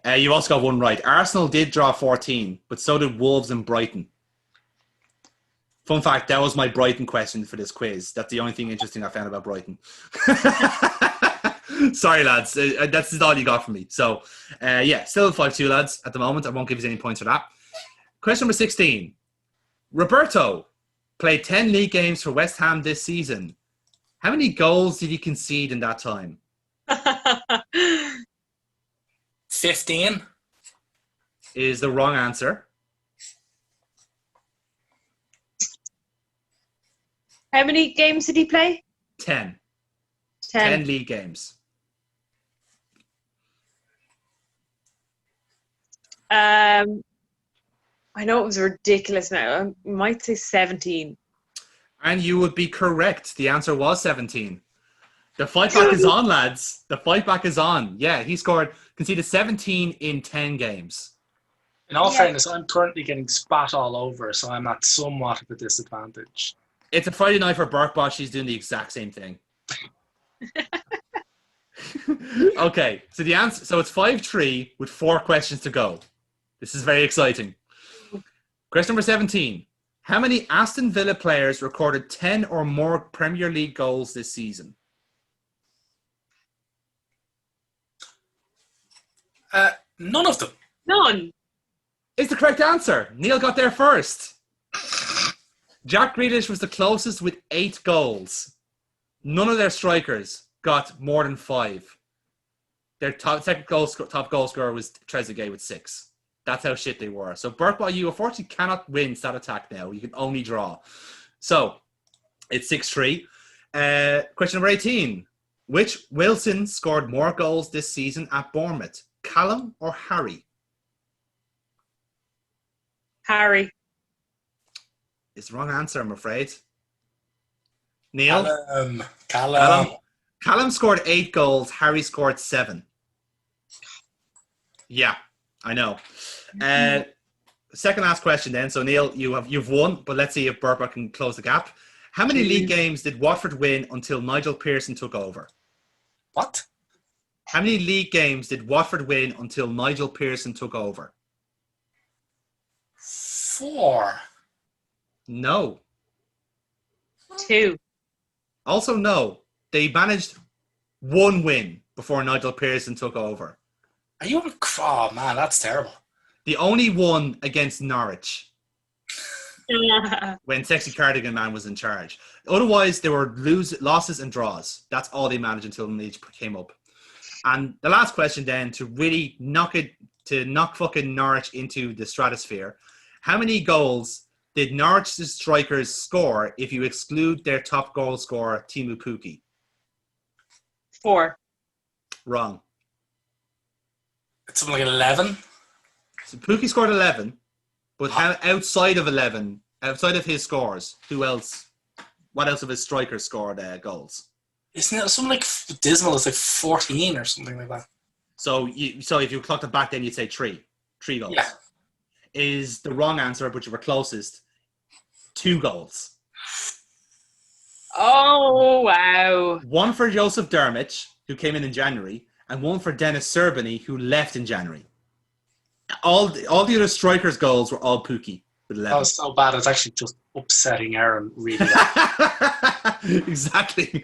You also got 1 right. Arsenal did draw 14, but so did Wolves and Brighton. Fun fact, that was my Brighton question for this quiz. That's the only thing interesting I found about Brighton. Sorry, lads. That's all you got from me. So, still 5-2, lads, at the moment. I won't give you any points for that. Question number 16. Roberto played 10 league games for West Ham this season. How many goals did he concede in that time? 15. Is the wrong answer. How many games did he play? 10. 10. 10 league games. I know it was a ridiculous now. I might say 17. And you would be correct. The answer was 17. The fight back is on, lads. The fight back is on. Yeah, he conceded 17 in 10 games. In all fairness, I'm currently getting spat all over, so I'm at somewhat of a disadvantage. It's a Friday night for Burkbot. She's doing the exact same thing. Okay, so the answer. So it's 5-3 with 4 questions to go. This is very exciting. Question number 17. How many Aston Villa players recorded 10 or more Premier League goals this season? None of them. None. Is the correct answer. Neil got there first. Jack Grealish was the closest with 8 goals. None of their strikers got more than 5. Their top goal scorer was Trezeguet with 6. That's how shit they were. So, Burkball, you unfortunately cannot win stat attack now. You can only draw. So, it's 6-3. Question number 18. Which Wilson scored more goals this season at Bournemouth? Callum or Harry? Harry. It's the wrong answer, I'm afraid. Neil? Callum scored 8 goals. Harry scored 7. Yeah, I know. Second last question then. So Neil, you've won, but let's see if Burpa can close the gap. How many league games did Watford win until Nigel Pearson took over? What? How many league games did Watford win until Nigel Pearson took over? 4. No. 2. Also no. They managed 1 win before Nigel Pearson took over. Are you? Oh man, that's terrible. The only one against Norwich when Sexy Cardigan Man was in charge. Otherwise, they were losses and draws. That's all they managed until Leach came up. And the last question then, to really knock fucking Norwich into the stratosphere. How many goals did Norwich's strikers score if you exclude their top goal scorer, Timu Puki? 4. Wrong. It's something like 11. So Pookie scored 11, but outside of 11, outside of his scores, who else? What else of his strikers scored goals? Isn't it something like dismal? It's like 14 or something like that. So if you clocked it back, then you'd say 3 goals. Yeah. Is the wrong answer, but you were closest. 2 goals. Oh, wow. 1 for Joseph Dermich, who came in January, and 1 for Dennis Serbany, who left in January. All the other strikers' goals were all Pookie with 11. That was so bad. It's actually just upsetting Aaron really. Exactly.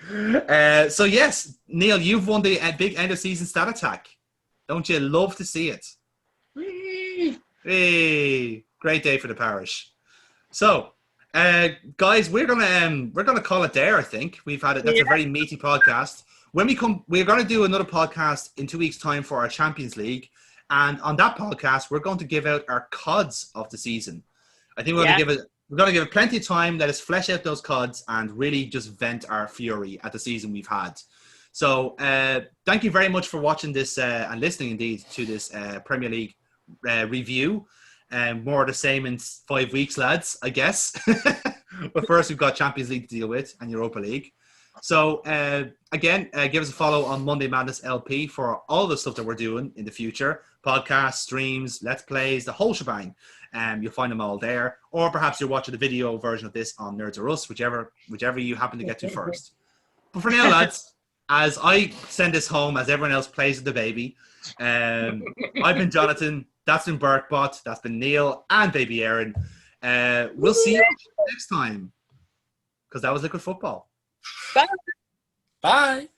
So yes, Neil, you've won the big end of season stat attack. Don't you love to see it? Hey, great day for the parish. So, guys, we're gonna call it there. I think we've had it. That's a very meaty podcast. When we come, we're going to do another podcast in 2 weeks' time for our Champions League, and on that podcast, we're going to give out our CODs of the season. I think we're going to give it plenty of time. Let us flesh out those CODs and really just vent our fury at the season we've had. So, thank you very much for watching this and listening, indeed, to this Premier League review. More of the same in 5 weeks, lads, I guess. But first, we've got Champions League to deal with and Europa League. So, again, give us a follow on Monday Madness LP for all the stuff that we're doing in the future. Podcasts, streams, Let's Plays, the whole shebang. You'll find them all there. Or perhaps you're watching the video version of this on Nerds or Us, whichever you happen to get to first. But for now, lads, as I send this home, as everyone else plays with the baby, I've been Jonathan, that's been Burkbot, that's been Neil, and baby Aaron. We'll see you next time, because that was Liquid Football. Bye. Bye.